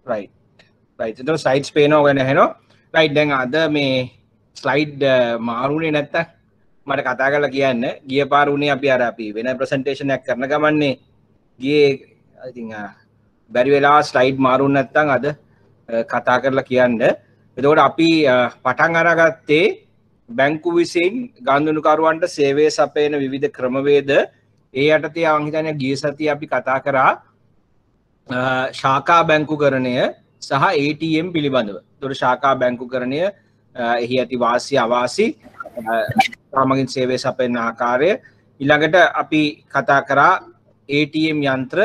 right right itu slides පේනවා ගැන හෙනවා right දැන් අද මේ slide මාරුනේ නැත්තම් මට කතා කරලා කියන්න ගිය පාර උනේ අපි වෙන presentation එකක් කරන ගමන්නේ ගියේ I think බැරි වෙලා slide මාරුනේ නැත්තම් අද කතා කරලා කියන්න එතකොට අපි පටන් අරගත්තේ බැංකු විසින් ගනුදෙනුකරුවන්ට සේවය සපයන විවිධ ක්‍රමවේද ඒ යටතේ මම හිතන්නේ ගිය සතියේ අපි කතා කරා ශාඛා බැංකුකරණය සහ ATM පිළිබඳව. ඒතකොට ශාඛා බැංකුකරණය එහි ඇති වාසි අවාසි සාමගින් සේවය සපයන ආකාරය ඊළඟට අපි කතා කරා ATM යන්ත්‍ර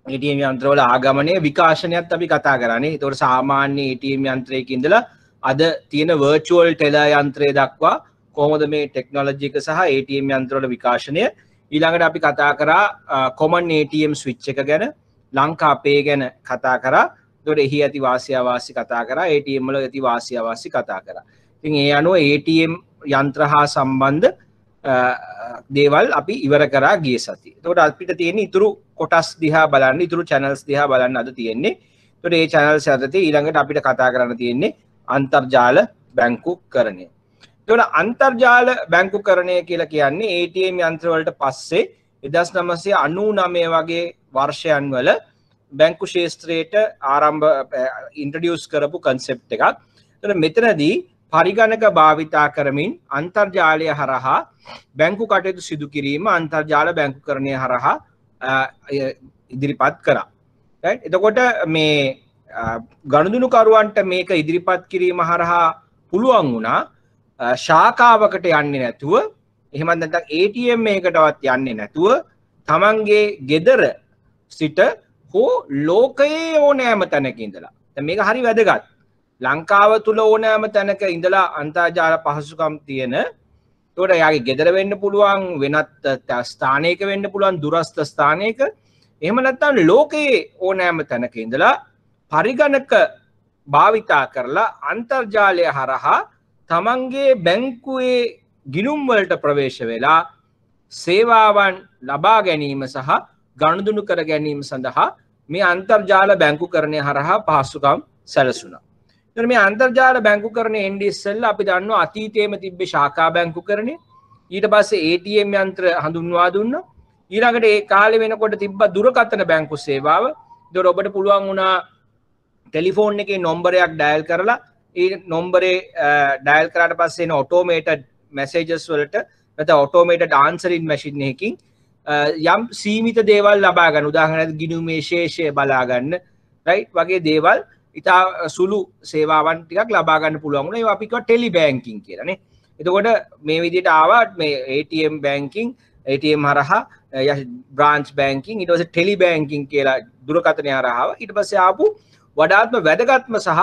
වල ආගමනය විකාශනයත් අපි කතා කරානේ. ඒතකොට සාමාන්‍ය ATM යන්ත්‍රයක ඉඳලා අද තියෙන virtual teller යන්ත්‍රය දක්වා කොහොමද මේ ටෙක්නොලොජි එක සහ ATM යන්ත්‍ර වල විකාශනය ඊළඟට අපි කතා කරා common ATM switch එක ගැන ලංකා පේ ගැන කතා කරා. ඒතකොට එහි ඇති වාසි අවාසි කතා කරා ATM වල ඇති වාසි අවාසි කතා කරා. ඉතින් ඒ අනුව ATM යන්ත්‍ර හා සම්බන්ධ දේවල් අපි ඉවර කරා ගිය සතියේ. ඒතකොට අපිට තියෙන ඉතුරු කොටස් දිහා බලන්න ඉතුරු channels දිහා බලන්න අද තියෙන්නේ. ඒතකොට මේ channels යටතේ ඊළඟට අපිට කතා කරන්න තියෙන්නේ අන්තර්ජාල බැංකුකරණය. එතකොට අන්තර්ජාල බැංකුකරණය කියලා කියන්නේ ATM යන්ත්‍ර වලට පස්සේ 1999 වගේ වර්ෂයන් වල බැංකු ශාස්ත්‍රයට ඉන්ට්‍රොඩියුස් කරපු concept එකක්. එතකොට මෙතනදී පරිගණක භාවිතා කරමින් අන්තර්ජාලය හරහා බැංකු කටයුතු සිදු කිරීම අන්තර්ජාල බැංකුකරණය හරහා ඉදිරිපත් කරා. right එතකොට මේ ගනුදෙනුකරුවන්ට මේක ඉදිරිපත් කිරීම හරහා පුළුවන් වුණා ශාඛාවකට යන්නේ නැතුව එහෙම නැත්නම් ATM එකකටවත් යන්නේ නැතුව තමන්ගේ ගෙදර සිට හෝ ලෝකයේ ඕනෑම තැනක ඉඳලා දැන් මේක හරි වැදගත් ලංකාව තුල ඕනෑම තැනක ඉඳලා අන්තර්ජාල පහසුකම් තියෙන ඒකට යාගේ ගෙදර වෙන්න පුළුවන් වෙනත් ස්ථානයක වෙන්න පුළුවන් දුරස්ත ස්ථානයක එහෙම නැත්නම් ලෝකයේ ඕනෑම තැනක ඉඳලා පරිගණක භාවිතා කරලා අන්තර්ජාලය හරහා තමන්ගේ බැංකුවේ ගිණුම් වලට ප්‍රවේශ වෙලා සේවාවන් ලබා ගැනීම සහ ගනුදෙනු කර ගැනීම සඳහා මේ අන්තර්ජාල බැංකුකරණය හරහා පහසුකම් සැලසුණා. එතන මේ අන්තර්ජාල බැංකුකරණය එන්නේ ඉස්සෙල්ලා අපි දන්නවා අතීතයේම තිබ්බේ ශාඛා බැංකුකරණය. ඊට පස්සේ ATM යන්ත්‍ර හඳුන්වා දුන්නා. ඊළඟට ඒ කාලේ වෙනකොට තිබ්බ දුරකථන බැංකු සේවාව. ඒතර ඔබට පුළුවන් වුණා ටෙලිෆෝන් එකේ නම්බරයක් ඩයල් කරලා ඒ නම්බරේ ඩයල් කරාට පස්සේ එන ඔටෝමේටඩ් මැසේජස් වලට නැත්නම් ඔටෝමේටඩ් ආන්සරින් මැෂින් එකකින් යම් සීමිත දේවල් ලබා ගන්න උදාහරණයක් ගිණුමේ ශේෂය බලා ගන්න රයිට් වගේ දේවල් ඉතා සුළු සේවාවන් ටිකක් ලබා ගන්න පුළුවන් වුණා. ඒවා අපි කියවා ටෙලි බැංකින් කියලා නේ. එතකොට මේ විදිහට ආවා මේ ATM බැංකින් ATM හරහා බ්‍රාන්ච් බැංකින් ඊට පස්සේ ටෙලි බැංකින් කියලා දුරකථනය හරහා ඊට පස්සේ ආපු වඩාත්ම වැදගත්ම සහ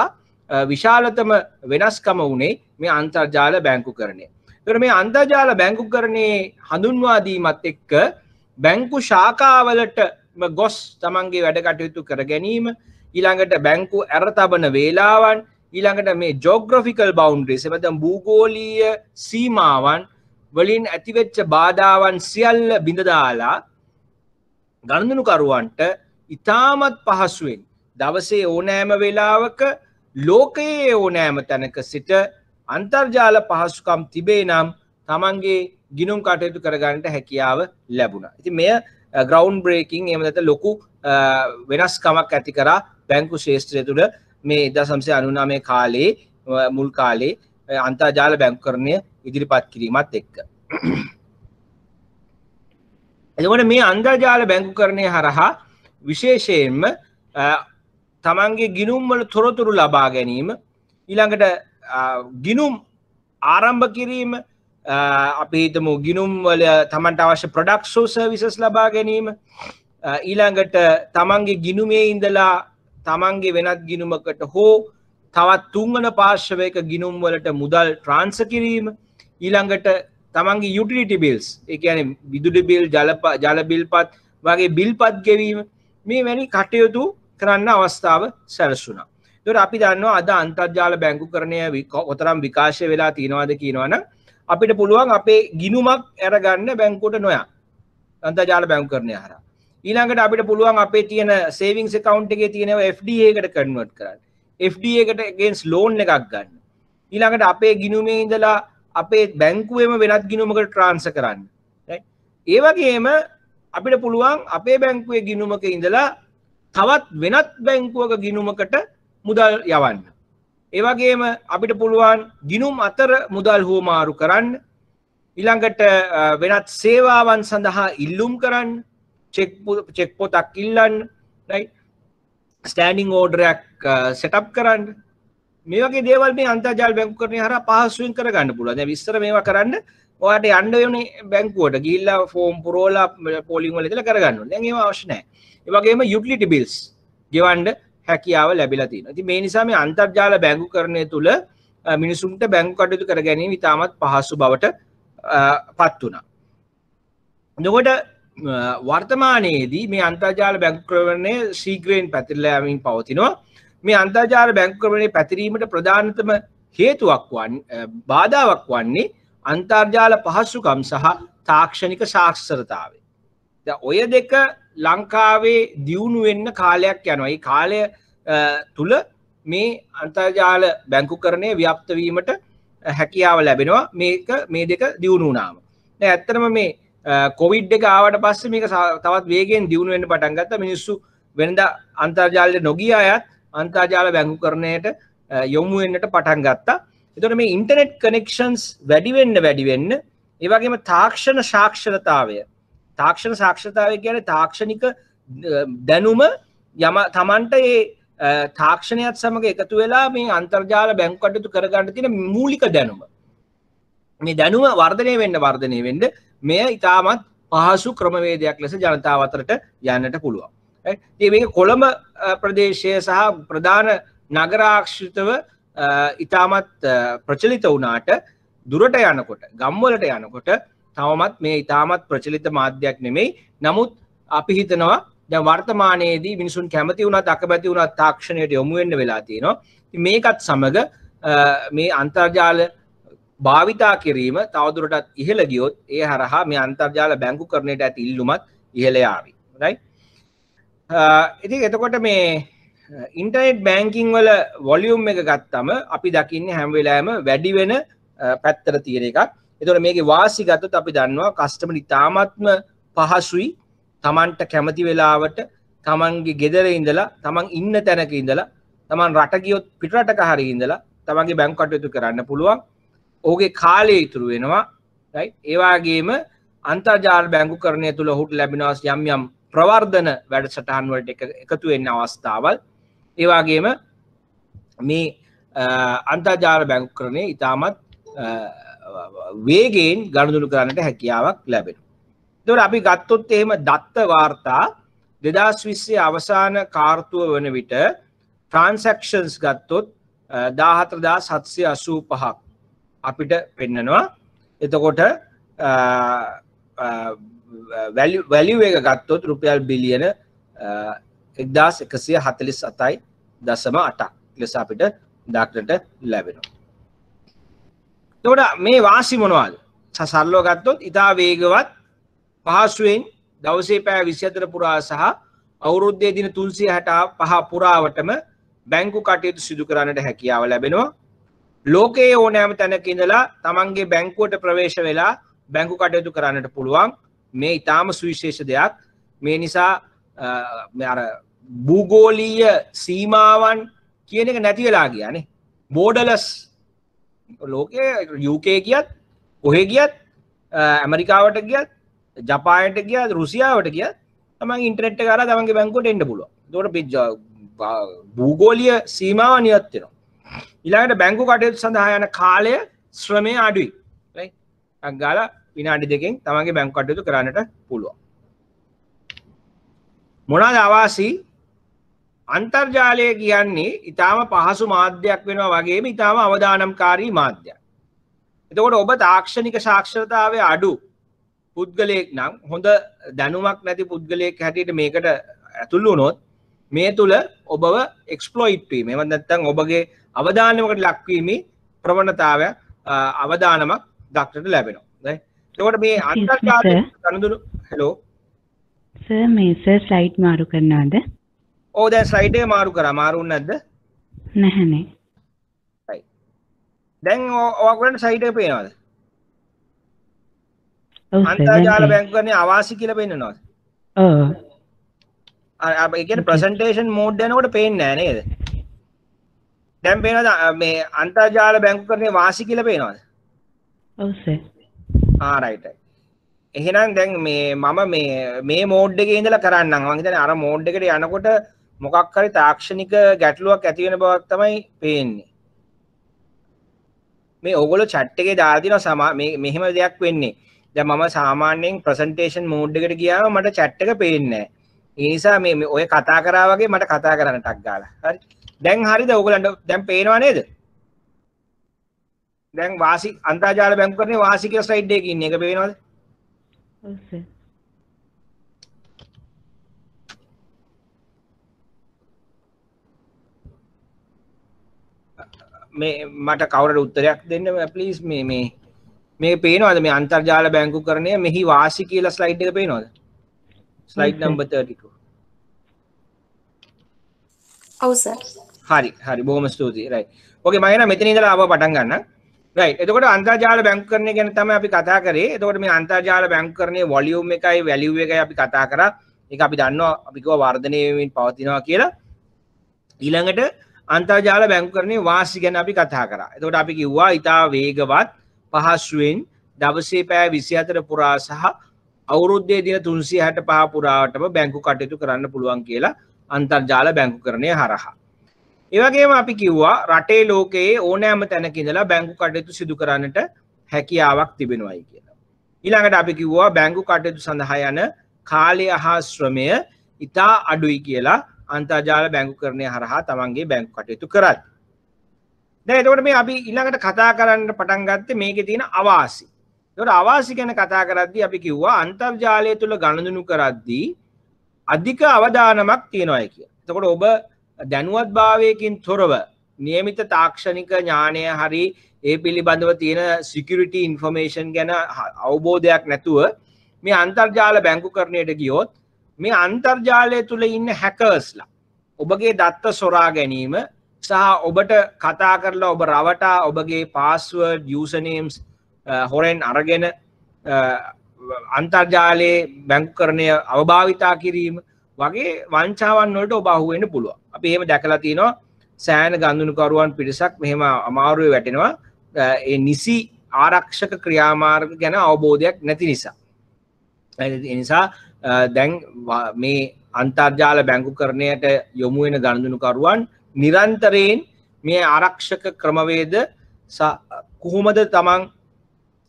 විශාලතම වෙනස්කම වුණේ මේ අන්තර්ජාල බැංකුකරණය. ඒතර මේ අන්තර්ජාල බැංකුකරණයේ හඳුන්වා දීමත් එක්ක බැංකු ශාඛාවලට ගොස් තමන්ගේ වැඩ කටයුතු කර ගැනීම ඊළඟට බැංකු ඇරතබන වේලාවන් ඊළඟට මේ ජෝග්‍රැෆිකල් බවුන්ඩරිස් එබැවින් භූගෝලීය සීමාවන් වලින් ඇතිවෙච්ච බාධාවන් සියල්ල බිඳ දාලා ගනුදෙනුකරුවන්ට ඉතාමත් පහසුවෙන් දවසේ ඕනෑම වෙලාවක ලෝකයේ ඕනෑම තැනක සිට අන්තර්ජාල පහසුකම් තිබේ නම් තමන්ගේ ගිණුම් කටයුතු කරගන්නට හැකියාව ලැබුණා. ඉතින් මෙය ග්‍රවුන්ඩ් බ්‍රේකින් එහෙම නැත්නම් ලොකු වෙනස්කමක් ඇති කරා බැංකු ශාස්ත්‍රය තුළ මේ 1999 කාලේ මුල් කාලේ අන්තර්ජාල බැංකුකරණය ඉදිරිපත් කිරීමත් එක්ක. එතකොට මේ අන්තර්ජාල බැංකුකරණය හරහා විශේෂයෙන්ම තමන්ගේ ගිණුම් වල තොරතුරු ලබා ගැනීම ඊළඟට ගිණුම් ආරම්භ කිරීම අපි හිතමු ගිණුම් වල තමන්ට අවශ්‍ය ප්‍රොඩක්ට්ස් හෝ සර්විසස් ලබා ගැනීම ඊළඟට තමන්ගේ ගිණුමේ ඉඳලා තමන්ගේ වෙනත් ගිණුමකට හෝ තවත් තුන්වන පාර්ශවයක ගිණුම් වලට මුදල් ට්‍රාන්ස්ෆර් කිරීම ඊළඟට තමන්ගේ යුටිලිටි බිල්ස් ඒ කියන්නේ විදුලි බිල් ජල බිල්පත් වගේ බිල්පත් ගෙවීම මේ වැනි කටයුතු කරන්න අවස්ථාව සැලසුණා. ඒතකොට අපි දන්නවා අද අන්තර්ජාල බැංකුකරණය කොතරම් විකාශය වෙලා තියෙනවද කියනවනම් අපිට පුළුවන් අපේ ගිණුමක් අරගන්න බැංකුවට නොයා අන්තර්ජාල බැංකුකරණය හරහා. ඊළඟට අපිට පුළුවන් අපේ තියෙන සේවිංස් account එකේ තියෙනව FD එකකට කන්වර්ට් කරන්න. FD එකට against loan එකක් ගන්න. ඊළඟට අපේ ගිණුමේ ඉඳලා අපේ බැංකුවේම වෙනත් ගිණුමකට ට්‍රාන්ස්ෆර් කරන්න. right? ඒ වගේම අපිට පුළුවන් අපේ බැංකුවේ ගිණුමක ඉඳලා තවත් වෙනත් බැංකුවක ගිණුමකට මුදල් යවන්න. ඒ වගේම අපිට පුළුවන් ගිණුම් අතර මුදල් හුවමාරු කරන්න. ඊළඟට වෙනත් සේවාවන් සඳහා ඉල්ලුම් කරන්න. චෙක් පොතක් ඉල්ලන්න. right? ස්ටෑන්ඩින් ඕඩර් එකක් සෙටප් කරන්න. මේ වගේ දේවල් මේ අන්තර්ජාල බැංකුකරණය හරහා පහසුවෙන් කරගන්න පුළුවන්. දැන් විස්තර මේවා කරන්න ඔයාලට යන්න වෙන්නේ බැංකුවට ගිහිල්ලා ෆෝම් පුරවලා පෝලිං වල ඉඳලා කරගන්න ඕනේ. දැන් ඒව අවශ්‍ය නැහැ. ඒ වගේම යුටිලිටි බිල්ස් ගෙවන්න හැකියාව ලැබිලා තියෙනවා. ඉතින් මේ නිසා මේ අන්තර්ජාල බැංකුකරණය තුල මිනිසුන්ට බැංකු කටයුතු කර ගැනීම ඉතාමත් පහසු බවට පත් වුණා. එතකොට වර්තමානයේදී මේ අන්තර්ජාල බැංකුකරණය ශීඝ්‍රයෙන් පැතිරලා යමින් පවතිනවා. මේ අන්තර්ජාල බැංකුකරණයේ පැතිරීමට ප්‍රධානතම හේතුවක් වන්නේ බාධාවක් වන්නේ අන්තර්ජාල පහසුකම් සහ තාක්ෂණික සාක්ෂරතාවය. දැන් ඔය දෙක ලංකාවේ දියුණු වෙන්න කාලයක් යනවා. මේ කාලය තුල මේ අන්තර්ජාල බැංකුකරණය ව්‍යාප්ත වීමට හැකියාව ලැබෙනවා. මේ දෙක දියුණු වුණාම. දැන් ඇත්තටම මේ කොවිඩ් එක ආවට පස්සේ මේක තවත් වේගයෙන් දියුණු වෙන්න පටන් ගත්තා. මිනිස්සු වෙනදා අන්තර්ජාලයට නොගිය අයත් අන්තර්ජාල බැංකුකරණයට යොමු වෙන්නට පටන් ගත්තා. එතකොට මේ ඉන්ටර්නෙට් කනෙක්ෂන්ස් වැඩි වෙන්න ඒ වගේම තාක්ෂණ සාක්ෂරතාවය කියන්නේ තාක්ෂණික දැනුම තමන්ට ඒ තාක්ෂණයත් සමග එකතු වෙලා මේ අන්තර්ජාල බැංකු කටයුතු කරගන්න තියෙන මූලික දැනුම. මේ දැනුම වර්ධනය වෙන්න මෙය ඉතාමත් පහසු ක්‍රමවේදයක් ලෙස ජනතාව අතරට යන්නට පුළුවන්. ඉතින් මේක කොළඹ ප්‍රදේශය සහ ප්‍රධාන නගරාශ්‍රිතව ඉතාමත් ප්‍රචලිත වුණාට දුරට යනකොට ගම්වලට යනකොට තවමත් මේ ඉතාමත් ප්‍රචලිත මාධ්‍යයක් නෙමෙයි. නමුත් අපි හිතනවා දැන් වර්තමානයේදී මිනිසුන් කැමති වුණත් අකමැති වුණත් තාක්ෂණයට යොමු වෙන්න වෙලා තියෙනවා. ඉතින් මේකත් සමග මේ අන්තර්ජාල භාවිතා කිරීම තවදුරටත් ඉහළ ගියොත් ඒ හරහා මේ අන්තර්ජාල බැංකුකරණයට ඇති ඉල්ලුමත් ඉහළ යාවි. right? ඉතින් එතකොට මේ ඉන්ටර්නෙට් බැංකින් වල වොලියුම් එක ගත්තම අපි දකින්නේ හැම වෙලාවෙම වැඩි වෙන පැත්තට තියෙන එකක්. එතකොට මේකේ වාසි ගත්තොත් අපි දන්නවා කස්ටමර් ඉතාමත්ම පහසුයි. Tamanට කැමති වෙලාවට Tamanගේ ගෙදර ඉඳලා Taman ඉන්න තැනක ඉඳලා Taman රට ගියොත් පිටරටක හරි ඉඳලා Tamanගේ බැංකු කටයුතු කරන්න පුළුවන්. ඔහුගේ කාලය ඉතුරු වෙනවා. right? ඒ වගේම අන්තර්ජාල බැංකුකරණය තුල ඔහුට ලැබෙනවා යම් ප්‍රවර්ධන වැඩසටහන් වලට එකතු වෙන්න අවස්ථාවල්. ඒ වගේම මේ අන්තර්ජාල බැංකුකරණය ඉතාමත් වේගයෙන් ගනුදෙනු කරන්නට හැකියාවක් ලැබෙනවා. එතකොට අපි ගත්තොත් එහෙම දත්ත වාර්තා 2020 අවසාන කාර්තුව වන විට ට්‍රාන්සැක්ෂන්ස් ගත්තොත් 14785ක් අපිට පෙන්නනවා. එතකොට වැලියු එක ගත්තොත් රුපියල් බිලියන 1147.8ක් ලෙස අපිට දක්නට ලැබෙනවා. එතකොට මේ වාසි මොනවද? සරලව ගත්තොත් ඉතා වේගවත් පහසුවෙන් දවසේ පැය 24 පුරා සහ අවුරුද්දේ දින 365 පුරාවටම බැංකු කටයුතු සිදු කරන්නට හැකියාව ලැබෙනවා. ලෝකයේ ඕනෑම තැනක ඉඳලා තමන්ගේ බැංකුවට ප්‍රවේශ වෙලා බැංකු කටයුතු කරන්නට පුළුවන්. මේ ඊටාම සුවිශේෂ දෙයක්. මේ නිසා අර භූගෝලීය සීමාවන් කියන එක නැති වෙලා ගියානේ. බෝඩර්ලස් ලෝකයේ UK ගියත් කොහෙ ගියත් ඇමරිකාවට ගියත් ජපානයට ගියත් රුසියාවට ගියත් තමන් ඉන්ටර්නෙට් එක කරා තමන්ගේ බැංකුවට එන්න පුළුවන්. ඒකට භූගෝලීය සීමාවන් නියත් වෙනවා. ඊළඟට බැංකු කටයුතු සඳහා යන කාලය ශ්‍රමය අඩුයි. right? අග්ගාලා විනාඩි 2කින් තමන්ගේ බැංකු කටයුතු කරන්නට පුළුවන්. මොනවාද අවාසි? අන්තර්ජාලය කියන්නේ ඊටාම පහසු මාධ්‍යයක් වෙනවා වගේම ඊටාම අවදානම්කාරී මාධ්‍යයක්. එතකොට ඔබ තාක්ෂණික සාක්ෂරතාවයේ අඩු පුද්ගලයෙක් නම් හොඳ දැනුමක් නැති පුද්ගලයෙක් හැටියට මේකට ඇතුළු වුණොත් මේ තුල ඔබව එක්ස්ප්ලොයිට් වීම එහෙම නැත්නම් ඔබගේ අවදානමකට ලක්වීමේ ප්‍රවණතාවය අවදානමක් දක්නට ලැබෙනවා. right? එතකොට මේ අන්තර්ජාලය ගනුදෙනු සර් මේ සර් ස්ලයිඩ් මාරු කරනවද? ඕ දැන් ස්ලයිඩ් එක මාරු කරා මාරුුනේ නැද්ද? නැහැනේ. right දැන් ඔයගොල්ලන්ට ස්ලයිඩ් එක පේනවද? ඔව් සර් දැන් අන්තර්ජාල පේනවා. බැංකුකරණයේ අවාසි කියලා පෙන්නනවද? ඔව්. ඒ කියන්නේ ප්‍රසන්ටේෂන් මෝඩ් යනකොට පේන්නේ නැහැ නේද? දැන් පේනවද මේ අන්තර්ජාල බැංකුකරණයේ වාසි කියලා පේනවද? ඔව් සර්. රයිට් එහෙනම් දැන් මම මේ මෝඩ් එකේ ඉඳලා කරන්නම් මම හිතන්නේ අර මෝඩ් එකට යනකොට මොකක් හරි තාක්ෂණික ගැටලුවක් ඇති වෙන බවක් තමයි පේන්නේ මේ ඕගොල්ලෝ chat එකේ දාලා දිනවා මෙහෙම දෙයක් වෙන්නේ දැන් මම සාමාන්‍යයෙන් ප්‍රසන්ටේෂන් මෝඩ් එකට ගියාම මට chat එක පේන්නේ නැහැ ඒ නිසා මේ ඔය කතා කරා වගේ මට කතා කරන්න ටක් ගාලා හරි දැන් හරිද ඕගොල්ලන්ට දැන් පේනවා නේද දැන් වාසි අන්තර්ජාල බැංකුකරණයේ වාසි කියලා ස්ලයිඩ් එකේ ඉන්නේ ඒක පේනවද? ඔව් සර්. මේ මට කවුරුද උත්තරයක් දෙන්න ප්ලීස් මේ පේනවද මේ අන්තර්ජාල බැංකුකරණය මෙහි වාසි කියලා ස්ලයිඩ් එක පේනවද? Slide number 32. ඔව් සර්. හරි බොහොම ස්තුතියි. රයිට්. ඕකේ මම එන මෙතන ඉඳලා ආව පටන් ගන්නම්. රයිට්. එතකොට අන්තර්ජාල බැංකුකරණය ගැන තමයි අපි කතා කරේ. එතකොට මේ අන්තර්ජාල බැංකුකරණයේ වොලියුම් එකයි වැලියු එකයි අපි කතා කරා. ඒක අපි දන්නවා අපි කිව්වා වර්ධනය වෙමින් පවතිනවා කියලා. ඊළඟට අන්තර්ජාල බැංකුකරණයේ වාසි ගැන අපි කතා කරා. එතකොට අපි කිව්වා ඉතා වේගවත් පහසුවෙන් දවසේ පැය 24 පුරා සහ අවුරුද්දේ දින 365 පුරාවටම බැංකු කටයුතු කරන්න පුළුවන් කියලා අන්තර්ජාල බැංකුකරණය හරහා. ඒ වගේම අපි කිව්වා රටේ ලෝකයේ ඕනෑම තැනක ඉඳලා බැංකු කටයුතු සිදු කරන්නට හැකියාවක් තිබෙනවායි කියලා. ඊළඟට අපි කිව්වා බැංකු කටයුතු සඳහා යන කාලය හා ශ්‍රමය ඉතා අඩුයි කියලා අන්තර්ජාල බැංකුකරණය හරහා තමන්ගේ බැංකු කටයුතු කරත්. දැන් එතකොට මේ අපි ඊළඟට කතා කරන්න පටන් ගත්තේ මේකේ තියෙන අවාසි. එතකොට අවාසි ගැන කතා කරද්දී අපි කිව්වා අන්තර්ජාලය තුල ගණනු කරද්දී අධික අවදානමක් තියෙනවා කියලා. එතකොට ඔබ දැනුවත්භාවයකින් තොරව නියමිත තාක්ෂණික ඥානය හරි ඒ පිළිබඳව තියෙන සිකියුරිටි ඉන්ෆර්මේෂන් ගැන අවබෝධයක් නැතුව මේ අන්තර්ජාල බැංකුකරණයට ගියොත් මේ අන්තර්ජාලය තුල ඉන්න හැකර්ස්ලා ඔබගේ දත්ත සොරා ගැනීම සහ ඔබට කතා කරලා ඔබ රවටා ඔබගේ පාස්වර්ඩ් යූසර් නේම්ස් හොරෙන් අරගෙන අන්තර්ජාලයේ බැංකුකරණය අවභාවිතා කිරීම වගේ වංචාවන් වලට ඔබ අහු වෙන්න පුළුවන්. අපි එහෙම දැකලා තිනවා සෑහෙන ගනුදෙනුකරුවන් පිරිසක් මෙහෙම අමාරුවේ වැටෙනවා ඒ නිසි ආරක්ෂක ක්‍රියාමාර්ග ගැන අවබෝධයක් නැති නිසා. ඒ නිසා දැන් මේ අන්තර්ජාල බැංකුකරණයට යොමු වෙන ගනුදෙනුකරුවන් නිරන්තරයෙන් මේ ආරක්ෂක ක්‍රමවේද කොහොමද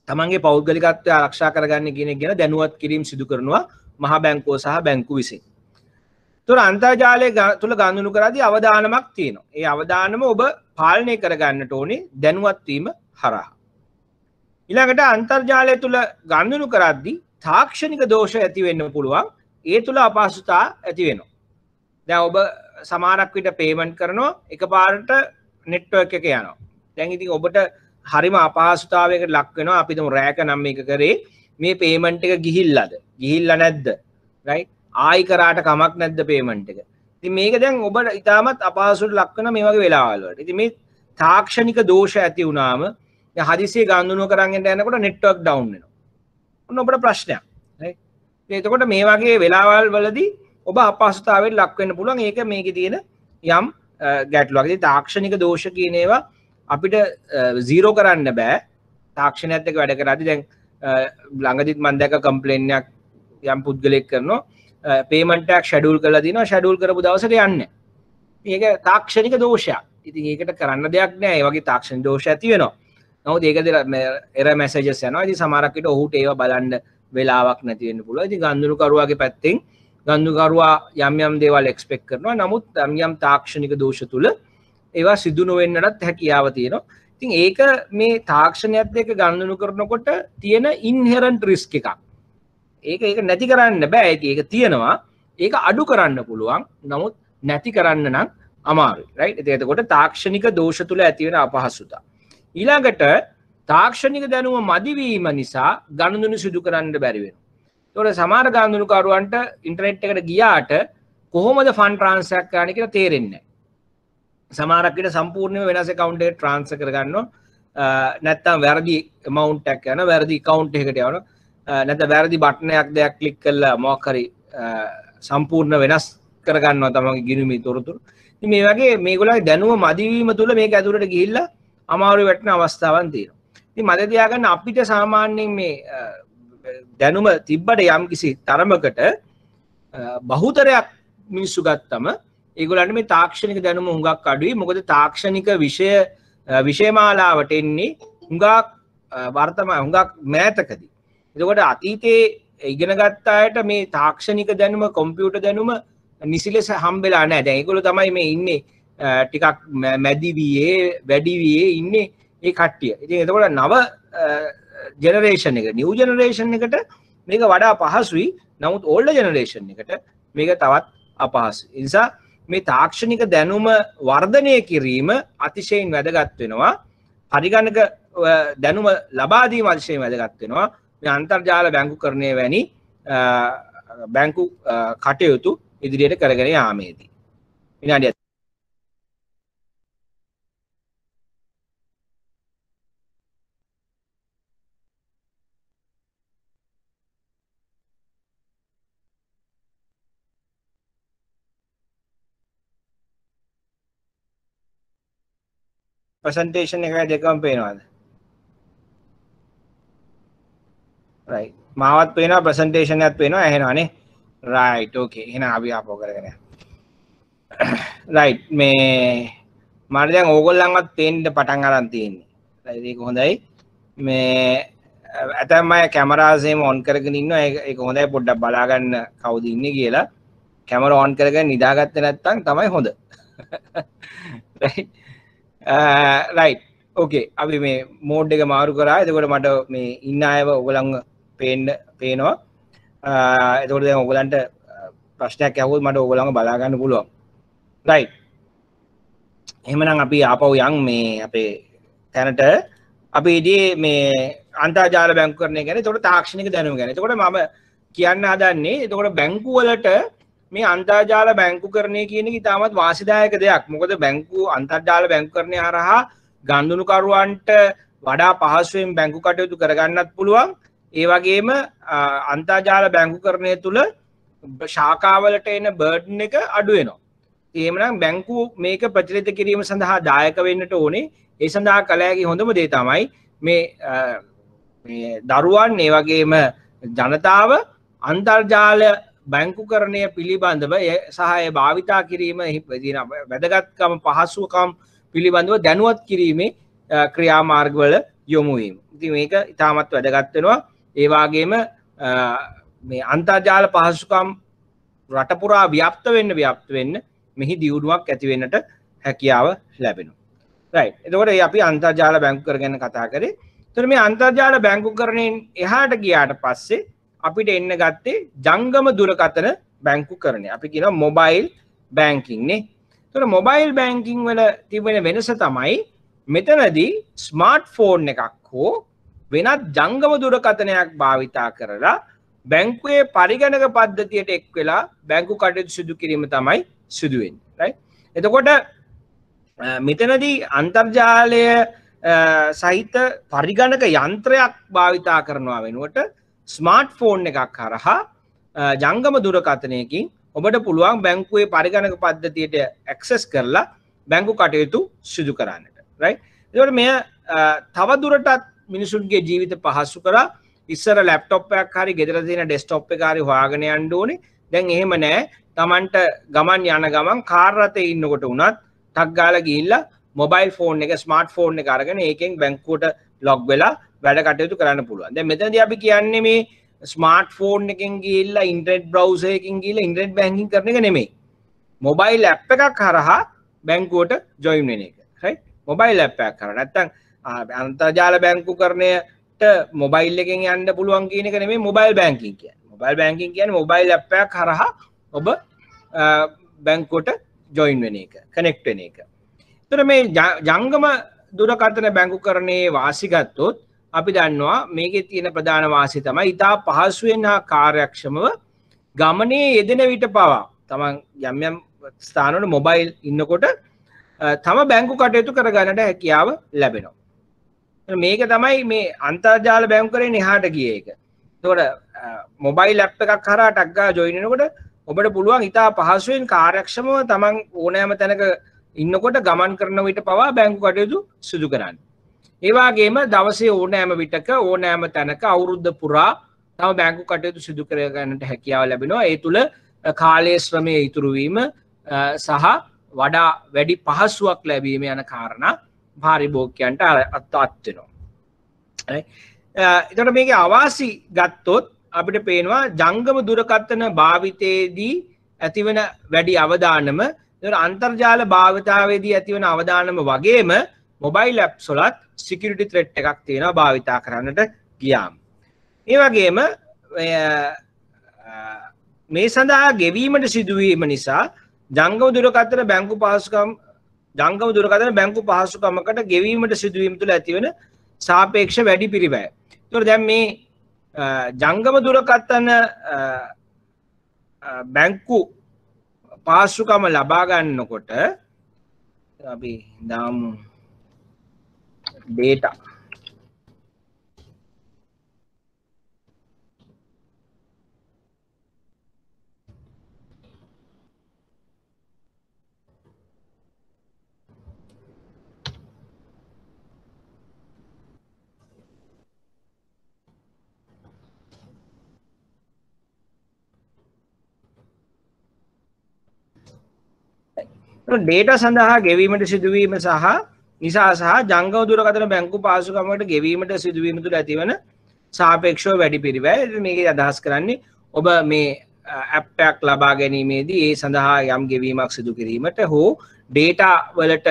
තමන්ගේ පෞද්ගලිකත්වය ආරක්ෂා කරගන්නේ කියන එක ගැන දැනුවත් කිරීම සිදු කරනවා මහා බැංකුව සහ බැංකු විසින්. ඒතර අන්තර්ජාලය තුල ගනුදෙනු කරද්දී අවදානමක් තියෙනවා. ඒ අවදානම ඔබ පාලනය කරගන්නට ඕනේ දැනුවත් වීම හරහා. ඊළඟට අන්තර්ජාලය තුල ගනුදෙනු කරද්දී තාක්ෂණික දෝෂ ඇති වෙන්න පුළුවන්. ඒ තුල අපහසුතා ඇති වෙනවා. දැන් ඔබ සමහරක් විට පේමන්ට් කරනවා එකපාරට නෙට්වර්ක් එක යනවා. දැන් ඉතින් ඔබට හරිම අපහසුතාවයකට ලක් වෙනවා. අපි තුමු රෑක නම් මේක කරේ මේ පේමන්ට් එක ගිහිල්ලා නැද්ද? රයිට්? ආයි කරාට කමක් නැද්ද පේමන්ට් එක? ඉතින් මේක දැන් ඔබට ඉතාමත් අපහසුවට ලක් වෙන මේ වගේ වෙලාවල් වලට. ඉතින් මේ තාක්ෂණික දෝෂ ඇති වුණාම දැන් හදිසියෙ ගනුදෙනු කරන් යනකොට නෙට්වර්ක් ඩවුන් වෙනවා. ඔන්න ඔබට ප්‍රශ්නයක්. රයිට්? එතකොට මේ වගේ වෙලාවල් වලදී ඔබ අපහසුතාවයට ලක් වෙන්න පුළුවන්. ඒක මේකේ තියෙන යම් ගැටලුවක්. ඉතින් තාක්ෂණික දෝෂ කියන ඒවා අපිට zero කරන්න බෑ. තාක්ෂණයත් එක්ක වැඩ කරද්දී දැන් ළඟදිත් මම දැක්ක කම්ප්ලේන් එකක් යම් පුද්ගලෙක් කරනවා පේමන්ට් එකක් ෂෙඩියුල් කරලා දිනවා ෂෙඩියුල් කරපු දවසට යන්නේ. මේක තාක්ෂණික දෝෂයක්. ඉතින් ඒකට කරන්න දෙයක් නෑ. ඒ වගේ තාක්ෂණික දෝෂ ඇති වෙනවා. නමුත් ඒක එරර් මැසේජස් යනවා. ඉතින් සමහරක් විට ඔහුට ඒවා බලන්න වෙලාවක් නැති වෙන්න පුළුවන්. ඉතින් ගනුදෙනුකරුවාගේ පැත්තෙන් ගනුදෙනුකරුවා යම් දේවල් එක්ස්පෙක්ට් කරනවා. නමුත් යම් තාක්ෂණික දෝෂ තුල ඒවා සිදු නොවෙන්නටත් හැකියාව තියෙනවා. ඉතින් ඒක මේ තාක්ෂණයත් එක්ක ගනුදෙනු කරනකොට තියෙන ඉන්හෙරන්ට් රිස්ක් එකක්. ඒක නැති කරන්න බෑ. ඒක තියෙනවා. ඒක අඩු කරන්න පුළුවන්. නමුත් නැති කරන්න නම් අමාරුයි. රයිට්? එතකොට තාක්ෂණික දෝෂ තුල ඇති වෙන අපහසුතා. ඊළඟට තාක්ෂණික දැනුම මදි වීම නිසා ගනුදෙනු සිදු කරන්න බැරි වෙනවා. ඒතකොට සමහර ගාන්දුනුකරුවන්ට ඉන්ටර්නෙට් එකට ගියාට කොහොමද ෆන්ඩ් ට්‍රාන්ස්ෆර් කරන්න කියලා තේරෙන්නේ නැහැ. සමහරක් විට සම්පූර්ණයෙන්ම වෙනස් account එකකට ට්‍රාන්ස්ෆර් කරගන්නවා. නැත්තම් වැරදි amount එකක් යනවා, වැරදි account එකකට යනවා. නැත්නම් වැරදි බටන් එකක් දෙයක් ක්ලික් කරලා මොකක් හරි සම්පූර්ණ වෙනස් කරගන්නවා තමන්ගේ ගිණුමේ තොරතුරු. ඉතින් මේ වගේ මේගොල්ලන්ගේ දැනුම මදිවීම තුළ මේක ඇතුළට ගිහිල්ලා අමාරු වැටෙන අවස්ථාවන් තියෙනවා. ඉතින් මතක තියාගන්න අපිට සාමාන්‍යයෙන් මේ දැනුම තිබ්බට යම්කිසි තරමකට බහුතරයක් මිනිස්සු ගත්තම ඒගොල්ලන්ට මේ තාක්ෂණික දැනුම හුඟක් අඩුයි. මොකද තාක්ෂණික විෂයමාලාවට එන්නේ හුඟක් හුඟක් මෑතකදී. එතකොට අතීතයේ ඉගෙන ගත්ත අයට මේ තාක්ෂණික දැනුම කොම්පියුටර් දැනුම නිසි ලෙස හම්බෙලා නැහැ. දැන් ඒගොල්ලෝ තමයි මේ ඉන්නේ ටිකක් මැදි වියේ වැඩි වියේ ඉන්නේ ඒ කට්ටිය. ඉතින් එතකොට නව ජෙනරේෂන් එක නිව් ජෙනරේෂන් එකට මේක වඩා පහසුයි. නමුත් ඕල්ඩර් ජෙනරේෂන් එකට මේක තවත් අපහසුයි. ඒ නිසා මේ තාක්ෂණික දැනුම වර්ධනය කිරීම අතිශයින් වැදගත් වෙනවා. පරිගණක දැනුම ලබා දීම අතිශයින් වැදගත් වෙනවා. මේ අන්තර්ජාල බැංකුකරණය වැනි බැංකු කටයුතු ඉදිරියට කරගෙන යාමේදී. විනාඩියක් ප්‍රසන්ටේෂන් එකයි දෙකම පේනවාද? right මාවත් පේනවා ප්‍රසන්ටේෂන් එකත් පේනවා ඇහෙනවානේ right okay එහෙනම් අපි ආපහු කරගෙන right මේ මට දැන් ඕගොල්ලන්වත් පේන්න පටන් අරන් තියෙන්නේ right ඒක හොඳයි මේ ඇතැම් අය කැමරාස් එහෙම ඔන් කරගෙන ඉන්නවා ඒක හොඳයි පොඩ්ඩක් බලා ගන්න කවුද ඉන්නේ කියලා කැමරා ඔන් කරගෙන නිදාගත්තේ නැත්නම් තමයි හොඳ right right okay අපි මේ මෝඩ් එක මාරු කරා එතකොට මට මේ ඉන්න අයව ඔයගොල්ලන්ව පේනවා එතකොට දැන් ඔයගොල්ලන්ට ප්‍රශ්නයක් ඇහුවොත් මට ඔයගොල්ලන්ව බලා ගන්න පුළුවන් right එහෙමනම් අපි ආපහු යන් මේ අපේ තැනට අපි ඉදී මේ අන්තර්ජාල බැංකුකරණය ගැන එතකොට තාක්ෂණික දැනුම ගැන එතකොට මම කියන්න හදන්නේ එතකොට බැංකු වලට මේ අන්තර්ජාල බැංකුකරණය කියන එක ඉතාමත් වාසිදායක දෙයක් මොකද බැංකු අන්තර්ජාල බැංකුකරණය හරහා ගනුදෙනුකරුවන්ට වඩා පහසුවෙන් බැංකු කටයුතු කරගන්නත් පුළුවන් ඒ වගේම අන්තර්ජාල බැංකුකරණය තුළ ශාඛාවලට එන බර්ඩන් එක අඩු වෙනවා. එහෙමනම් බැංකු මේක ප්‍රචලිත කිරීම සඳහා දායක වෙන්නට ඕනේ. ඒ සඳහා කළ හැකි හොඳම දේ තමයි මේ දරුවන් ඒ වගේම ජනතාව අන්තර්ජාල බැංකුකරණය පිළිබඳව සහ ඒ භාවිතා කිරීම වැදගත්කම පහසුකම් පිළිබඳව දැනුවත් කිරීමේ ක්‍රියාමාර්ගවල යොමු වීම. ඉතින් මේක ඉතාමත් වැදගත් වෙනවා. ඒ වගේම මේ අන්තර්ජාල පහසුකම් රට පුරා ව්‍යාප්ත වෙන්න මෙහි දියුණුවක් ඇති වෙන්නට හැකියාව ලැබෙනවා. right. එතකොට අපි අන්තර්ජාල බැංකුකරණය ගැන කතා කරේ. එතකොට මේ අන්තර්ජාල බැංකුකරණයෙන් එහාට ගියාට පස්සේ අපිට එන්න ගත්තේ ජංගම දුරකථන බැංකුකරණය. අපි කියනවා මොබයිල් බැංකින් නේ. එතකොට මොබයිල් බැංකින් වල තිබෙන වෙනස තමයි මෙතනදී ස්මාර්ට්ෆෝන් එකක් හෝ වෙනත් ජංගම දුරකථනයක් භාවිතා කරලා බැංකුවේ පරිගණක පද්ධතියට එක් වෙලා බැංකු කටයුතු සිදු කිරීම තමයි සිදු වෙන්නේ. right. එතකොට මෙතනදී අන්තර්ජාලය සහිත පරිගණක යන්ත්‍රයක් භාවිතා කරනවා වෙනුවට ස්මාර්ට්ෆෝන් එකක් හරහා ජංගම දුරකථනයකින් ඔබට පුළුවන් බැංකුවේ පරිගණක පද්ධතියට ඇක්සස් කරලා බැංකු කටයුතු සිදු කරන්නට. right. එතකොට මෙය තව දුරටත් මිනිසුන්ගේ ජීවිත පහසු කරා. ඉස්සර ලැප්ටොප් එකක් හරි ගෙදර තියෙන ඩෙස්ක්ටොප් එක හරි හොයාගෙන යන්න ඕනේ. දැන් එහෙම නැහැ. Tamanට ගමන් යන ගමන් කාර් රථේ ඉන්නකොට උනත් ටක් ගාලා ගිහිල්ලා මොබයිල් ෆෝන් එක ස්මාර්ට්ෆෝන් එක අරගෙන ඒකෙන් බැංකුවට ලොග් වෙලා වැඩ කටයුතු කරන්න පුළුවන්. දැන් මෙතනදී අපි කියන්නේ මේ ස්මාර්ට්ෆෝන් එකෙන් ගිහිල්ලා ඉන්ටර්නෙට් බ්‍රවුසර් එකකින් ගිහිල්ලා ඉන්ටර්නෙට් බැංකින් කරන එක නෙමෙයි. මොබයිල් ඇප් එකක් හරහා බැංකුවට ජොයින් වෙන එක. right. මොබයිල් ඇප් එකක් හරහා නැත්තම් අන්තර්ජාල බැංකුකරණයට මොබයිල් එකෙන් යන්න පුළුවන් කියන එක නෙමෙයි මොබයිල් බැංකින් කියන්නේ. මොබයිල් බැංකින් කියන්නේ මොබයිල් ඇප් එකක් හරහා ඔබ බැංකුවට ජොයින් වෙන එක, කනෙක්ට් වෙන එක. එතකොට මේ ජංගම දුරකථන බැංකුකරණයේ වාසි ගත්තොත් අපි දන්නවා මේකේ තියෙන ප්‍රධාන වාසිය තමයි ඉතා පහසුවෙන් හා කාර්යක්ෂමව ගමනේ යෙදෙන විට පවා තමන් යම් යම් ස්ථානවල මොබයිල් ඉන්නකොට තම බැංකු කටයුතු කරගන්නට හැකියාව ලැබෙනවා. මේක තමයි මේ අන්තර්ජාල බැංකුවරෙන් එහාට ගිය එක. එතකොට මොබයිල් ඇප් එකක් හරහා ටක් ගාලා ජොයින් වෙනකොට ඔබට පුළුවන් ඉතා පහසුවෙන් කාර්යක්ෂමව තමන් ඕනෑම තැනක ඉන්නකොට ගමන් කරන විට පවා බැංකු කටයුතු සිදු කරන්න. ඒ වගේම දවසේ ඕනෑම විටක ඕනෑම තැනක අවුරුද්ද පුරා තම බැංකු කටයුතු සිදු කර ගන්නට හැකියාව ලැබෙනවා. ඒ තුල කාලයේ ශ්‍රමය ඉතුරු වීම සහ වඩා වැඩි පහසුවක් ලැබීම යන කාරණා පාරිභෝගිකයන්ට අත් වෙනවා. එතකොට මේකේ අවාසි ගත්තොත් අපිට පේනවා ජංගම දුරකථන භාවිතයේදී ඇතිවන වැඩි අවදානම අන්තර්ජාල භාවිතාවේදී ඇතිවන අවදානම වගේම මොබයිල් ඇප්ස් වලත් සිකියුරිටි ත්‍රෙට් එකක් තියෙනවා භාවිතා කරන්නට ගියාම. ඒ වගේම මේ සඳහා ගෙවීමට සිදුවීම නිසා ජංගම දුරකථන බැංකු පහසුකමකට ගෙවීමට සිදුවීම තුළ ඇතිවන සාපේක්ෂ වැඩි පිරිවැය. ඒතකොට දැන් මේ ජංගම දුරකථන බැංකු පහසුකම ලබා ගන්නකොට අපි දාමු data ඩේටා සඳහා ගෙවීමට සිදුවීම සහ නිසා සහ ජංගම දුරකථන බැංකු පහසුකමකට ගෙවීමට සිදුවීම තුළ ඇතිවන සාපේක්ෂව වැඩි පිරිවැය. මේකේ අදහස් කරන්නේ ඔබ මේ ඇප් එකක් ලබා ගැනීමේදී ඒ සඳහා යම් ගෙවීමක් සිදු කිරීමට හෝ ඩේටා වලට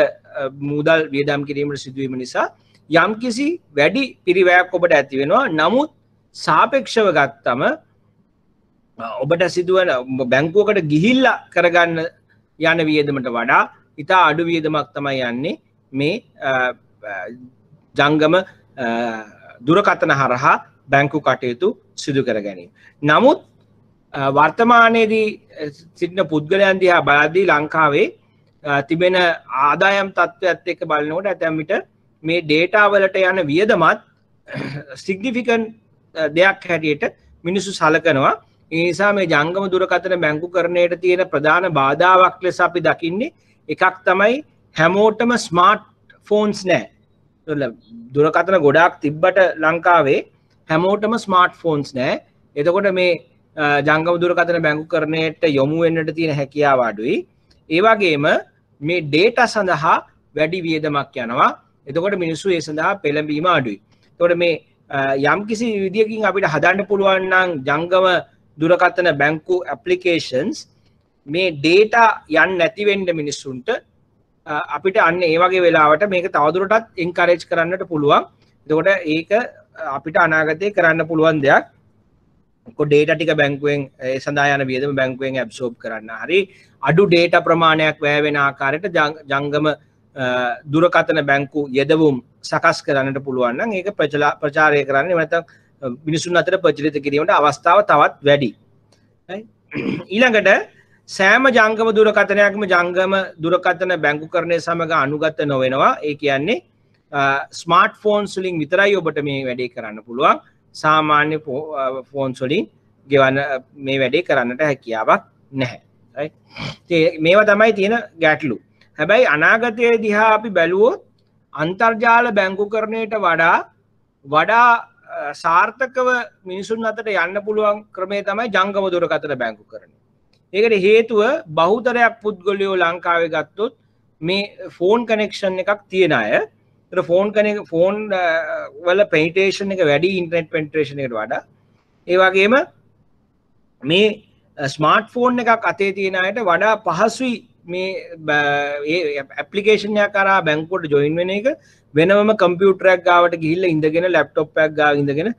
මුදල් වියදම් කිරීමට සිදුවීම නිසා යම් කිසි වැඩි පිරිවැයක් ඔබට ඇති වෙනවා. නමුත් සාපේක්ෂව ගත්තම ඔබට සිදුවන බැංකුවකට ගිහිල්ලා කරගන්න යන වියදමට වඩා ඉතා අඩු වියදමක් තමයි යන්නේ මේ ජංගම දුරකථන හරහා බැංකු කටයුතු සිදු කර ගැනීම. නමුත් වර්තමානයේදී සිටින පුද්ගලයන් දිහා බලද්දී ලංකාවේ තිබෙන ආදායම් තත්ත්වයත් එක්ක බලනකොට ඇතැම් විට මේ ඩේටා වලට යන වියදමත් සිග්නිෆිකන්ට් දෙයක් හැටියට මිනිස්සු සලකනවා. ඒ නිසා මේ ජංගම දුරකථන බැංකුකරණයට තියෙන ප්‍රධාන බාධාවක් ලෙස අපි දකින්නේ එකක් තමයි හැමෝටම ස්මාර්ට් ෆෝන්ස් නැහැ. දුරකථන ගොඩාක් තිබ්බට ලංකාවේ හැමෝටම ස්මාර්ට් ෆෝන්ස් නැහැ. එතකොට මේ ජංගම දුරකථන බැංකුකරණයට යොමු වෙන්නට තියෙන හැකියාව අඩුයි. ඒ වගේම මේ ඩේටා සඳහා වැඩි වියදමක් යනවා. එතකොට මිනිස්සු ඒ සඳහා පෙළඹීම අඩුයි. එතකොට මේ යම් කිසි විදියකින් අපිට හදන්න පුළුවන් නම් ජංගම දුරකථන බැංකු ඇප්ලිකේෂන්ස් මේ ඩේටා යන්න නැති වෙන්න මිනිස්සුන්ට අපිට අන්න ඒ වගේ වෙලාවට මේක තවදුරටත් එන්කරේජ් කරන්නට පුළුවන්. එතකොට ඒක අපිට අනාගතයේ කරන්න පුළුවන් දෙයක්. ඩේටා ටික බැංකුවෙන් ඒ සඳහා යන වියදම බැංකුවෙන් ඇබ්සෝබ් කරන්න හරි අඩු ඩේටා ප්‍රමාණයක් වැය වෙන ආකාරයට ජංගම දුරකථන බැංකු යෙදවුම් සකස් කරන්නට පුළුවන් නම් ඒක ප්‍රචාරය කරන්න නැත්නම් මිනිසුන් අතර ප්‍රචලිත කිරීමට අවස්ථාව තවත් වැඩි. ඊළඟට සෑම ජංගම දුරකථනයක්ම ජංගම දුරකථන බැංකුකරණය සමග අනුගත නොවෙනවා. ඒ කියන්නේ ස්මාර්ට් ෆෝන්ස් වලින් විතරයි ඔබට මේ වැඩේ කරන්න පුළුවන්. සාමාන්‍ය ෆෝන්ස් වලින් ගෙවන්න මේ වැඩේ කරන්නට හැකියාවක් නැහැ. right? මේවා තමයි තියෙන ගැටලු. හැබැයි අනාගතයේ දිහා අපි බැලුවොත් අන්තර්ජාල බැංකුකරණයට වඩා සාර්ථකව මිනිසුන් අතට යන්න පුළුවන් ක්‍රමය තමයි ජංගම දුරකථන බැංකුකරණය. ඒකට හේතුව බහුතරයක් පුද්ගලයෝ ලංකාවේ ගත්තොත් මේ ෆෝන් කනෙක්ෂන් එකක් තියෙන අය. ඒතර ෆෝන් වල පෙනිට්‍රේෂන් එක වැඩි ඉන්ටර්නෙට් පෙනිට්‍රේෂන් එකට වඩා. ඒ වගේම මේ ස්මාර්ට් ෆෝන් එකක් අතේ තියෙන අයට වඩා පහසුයි මේ ඇප්ලිකේෂන් එකක් කරා බැංකුවට ජොයින් වෙන එක වෙනම කම්පියුටරයක් ගාවට ගිහිල්ලා ඉඳගෙන ලැප්ටොප් එකක් ගාව ඉඳගෙන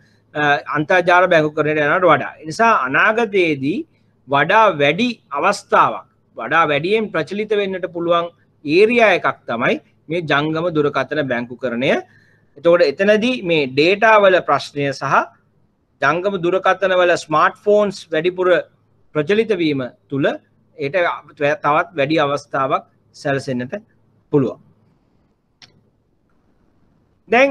අන්තර්ජාල බැංකුකරණයට යනවට වඩා. ඒ නිසා අනාගතයේදී වඩා වැඩි අවස්ථාවක් වඩා වැඩියෙන් ප්‍රචලිත වෙන්නට පුළුවන් ඒරියා එකක් තමයි මේ ජංගම දුරකථන බැංකුකරණය. එතකොට එතනදී මේ ඩේටා වල ප්‍රශ්නය සහ ජංගම දුරකථන වල ස්මාර්ට්ෆෝන්ස් වැඩිපුර ප්‍රචලිත වීම තුල ඒට තවත් වැඩි අවස්ථාවක් සැලසෙන්නට පුළුවන්. දැන්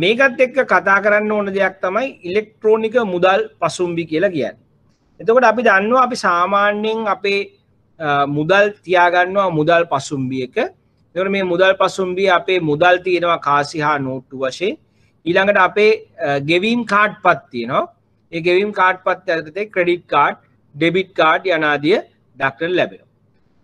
මේකත් එක්ක කතා කරන්න ඕන දෙයක් තමයි ඉලෙක්ට්‍රෝනික මුදල් පසුම්බි කියලා කියන්නේ. එතකොට අපි දන්නවා අපි සාමාන්‍යයෙන් අපේ මුදල් තියාගන්නවා මුදල් පසුම්බියක. එතකොට මේ මුදල් පසුම්බිය අපේ මුදල් තියෙනවා කාසි හා නෝට්ටු වශයෙන්. ඊළඟට අපේ ගෙවීම් කාඩ් පත් තියෙනවා. ඒ ගෙවීම් කාඩ් පත් යටතේ ක්‍රෙඩිට් කාඩ්, ඩෙබිට් කාඩ් යන ආදිය දක්නට ලැබෙනවා.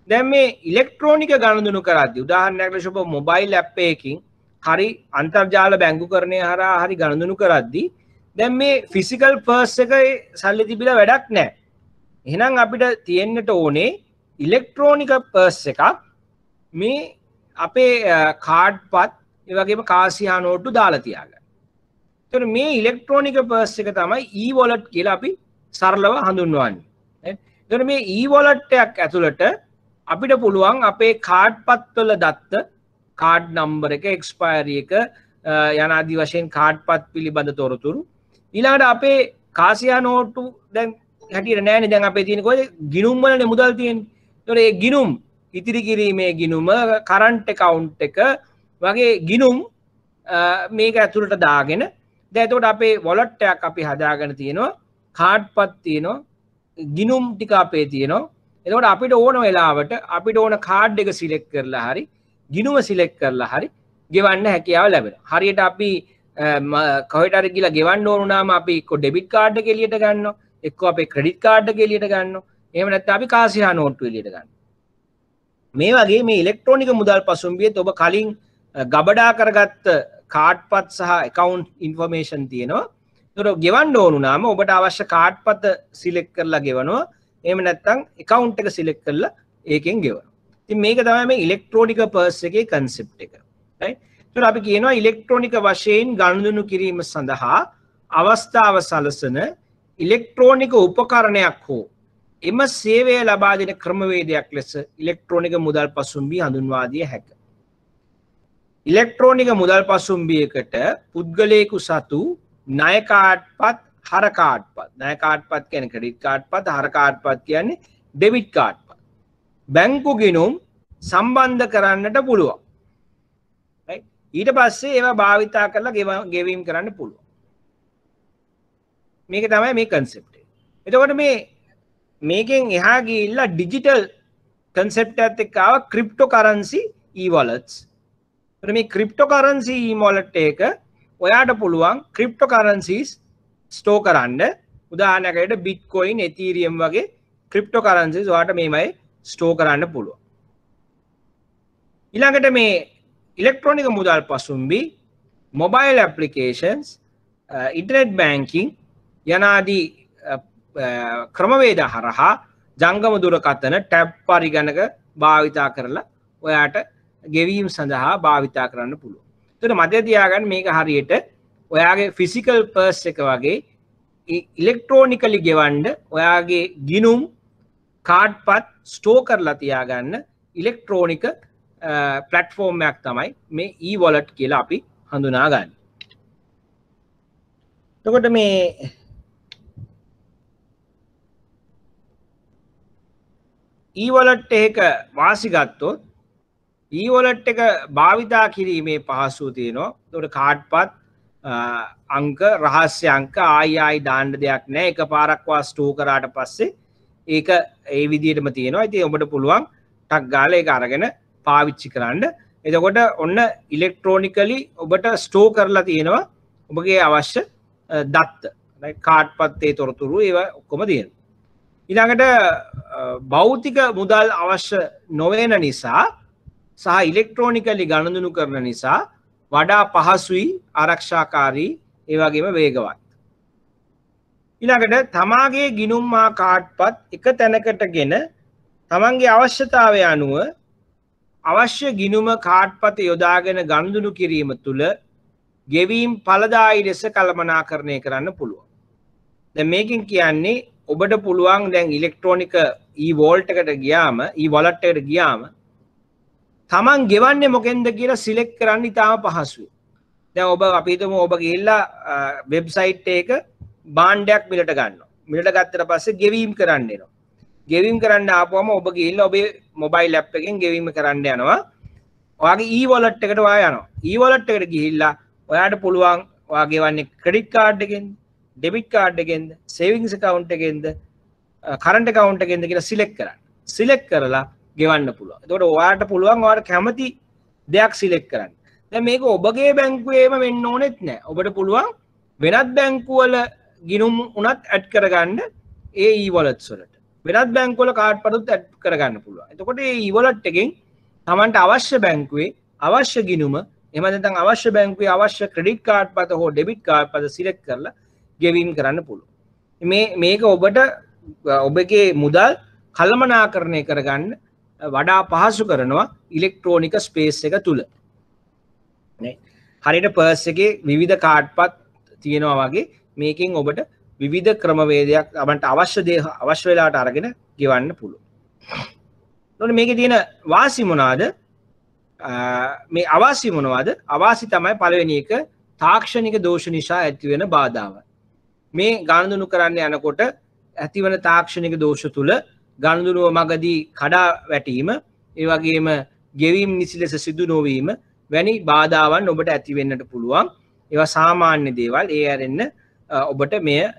දැන් මේ ඉලෙක්ට්‍රෝනික ගණන්දුණු කරද්දී උදාහරණයක් ලෙස ඔබ මොබයිල් ඇප් එකකින් හරි අන්තර්ජාල බැංකුකරණය හරහා හරි ගණන්දුණු කරද්දී දැන් මේ ෆිසිකල් පර්ස් එකේ සල්ලි තිබිලා වැඩක් නැහැ. එහෙනම් අපිට තියෙන්නට ඕනේ ඉලෙක්ට්‍රෝනික පර්ස් එකක් මේ අපේ කාඩ් පත් ඒ වගේම කාසි හා නෝට්ටු දාලා තියාගන්න. එතකොට මේ ඉලෙක්ට්‍රෝනික පර්ස් එක තමයි e-wallet කියලා අපි සරලව හඳුන්වන්නේ. එතකොට මේ e-wallet එකක් ඇතුළට අපිට පුළුවන් අපේ කාඩ් පත්වල දත්ත කාඩ් නම්බර එක එක්ස්පයරි එක යන ආදි වශයෙන් කාඩ් පත් පිළිබඳ තොරතුරු ඊළඟට අපේ කාසි හා නෝට්ටු දැන් හැටියට නෑනේ දැන් අපේ තියෙන කොහෙද ගිණුම් වලනේ මුදල් තියෙන්නේ. එතකොට ඒ ගිණුම් ඉතිරි කිරීමේ ගිණුම කරන්ට් account එක වගේ ගිණුම් මේක ඇතුළට දාගෙන දැන් එතකොට අපේ wallet එකක් අපි හදාගෙන තියෙනවා කාඩ් පත් තියෙනවා ගිණුම් ටික අපේ තියෙනවා. එතකොට අපිට ඕන වෙලාවට අපිට ඕන කාඩ් එක සිලෙක්ට් කරලා හරි ගිණුම සිලෙක්ට් කරලා හරි ගෙවන්න හැකියාව ලැබෙනවා. හරියට අපි කොහෙට හරි ගිහලා ගෙවන්න ඕන නම් අපි එක්ක ඩෙබිට් කාඩ් එක එළියට ගන්නවා එක්ක අපේ ක්‍රෙඩිට් කාඩ් එක එළියට ගන්නවා. එහෙම නැත්නම් අපි කාසි හා නෝට්ටු එළියට ගන්නවා. මේ වගේ මේ ඉලෙක්ට්‍රෝනික මුදල් පසුම්බියත් ඔබ කලින් ගබඩා කරගත්ත කාඩ් පත් සහ account information තියෙනවා. ඒතකොට ගෙවන්න ඕන නම් ඔබට අවශ්‍ය කාඩ් පත සිලෙක්ට් කරලා ගෙවනවා. එහෙම නැත්නම් account එක සිලෙක්ට් කරලා ඒකෙන් ගෙවනවා. ඉතින් මේක තමයි මේ ඉලෙක්ට්‍රෝනික පර්ස් එකේ concept එක. right? ඒතකොට අපි කියනවා ඉලෙක්ට්‍රෝනික වශයෙන් ගනුදෙනු කිරීම සඳහා අවස්ථාව සලසන ඉලෙක්ට්‍රෝනික උපකරණයක් හෝ එම සේවය ලබා දෙන ක්‍රමවේදයක් ලෙස ඉලෙක්ට්‍රෝනික මුදල් පසුම්බිය හඳුන්වා දිය හැකිය. ඉලෙක්ට්‍රෝනික මුදල් පසුම්බියකට පුද්ගලයෙකු සතු ණය කාඩ් පත්, හර කාඩ් පත්. ණය කාඩ් පත් කියන්නේ ක්‍රෙඩිට් කාඩ් පත්, හර කාඩ් පත් කියන්නේ ඩෙබිට් කාඩ් පත්. බැංකු ගිණුම් සම්බන්ධ කරන්නට පුළුවන්. right? ඊට පස්සේ ඒවා භාවිතා කරලා ගෙවීම් කරන්න පුළුවන්. මේක තමයි මේ concept එක. එතකොට මේකෙන් එහා ගිහිල්ලා ඩිජිටල් concept එකත් එක්ක ආව cryptocurrency e-wallets. එතකොට මේ cryptocurrency e-wallet එක ඔයාට පුළුවන් cryptocurrencies store කරන්න. උදාහරණයකට Bitcoin, Ethereum වගේ cryptocurrencies ඔයාට මේමයි store කරන්න පුළුවන්. ඊළඟට මේ ඉලෙක්ට්‍රෝනික මුදල් පසුම්බි mobile applications, internet banking යනාදී ක්‍රමවේද හරහා ජංගම දුරකථන ටැබ් පරිගණක භාවිතා කරලා ඔයාට ගෙවීම් සඳහා භාවිතා කරන්න පුළුවන්. එතකොට මතක තියාගන්න මේක හරියට ඔයාගේ ෆිසිකල් පර්ස් එක වගේ ඉලෙක්ට්‍රෝනිකලි ගෙවන්න ඔයාගේ ගිණුම් කාඩ් පත් ස්ටෝර් කරලා තියාගන්න ඉලෙක්ට්‍රෝනික ප්ලැට්ෆෝම් එකක් තමයි මේ e-wallet කියලා අපි හඳුනාගන්නේ. එතකොට මේ e-wallet එක වාසි ගත්තොත් e-wallet එක භාවිතා කිරීමේ පහසුව තියෙනවා. ඒකට කාඩ් පත් අංක රහස්‍ය අංක ආයි දාන්න දෙයක් නැහැ. එකපාරක් වා ස්ටෝර් කරාට පස්සේ ඒක ඒ විදිහටම තියෙනවා. ඉතින් ඔබට පුළුවන් ටක් ගාලා ඒක අරගෙන පාවිච්චි කරන්න. එතකොට ඔන්න ඉලෙක්ට්‍රෝනිකලි ඔබට ස්ටෝර් කරලා තියෙනවා ඔබගේ අවශ්‍ය දත්ත. කාඩ් පත්තේ තොරතුරු ඒවා ඔක්කොම තියෙනවා. ඊළඟට භෞතික මුදල් අවශ්‍ය නොවන නිසා සහ ඉලෙක්ට්‍රෝනිකලි ගණන්දුණු කරන නිසා වඩා පහසුයි, ආරක්ෂාකාරී, ඒ වගේම වේගවත්. ඊළඟට තමාගේ ගිණුම් හා කාඩ් පත් එක තැනකටගෙන තමන්ගේ අවශ්‍යතාවය අනුව අවශ්‍ය ගිණුම කාඩ් පත යොදාගෙන ගණන්දුණු කිරීම තුළ ගෙවීම් ඵලදායී ලෙස කළමනාකරණය කරන්න පුළුවන්. දැන් මේකෙන් කියන්නේ ඔබට පුළුවන් දැන් ඉලෙක්ට්‍රෝනික e-wallet එකට ගියාම e-wallet එකට ගියාම තමන් ගෙවන්නේ මොකෙන්ද කියලා සිලෙක්ට් කරන්න ඉතාම පහසුයි. දැන් ඔබ අපි හිතමු ඔබ ගිහිල්ලා වෙබ්සයිට් එක භාණ්ඩයක් මිලට ගන්නවා. මිලට ගත්තට පස්සේ ගෙවීම් කරන්න එනවා. ගෙවීම් කරන්න ආපුවම ඔබ ගිහිල්ලා ඔබේ මොබයිල් ඇප් එකෙන් ගෙවීම කරන්න යනවා. ඔයාගේ e-wallet එකට ඔයා යනවා. e-wallet එකට ගිහිල්ලා ඔයාට පුළුවන් ඔයා ගෙවන්නේ ක්‍රෙඩිට් කාඩ් එකෙන්ද, ඩෙබිට් කාඩ් එකෙන්ද, සේවිංස් account එකෙන්ද, කරන්ට් account එකෙන්ද කියලා සිලෙක්ට් කරන්න. සිලෙක්ට් කරලා ගෙවන්න පුළුවන්. එතකොට ඔයාට පුළුවන් ඔයාට කැමති දෙයක් සිලෙක්ට් කරන්න. දැන් මේක ඔබගේ බැංකුවේම වෙන්න ඕනෙත් නෑ. ඔබට පුළුවන් වෙනත් බැංකුවල ගිණුම් උනත් ඇඩ් කරගන්න ඒ e-wallets වලට. වෙනත් බැංකුවල කාඩ් පඩුත් ඇඩ් කරගන්න පුළුවන්. එතකොට මේ e-wallet එකෙන් තමන්ට අවශ්‍ය බැංකුවේ අවශ්‍ය ගිණුම එහෙම නැත්නම් අවශ්‍ය බැංකුවේ අවශ්‍ය ක්‍රෙඩිට් කාඩ් පත හෝ ඩෙබිට් කාඩ් පත සිලෙක්ට් කරලා ගෙවීම් කරන්න පුළුවන්. මේක ඔබට ඔබගේ මුදල් කළමනාකරණය කරගන්න වඩා පහසු කරනවා ඉලෙක්ට්‍රෝනික ස්පේස් එක තුල. හරියට පර්ස් එකේ විවිධ කාඩ් පත් තියෙනවා වගේ මේකෙන් ඔබට විවිධ ක්‍රමවේදයක් අපන්ට අවශ්‍ය දේ අවශ්‍ය වෙලාවට අරගෙන ගෙවන්න පුළුවන්. එතකොට මේකේ තියෙන වාසි මොනවාද? මේ අවාසි මොනවාද? අවාසි තමයි පළවෙනි එක තාක්ෂණික දෝෂ නිසා ඇතිවෙන බාධාව. මේ ගණනුණු කරන්න යනකොට ඇතිවන තාක්ෂණික දෝෂ තුල ගණනුණුව මගදී කඩා වැටීම, ඒ වගේම ගෙවීම් නිසි ලෙස සිදු නොවීම වැනි බාධාවන් ඔබට ඇති වෙන්නට පුළුවන්. ඒවා සාමාන්‍ය දේවල්. ඒ ඇරෙන්න ඔබට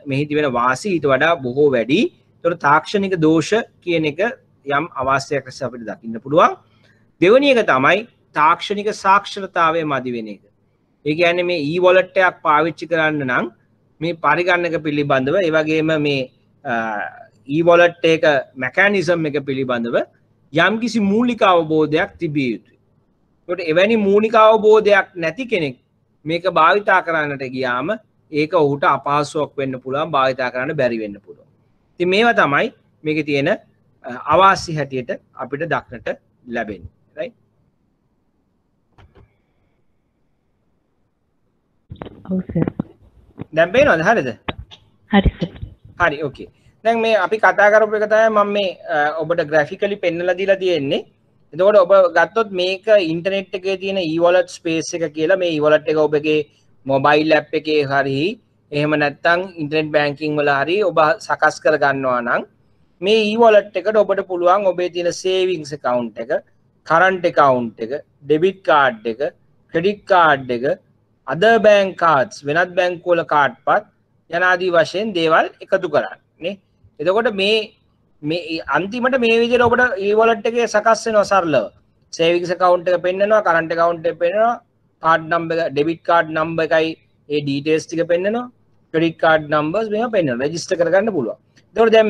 මෙහිදී වෙන වාසි ඊට වඩා බොහෝ වැඩි. ඒතකොට තාක්ෂණික දෝෂ කියන එක යම් අවශ්‍යයක් ලෙස අපිට දකින්න පුළුවන්. දෙවෙනි එක තමයි තාක්ෂණික සාක්ෂරතාවය මදි වෙන එක. ඒ කියන්නේ මේ e-wallet එකක් පාවිච්චි කරන්න නම් මේ පරිගණක පිළිබඳව ඒ වගේම මේ e-wallet එක මෙකැනිසම් එක පිළිබඳව යම්කිසි මූලික අවබෝධයක් තිබිය යුතුයි. ඒකට එවැනි මූලික අවබෝධයක් නැති කෙනෙක් මේක භාවිතා කරන්නට ගියාම ඒක ඔහුට අපහසුයක් වෙන්න පුළුවන්, භාවිතා කරන්න බැරි වෙන්න පුළුවන්. ඉතින් මේවා තමයි මේකේ තියෙන අවාසි හැටියට අපිට දක්නට ලැබෙන්නේ. right? ඔව් සර්. දැන් පේනවද? හරිද? හරි සර්. හරි ඕකේ. දැන් මේ අපි කතා කරපු එක තමයි මම මේ ඔබට ග්‍රැෆිකලි පෙන්නලා දීලා තියෙන්නේ. එතකොට ඔබ ගත්තොත් මේක ඉන්ටර්නෙට් එකේ තියෙන e-wallet space එක කියලා. මේ e-wallet එක ඔබගේ මොබයිල් ඇප් එකේ හරි එහෙම නැත්නම් ඉන්ටර්නෙට් බැංකින් වල හරි ඔබ සකස් කර ගන්නවා නම් මේ e-wallet එකට ඔබට පුළුවන් ඔබේ තියෙන සේවිංස් account එක, කරන්ට් account එක, ඩෙබිට් කාඩ් එක, ක්‍රෙඩිට් කාඩ් එක, other bank cards වෙනත් බැංකු වල කාඩ් පත් යන ආදී වශයෙන් දේවල් එකතු කරන්න නේ. එතකොට මේ අන්තිමට මේ විදිහට ඔබට e-wallet එකේ සකස් වෙනවා සරලව. සේවිංස් account එක පෙන්නනවා, කරන්ට් account එක පෙන්නනවා, කාඩ් නම්බර් එක, ඩෙබිට් කාඩ් නම්බර් එකයි ඒ ඩීටේල්ස් ටික පෙන්නනවා, ක්‍රෙඩිට් කාඩ් නම්බර්ස් මේවා පෙන්නනවා. රෙජිස්ටර් කරගන්න පුළුවන්. එතකොට දැන්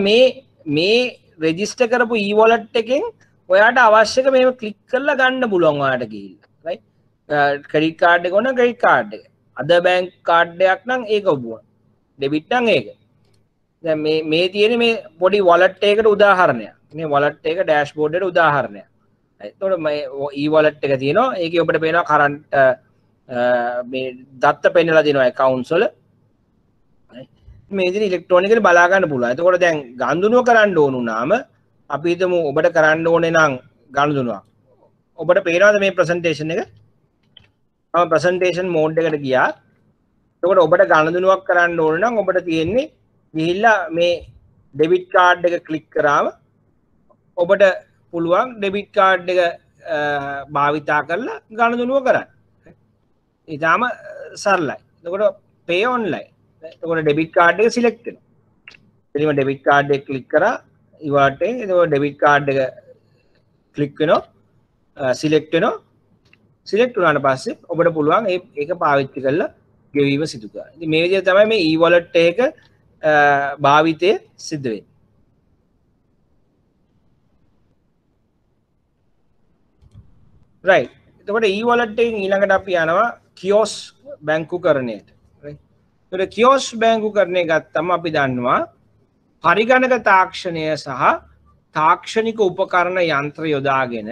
මේ රෙජිස්ටර් කරපු e-wallet එකෙන් ඔයාට අවශ්‍යක මේව ක්ලික් කරලා ගන්න පුළුවන් ඔයාට ගිහිල්ලා. right? ක්‍රෙඩිට් කාඩ් එක ඕන ක්‍රෙඩිට් කාඩ් එක. other bank කාඩ් එකක් නම් ඒක ඔබුවා. ඩෙබිට් නම් ඒක. දැන් මේ තියෙන මේ පොඩි wallet එකකට උදාහරණයක්. මේ wallet එක dashboard එකට උදාහරණයක්. එතකොට මේ e-wallet එක තියෙනවා. ඒකේ ඔබට පේනවා කරන්ට් මේ දත්ත පෙන්නලා දෙනවා accounts වල. මේ විදිහට ඉලෙක්ට්‍රොනිකලි බලා ගන්න පුළුවන්. එතකොට දැන් ගනුදෙනුව කරන්න ඕන උනාම අපි හිතමු ඔබට කරන්න ඕනේ නම් ගනුදෙනුවක්. ඔබට පේනවද මේ ප්‍රසන්ටේෂන් එක? මම ප්‍රසන්ටේෂන් මෝඩ් එකට ගියා. එතකොට ඔබට ගනුදෙනුවක් කරන්න ඕන නම් ඔබට තියෙන්නේ ගිහිල්ලා මේ ඩෙබිට් කාඩ් එක ක්ලික් කරාම ඔබට පුළුවන් ඩෙබිට් කාඩ් එක භාවිතා කරලා ගනුදෙනුව කරන්න. ඊටාම සරලයි. එතකොට pay online. එතකොට ඩෙබිට් කාඩ් එක සිලෙක්ට් වෙනවා. එතනම ඩෙබිට් කාඩ් එක ක්ලික් කරා ඉවරට එතකොට ඩෙබිට් කාඩ් එක ක්ලික් වෙනවා, සිලෙක්ට් වෙනවා. සිලෙක්ට් වුණාට පස්සේ ඔබට පුළුවන් ඒක පාවිච්චි කරලා ගෙවීම සිදු කරන්න. ඉතින් මේ විදිහට තමයි මේ e-wallet එක භාවිතය සිද්ධ වෙන්නේ. right. එතකොට e-wallet එකෙන් ඊළඟට අපි යනවා kiosk බැංකුකරණයට. right. එතකොට kiosk බැංකුකරණය ගත්තම අපි දන්නවා පරිගණක තාක්ෂණය සහ තාක්ෂණික උපකරණ යන්ත්‍ර යොදාගෙන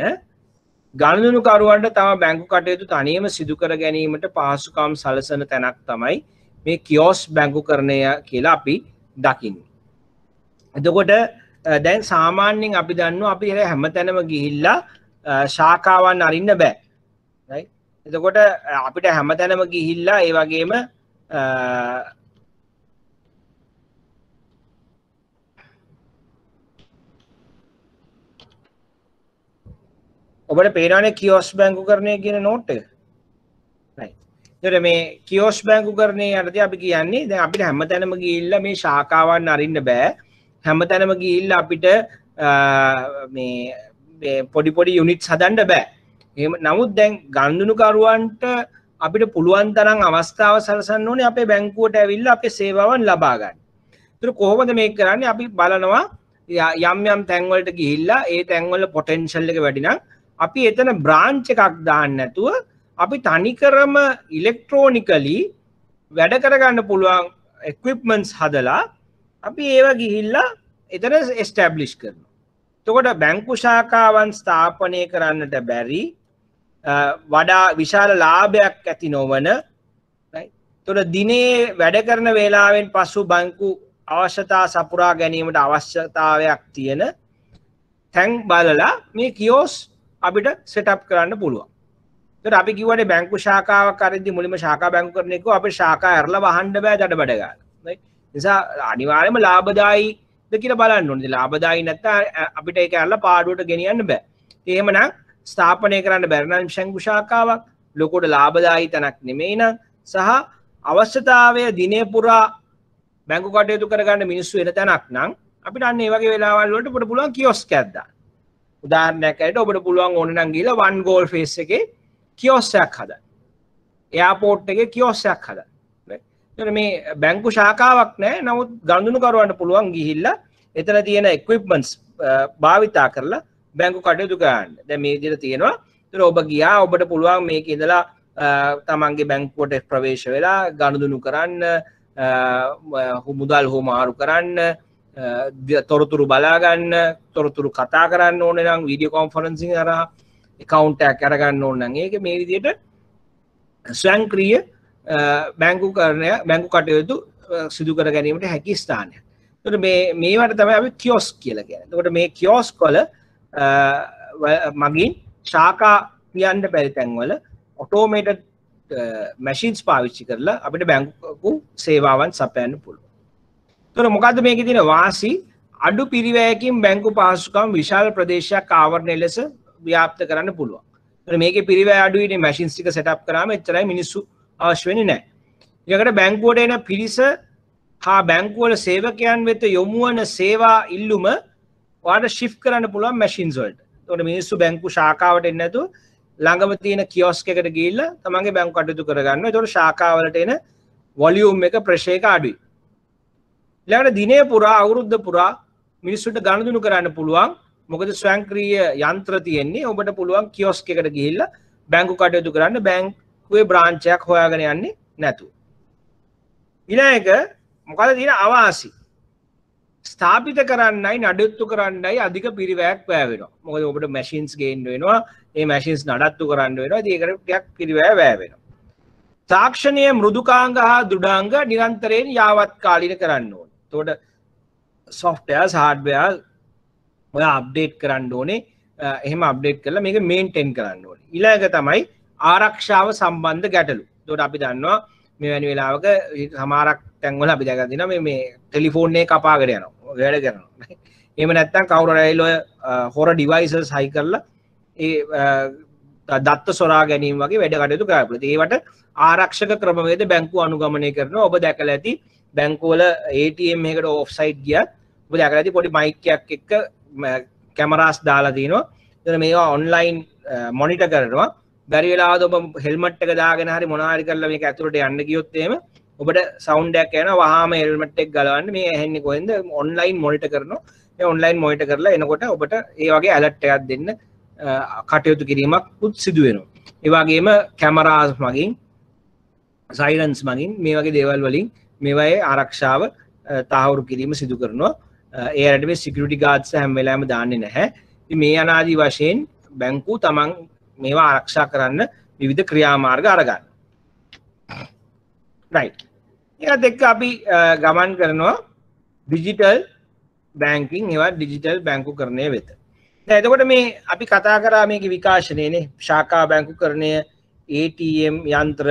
ගණනුකරුවන්ට තම බැංකු කටයුතු තනියම සිදු කර ගැනීමට පහසුකම් සලසන තැනක් තමයි මේ kiosk බැංකුකරණය කියලා අපි දකින්නේ. එතකොට දැන් සාමාන්‍යයෙන් අපි දන්නවා අපි හැමතැනම ගිහිල්ලා ශාඛාවන් අරින්න බෑ. right? එතකොට අපිට හැමතැනම ගිහිල්ලා ඒ වගේම ඔබට පේනවනේ කියොස් බැංකුකරණය කියන නෝට් එක. right. ඒතර මේ කියොස් බැංකුකරණය යටතේ අපි කියන්නේ දැන් අපිට හැමතැනම ගිහිල්ලා මේ ශාඛාවන් අරින්න බෑ. හැමතැනම ගිහිල්ලා අපිට මේ පොඩි යුනිට්ස් හදන්න බෑ. එහෙම නමුත් දැන් ගනුදෙනුකරුවන්ට අපිට පුළුවන් තරම් අවස්ථාව සලසන්න ඕනේ අපේ බැංකුවට ඇවිල්ලා අපේ සේවාවන් ලබා ගන්න. ඒතර කොහොමද මේක කරන්නේ? අපි බලනවා යම් තැන්වලට ගිහිල්ලා ඒ තැන්වල පොටෙන්ෂල් එක වැඩි නම් අපි එතන බ්‍රාන්ච් එකක් දාන්න නැතුව අපි තනිකරම ඉලෙක්ට්‍රොනිකලි වැඩ කරගන්න පුළුවන් equipments හදලා අපි ඒව ගිහිල්ලා එතන එස්ටැබ්ලිෂ් කරනවා. එතකොට බැංකු ශාඛාවන් ස්ථාපනය කරන්නට බැරි වඩා විශාල ලාභයක් ඇති නොවන තොර දිනේ වැඩ කරන වේලාවෙන් පසු බංකු අවශ්‍යතා සපුරා ගැනීමට අවශ්‍යතාවයක් තියෙන තැන් බලලා මේ කියෝස් අපිට සෙටප් කරන්න පුළුවන්. ඒතර අපි කිව්වනේ බැංකු ශාඛාවක් අරින්දි මුලින්ම ශාඛා බැංකුකරණය කිව්වා අපේ ශාඛා ඇරලා වහන්න බෑ දඩ බඩ ගන්න. right? නිසා අනිවාර්යයෙන්ම ලාභදායීද කියලා බලන්න ඕනේ. ලාභදායී නැත්නම් අපිට ඒක ඇරලා පාඩුවට ගෙනියන්න බෑ. එහෙමනම් ස්ථාපනය කරන්න බැරි නම් බැංකු ශාඛාවක් ලොකුට ලාභදායී තැනක් නෙමෙයි නම් සහ අවශ්‍යතාවය දිනේ පුරා බැංකු කටයුතු කරගන්න මිනිස්සු වෙන තැනක් නම් අපිට අන්න ඒ වගේ වෙලාවල් වලට ඔබට පුළුවන් කියොස්ක් එකක් දාන්න. උදාහරණයක් ඇරෙට ඔබට පුළුවන් ඕන නම් ගිහලා වන් ගෝල් ෆේස් එකේ කියොස්ක් එකක් හදන්න. එයාපෝට් එකේ කියොස්ක් එකක් හදන්න. එතන මේ බැංකු ශාඛාවක් නැහැ. නමුත් ගනුදෙනුකරුවන්ට පුළුවන් ගිහිල්ලා එතන තියෙන equipments භාවිතා කරලා බැංකු කටයුතු කරන්න. දැන් මේ විදිහට තියෙනවා. ඒතර ඔබ ගියා ඔබට පුළුවන් මේක ඉඳලා තමන්ගේ බැංකුවට ප්‍රවේශ වෙලා ගනුදෙනු කරන්න, මුදල් හොමාරු කරන්න, තොරතුරු බලා ගන්න, තොරතුරු කතා කරන්න ඕනේ නම් වීඩියෝ කොන්ෆරන්සින් හරහා account එකක් අරගන්න ඕන නම් ඒක මේ විදිහට ස්වයංක්‍රීය බැංකු කටයුතු සිදු කර ගැනීමට හැකි ස්ථානයක්. එතකොට මේවට තමයි අපි කියොස්ක් කියලා කියන්නේ. එතකොට මේ කියොස්ක් වල මගින් ශාඛා යන්න බැරි තැන්වල ඔටෝමේටඩ් මැෂින්ස් පාවිච්චි කරලා අපිට බැංකු සේවාවන් සපයන්න පුළුවන්. එතකොට මොකද්ද මේකේ තියෙන වාසි? අඩු පිරිවැයකින් බැංකු පහසුකම් විශාල ප්‍රදේශයක් ආවරණය ලෙස ව්‍යාප්ත කරන්න පුළුවන්. එතකොට මේකේ පිරිවැය අඩුයිනේ මැෂින්ස් ටික සෙටප් කරාම එච්චරයි මිනිස්සු අවශ්‍ය වෙන්නේ නැහැ. ඊළඟට බැංකුවට එන පිරිස හා බැංකුවල සේවකයන් වෙත යොමු වන සේවා ඉල්ලුම ඔයාලට shift කරන්න පුළුවන් machines වලට. එතකොට මිනිස්සු බැංකු ශාඛාවට එන්නේ නැතුව ළඟම තියෙන කියොස්ක් එකට ගිහිල්ලා තමන්ගේ බැංකු කටයුතු කරගන්නවා. එතකොට ශාඛාවලට එන වොලියුම් එක ප්‍රෙෂර් එක අඩුයි. ඊළඟට දිනය පුරා අවුරුද්ද පුරා මිනිස්සුන්ට ගනුදෙනු කරන්න පුළුවන්. මොකද ස්වයංක්‍රීය යන්ත්‍ර තියෙන්නේ. ඔබට පුළුවන් කියොස්ක් එකට ගිහිල්ලා බැංකු කටයුතු කරන්න බැංකුවේ බ්‍රාන්ච් එකක් හොයාගෙන යන්නේ නැතුව. ඊළඟ මොකද තියෙන අවාසි? ස්ථාපිත කරන්නයි නඩත්තු කරන්නයි අධික පිරිවැයක් වැය වෙනවා. මොකද ඔබට මැෂින්ස් ගේන්න වෙනවා. මේ මැෂින්ස් නඩත්තු කරන්න වෙනවා. ඉතින් ඒකට ටිකක් පිරිවැය වැය වෙනවා. තාක්ෂණීය මෘදුකාංග හා දෘඩාංග නිරන්තරයෙන් යාවත් කාලීන කරන්න ඕනේ. එතකොට softwares hardware ඔයා අප්ඩේට් කරන්න ඕනේ. එහෙම අප්ඩේට් කරලා මේක මේන්ටේන් කරන්න ඕනේ. ඊළඟ තමයි ආරක්ෂාව සම්බන්ධ ගැටලු. එතකොට අපි දන්නවා මෙවැනි වෙලාවක සමහරක් තැන්වල අපි දැකලා තියෙනවා මේ ටෙලිෆෝන් එක කපාගෙන යනවා. වැඩ කරනවා. එහෙම නැත්නම් කවුරු හරි ඇවිල්ලා ඔය හොර ඩිවයිසස් හයි කරලා ඒ දත්ත සොරා ගැනීම වගේ වැඩ කටයුතු කරලා පුළුවන්. ඒවට ආරක්ෂක ක්‍රමවේද බැංකුව අනුගමනය කරනවා. ඔබ දැකලා ඇති බැංකුවල ATM එකකට ඔෆ් සයිඩ් ගියත් ඔබ දැකලා ඇති පොඩි මයික් එකක් එක්ක කැමරාස් දාලා තිනවා. එතන මේවා ඔන්ලයින් මොනිටර් කරනවා. බැරි වෙලාවද ඔබ හෙල්මට් එක දාගෙන හරි මොනවා හරි කරලා මේක ඇතුළට යන්න ගියොත් එහෙම ඔබට සවුන්ඩ් එකක් එනවා. වහාම හෙල්මට් එක ගලවන්න මේ ඇහෙන්නේ කොහෙන්ද? ඔන්ලයින් මොනිටර් කරනවා. මේ ඔන්ලයින් මොනිටර් කරලා එනකොට ඔබට ඒ වගේ ඇලර්ට් එකක් දෙන්න කටයුතු කිරීමක් උත් සිදු වෙනවා. ඒ වගේම කැමරාස් මගින් සයිලන්ස් මගින් මේ වගේ දේවල් වලින් මේවායේ ආරක්ෂාව තහවුරු කිරීම සිදු කරනවා. ඒ ඇරෙට මේ සිකියුරිටි ගාඩ්ස් හැම වෙලාවෙම දාන්නේ නැහැ. ඉතින් මේ අනාදී වශයෙන් බැංකු තමන් මේවා ආරක්ෂා කරන්න විවිධ ක්‍රියාමාර්ග අරගන්න. රයිට්. ඒකත් එක්ක අපි ගමන් කරනවා ඩිජිටල් බැංකින් ඒවා ඩිජිටල් බැංකුකරණය වෙත. දැන් එතකොට මේ අපි කතා කරා මේකේ විකාශනයේනේ ශාඛා බැංකුකරණය ATM යන්ත්‍ර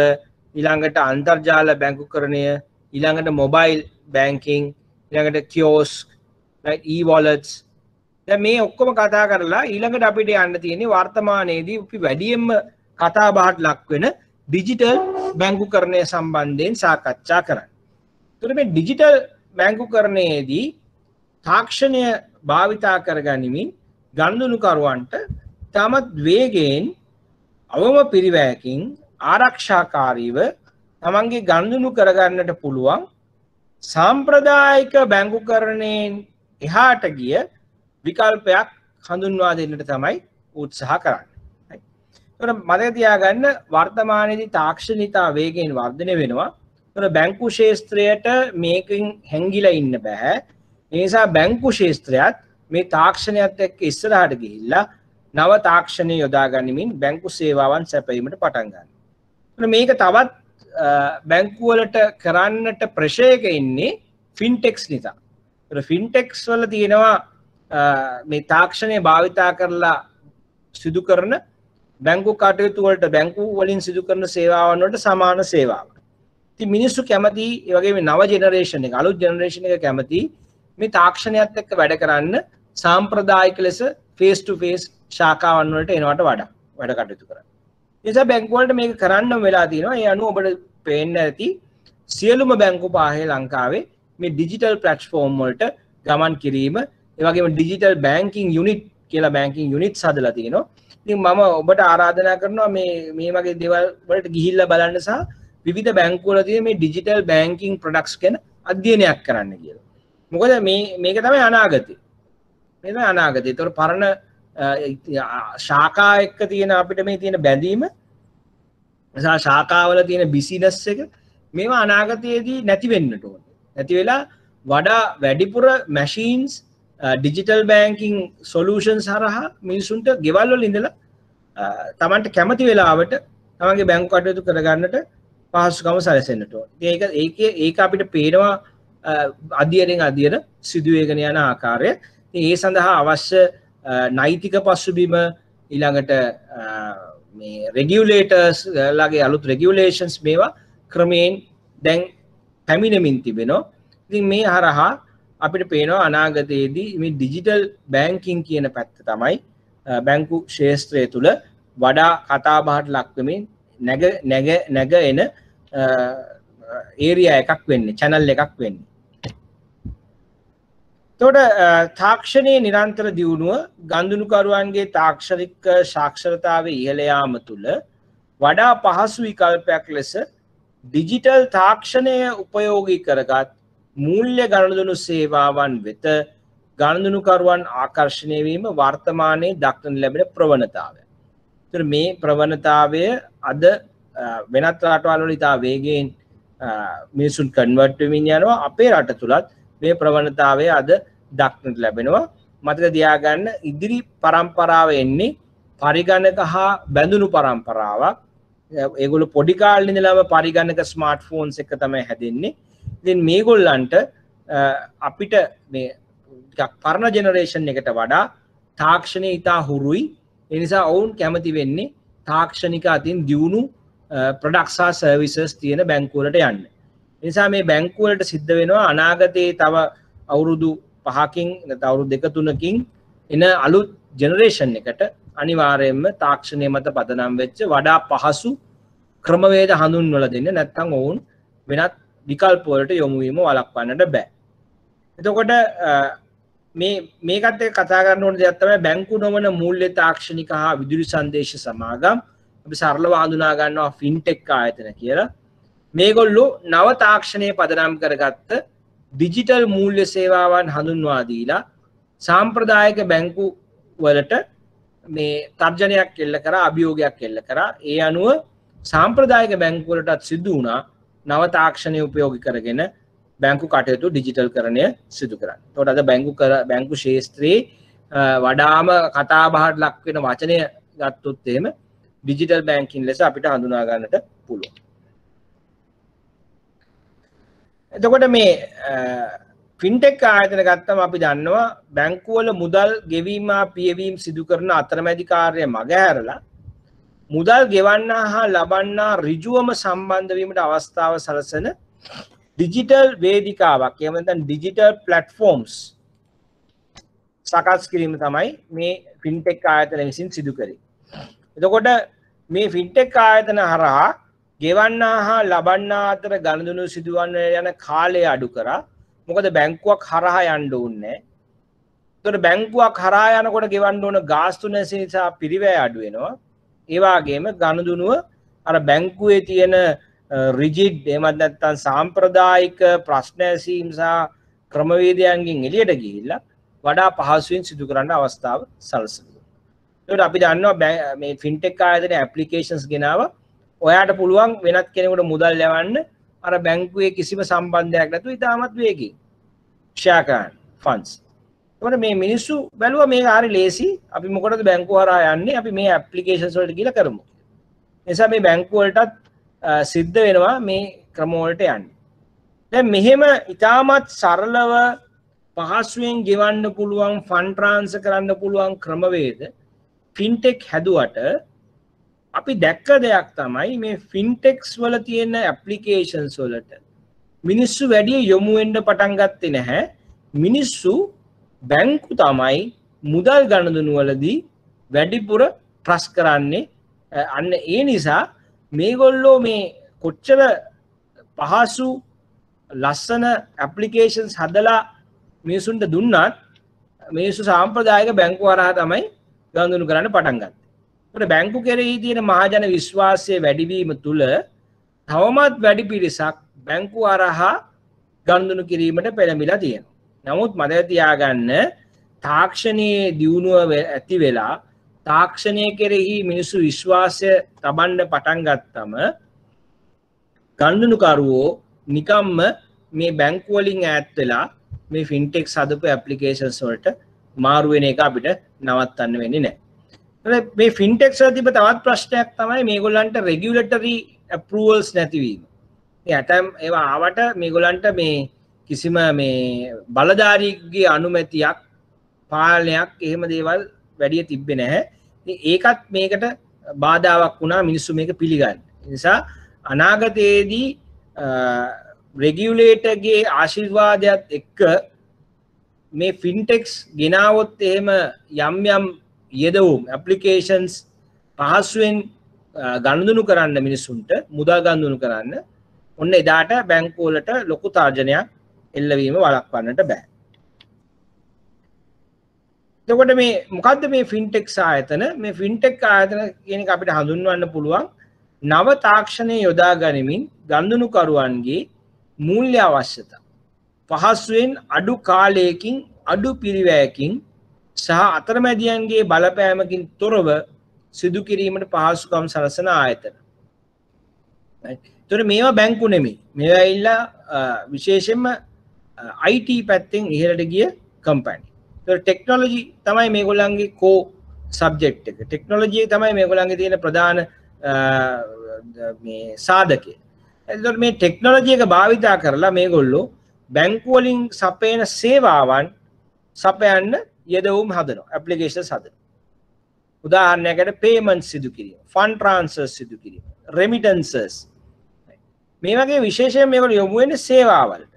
ඊළඟට අන්තර්ජාල බැංකුකරණය ඊළඟට මොබයිල් බැංකින් ඊළඟට කියෝස්ක් right e-wallets දැන් මේ ඔක්කොම කතා කරලා ඊළඟට අපිට යන්න තියෙන්නේ වර්තමානයේදී අපි වැඩියෙන්ම කතා බහට ලක් වෙන ඩිජිටල් බැංකුකරණය සම්බන්ධයෙන් සාකච්ඡා කරන්න. එතකොට මේ ඩිජිටල් බැංකුකරණයේදී තාක්ෂණය භාවිතා කරගනිමින් ගනුදෙනුකරුවන්ට තමත් වේගයෙන් අවම පිරිවැයකින් ආරක්ෂාකාරීව තමන්ගේ ගනුදෙනු කරගන්නට පුළුවන් සාම්ප්‍රදායික බැංකුකරණයෙන් එහාට ගිය විකල්පයක් හඳුන්වා දෙන්නට තමයි උත්සාහ කරන්නේ. එතකොට මතක තියාගන්න වර්තමානයේදී තාක්ෂණිකතා වේගයෙන් වර්ධනය වෙනවා. එතකොට බැංකු ක්ෂේත්‍රයට මේකෙන් හැංගිලා ඉන්න බෑ. ඒ නිසා බැංකු ක්ෂේත්‍රයත් මේ තාක්ෂණයත් එක්ක ඉස්සරහට ගිහිල්ලා නව තාක්ෂණය යොදා ගනිමින් බැංකු සේවාවන් සැපයීමට පටන් ගන්නවා. මේක තවත් බැංකු වලට කරන්නට ප්‍රශයක ඉන්නේ ෆින්ටෙක්ස් නිසා. ෆින්ටෙක්ස් වල තියෙනවා මේ තාක්ෂණය භාවිතා කරලා සිදු කරන බැංකු කටයුතු වලට බැංකු වලින් සිදු කරන සේවාවන් වලට සමාන සේවාවක්. ඉතින් මිනිස්සු කැමති ඒ වගේම නව ජෙනරේෂන් එක අලුත් ජෙනරේෂන් එක කැමති මේ තාක්ෂණයත් එක්ක වැඩ කරන්න සාම්ප්‍රදායික ලෙස ෆේස් ටු ෆේස් ශාඛාවන් වලට එනවට වඩා වැඩ කටයුතු කරන්න. ඒ නිසා බැංකු වලට මේක කරන්නම වෙලා තියෙනවා. ඒ අනුව ඔබට පේන්න ඇති සියලුම බැංකු පාහේ ලංකාවේ මේ ඩිජිටල් ප්ලැට්ෆෝම් වලට ගමන් කිරීම ඒ වගේම ඩිජිටල් බැංකින් යුනිට් කියලා බැංකින් යුනිට්ස් හදලා තියෙනවා. ඉතින් මම ඔබට ආරාධනා කරනවා මේ වගේ දේවල් වලට ගිහිල්ලා බලන්න සහ විවිධ බැංකු වල තියෙන මේ ඩිජිටල් බැංකින් ප්‍රොඩක්ට්ස් ගැන අධ්‍යයනයක් කරන්න කියලා. මොකද මේක තමයි අනාගතය. මේ තමයි අනාගතය. ඒතකොට පරණ ශාඛා එක්ක තියෙන අපිට මේ තියෙන බැඳීම නිසා ශාඛාවල තියෙන බිසිනස් එක මේවා අනාගතයේදී නැති වෙන්නට ඕනේ. නැති වෙලා වඩා වැඩිපුර මැෂින්ස් ඩිජිටල් බැංකින් සොලියුෂන්ස් හරහා මිනිසුන්ට ගෙවල් වල ඉඳලා තමන්ට කැමති වෙලාවට තමන්ගේ බැංකු කටයුතු කරගන්නට පහසුකම සැලසෙන්නට ඕනේ. ඒක අපිට පේනවා අධ්‍යයනයෙන් අධ්‍යයන සිදුවේගෙන යන ආකාරය. ඒ සඳහා අවශ්‍ය නෛතික පසුබිම ඊළඟට මේ රෙගියුලේටර්ස් ලාගේ අලුත් රෙගියුලේෂන්ස් මේවා ක්‍රමයෙන් දැන් පැමිණෙමින් තිබෙනවා. ඉතින් මේ හරහා අපිට පේනවා අනාගතයේදී මේ ඩිජිටල් බැංකින් කියන පැත්ත තමයි බැංකු ක්ෂේත්‍රය තුළ වඩා කතා බහට ලක් වෙමින් නැග එන ඒරියා එකක් වෙන්නේ, channel එකක් වෙන්නේ. එතකොට තාක්ෂණයේ නිරන්තර දියුණුව ගනුදෙනුකරුවන්ගේ තාක්ෂණික සාක්ෂරතාවයේ ඉහළ යාම තුළ වඩා පහසු විකල්පයක් ලෙස ඩිජිටල් තාක්ෂණය උපයෝගී කරගත් මූල්‍ය ගනුදෙනු සේවාවන් වෙත ගනුදෙනුකරුවන් ආකර්ෂණය වීම වර්තමානයේ දක්නට ලැබෙන ප්‍රවණතාවය. ඒතර මේ ප්‍රවණතාවය අද වෙනත් රටවල් වල ඉතා වේගයෙන් මිනිසුන් කන්වර්ට් වෙමින් යනවා. අපේ රට තුලත් මේ ප්‍රවණතාවය අද දක්නට ලැබෙනවා. මතක තියාගන්න ඉදිරි පරම්පරාව එන්නේ පරිගණක හා බැඳුණු පරම්පරාවක්. ඒගොල්ලෝ පොඩි කාලේ ඉඳලාම පරිගණක ස්මාර්ට්ෆෝන්ස් එක තමයි හැදෙන්නේ. ඉතින් මේගොල්ලන්ට අපිට මේ ටිකක් පරණ ජෙනරේෂන් එකට වඩා තාක්ෂණය ඉතා හුරුයි. ඒ නිසා ඔවුන් කැමති වෙන්නේ තාක්ෂණික අතින් දියුණු ප්‍රොඩක්ට්ස් හා සර්විසස් තියෙන බැංකු වලට යන්න. ඒ නිසා මේ බැංකු වලට සිද්ධ වෙනවා අනාගතයේ තව අවුරුදු 5කින් නැත්නම් අවුරුදු 2-3කින් එන අලුත් ජෙනරේෂන් එකට අනිවාර්යයෙන්ම තාක්ෂණය මත පදනම් වෙච්ච වඩා පහසු ක්‍රමවේද හඳුන්වලා දෙන්න. නැත්නම් ඔවුන් වෙනත් විකල්ප වලට යොමු වීම වළක්වන්නට බෑ. එතකොට මේකත් එක්ක කතා කරන්න ඕන දෙයක් තමයි බැංකු නොවන මූල්‍ය තාක්ෂණික හා විදුලි සංදේශ සමාගම් අපි සරලව හඳුනා ගන්නවා ෆින්ටෙක් ආයතන කියලා. මේගොල්ලෝ නව තාක්ෂණය පදනම් කරගත්ත ඩිජිටල් මූල්‍ය සේවාවන් හඳුන්වා දීලා සාම්ප්‍රදායික බැංකු වලට මේ තර්ජනයක් එල්ල කරා, අභියෝගයක් එල්ල කරා. ඒ අනුව සාම්ප්‍රදායික බැංකු වලටත් සිදු වුණා නව තාක්ෂණය උපයෝගී කරගෙන බැංකු කටයුතු ඩිජිටල් කරණය සිදු කරන්න. එතකොට අද බැංකු ශාස්ත්‍රයේ වඩාම කතා බහට ලක් වෙන වචනය ගත්තොත් එහෙම ඩිජිටල් බැංකින් ලෙස අපිට හඳුනා ගන්නට පුළුවන්. එතකොට මේ ෆින්ටෙක් ආයතන ගත්තම අපි දන්නවා බැංකුවල මුදල් ගෙවීම පියවීම සිදු කරන අතරමැදි කාර්ය මගහැරලා මුදල් ගෙවන්නා හා ලබන්නා ඍජුවම සම්බන්ධ වීමට අවස්ථාව සලසන ඩිජිටල් වේදිකාවක් එහෙම නැත්නම් ඩිජිටල් ප්ලැට්ෆෝම්ස් සකස් කිරීම තමයි මේ ෆින්ටෙක් ආයතන විසින් සිදු කරේ. එතකොට මේ ෆින්ටෙක් ආයතන හරහා ගෙවන්නා හා ලබන්නා අතර ගනුදෙනු සිදුවන යන කාලය අඩු කරා. මොකද බැංකුවක් හරහා යන්න ඕනේ. එතකොට බැංකුවක් හරහා යනකොට ගෙවන්න ඕන ගාස්තු නැති නිසා පිරිවැය අඩු වෙනවා. ඒ වගේම ගනුදෙනුව අර බැංකුවේ තියෙන රිජිඩ් එහෙමත් නැත්නම් සාම්ප්‍රදායික ප්‍රශ්න ඇසීම් සහ ක්‍රමවේදයන්ගෙන් එළියට ගිහිල්ලා වඩා පහසුවෙන් සිදු කරන්න අවස්ථාව සලසනවා. ඒකට අපි දන්නවා මේ ෆින්ටෙක් ආයතනයේ ඇප්ලිකේෂන්ස් ගෙනාව ඔයාට පුළුවන් වෙනත් කෙනෙකුට මුදල් යවන්න අර බැංකුවේ කිසිම සම්බන්ධයක් නැතුව ඉතාමත් වේගයෙන් ෂෙයා කරන්න ෆන්ඩ්ස්. ඒකට මේ මිනිස්සු බැලුවා මේක හරි ලේසි. අපි මොකටද බැංකුව හරහා යන්නේ? අපි මේ ඇප්ලිකේෂන්ස් වලට ගිහලා කරමු. ඒ නිසා මේ බැංකුව වලටත් සිද්ධ වෙනවා මේ ක්‍රම වලට යන්න. දැන් මෙහෙම ඉතාමත් සරලව පහසුවෙන් ගෙවන්න පුළුවන් ෆන්ඩ් ට්‍රාන්ස්ෆර් කරන්න පුළුවන් ක්‍රමවේද ෆින්ටෙක් හැදුවට අපි දැක්ක දෙයක් තමයි මේ ෆින්ටෙක්ස් වල තියෙන ඇප්ලිකේෂන්ස් වලට මිනිස්සු වැඩි යොමු වෙන්න පටන් ගත්තේ නැහැ. මිනිස්සු බැංකු තමයි මුදල් ගනුදෙනු වලදී වැඩිපුර ට්‍රස්ට් කරන්නේ. අන්න ඒ නිසා මේගොල්ලෝ මේ කොච්චර පහසු ලස්සන ඇප්ලිකේෂන්ස් හදලා මිනිසුන්ට දුන්නත් මිනිස්සු සාම්ප්‍රදායික බැංකු හරහා තමයි ගනුදෙනු කරන්න පටන් ගත්තේ. ඒකට බැංකු කෙරෙහි තියෙන මහජන විශ්වාසය වැඩිවීම තුළ තවමත් වැඩි පිරිසක් බැංකු හරහා ගනුදෙනු කිරීමට පෙළඹිලා තියෙනවා. නමුත් මතක තියාගන්න තාක්ෂණයේ දියුණුව ඇති වෙලා තාක්ෂණය කෙරෙහි මිනිස්සු විශ්වාසය තබන්න පටන් ගත්තම ගනුදෙනුකරුවෝ නිකම්ම මේ බැංකු වලින් ඈත් වෙලා මේ ෆින්ටෙක් හදපු ඇප්ලිකේෂන්ස් වලට මාරු වෙන එක අපිට නවත්තන්න වෙන්නේ නැහැ. මේ ෆින්ටෙක්ස් වල තිබ්බ තවත් ප්‍රශ්නයක් තමයි මේගොල්ලන්ට රෙගියුලටරි ඇප්‍රූවල්ස් නැතිවීම. මේ ඇතම් ඒවා ආවට මේගොල්ලන්ට මේ කිසිම මේ බලධාරීගේ අනුමැතියක් පාලනයක් එහෙම දේවල් වැඩි තිබ්බේ නැහැ. ඒකත් මේකට බාධාවක් වුණා මිනිස්සු මේක පිළිගන්න. ඒ නිසා අනාගතයේදී රෙගියුලේටර්ගේ ආශිර්වාදයත් එක්ක මේ ෆින්ටෙක්ස් ගෙනාවොත් එහෙම යම් යම් යෙදවුම් ඇප්ලිකේෂන්ස් පහසුවෙන් ගනුදෙනු කරන්න මිනිසුන්ට මුදල් ගනුදෙනු කරන්න ඔන්න එදාට බැංකු වලට ලොකු තර්ජනයක් එල්ලවීම වළක්වන්නට බෑ. එතකොට මේ මොකද්ද මේ ෆින්ටෙක්ස් ආයතන? මේ ෆින්ටෙක් ආයතන කියන එක අපිට හඳුන්වන්න පුළුවන් නව තාක්ෂණය යොදා ගනිමින් ගනුදෙනුකරුවන්ගේ මූල්‍ය අවශ්‍යතා පහසුවෙන් අඩු කාලයකින් අඩු පිරිවැයකින් සහ අතරමැදියන්ගේ බලපෑමකින් තොරව සිදු කිරීමට පහසුකම් සලසන ආයතන. එතකොට මේවා බැංකු නෙමෙයි. මේවා ඇවිල්ලා විශේෂයෙන්ම IT පැත්තෙන් ඉහළට ගිය කම්පැනි. එතකොට ටෙක්නොලොජි තමයි මේගොල්ලන්ගේ කෝ සබ්ජෙක්ට් එක. ටෙක්නොලොජි තමයි මේගොල්ලන්ගේ තියෙන ප්‍රධාන මේ සාධකය. එතකොට මේ ටෙක්නොලොජි එක භාවිතා කරලා මේගොල්ලෝ බැංකු වලින් සපයන සේවාවන් සපයන්න යෙදවුම් හදනවා. ඇප්ලිකේෂන්ස් හදනවා. උදාහරණයකට පේමන්ට් සිදු කිරීම, ෆන්ඩ් ට්‍රාන්ස්ෆර් සිදු කිරීම, රෙමිටන්සස්. මේ වගේ විශේෂයෙන් මේගොල්ලෝ යොමු වෙන්නේ සේවාවලට.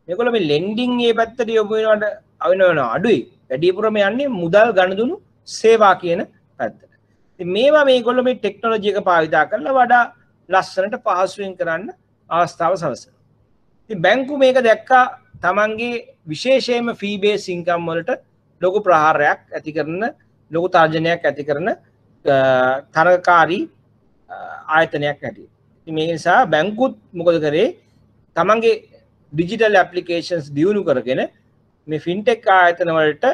මේගොල්ලෝ මේ ලෙන්ඩින් මේ පැත්තට යොමු වෙනවට අඩුයි. වැඩිපුරම යන්නේ මුදල් ගනුදෙනු සේවා කියන පැත්තට. ඉතින් මේවා මේගොල්ලෝ මේ ටෙක්නොලොජි එක භාවිතා කරලා වඩා ලස්සනට පහසුවෙන් කරන්න අවස්ථාව සලසනවා. ඉතින් බැංකු මේක දැක්කා තමන්ගේ විශේෂයෙන්ම ෆී බේස් ඉන්කම් වලට ලොකු ප්‍රහාරයක් ඇති කරන ලොකු තර්ජනයක් ඇති කරන තරගකාරී ආයතනයක් හැටියට. ඉතින් මේ නිසා බැංකුත් මොකද කරේ? තමන්ගේ ඩිජිටල් ඇප්ලිකේෂන්ස් දියුණු කරගෙන මේ ෆින්ටෙක් ආයතන වලට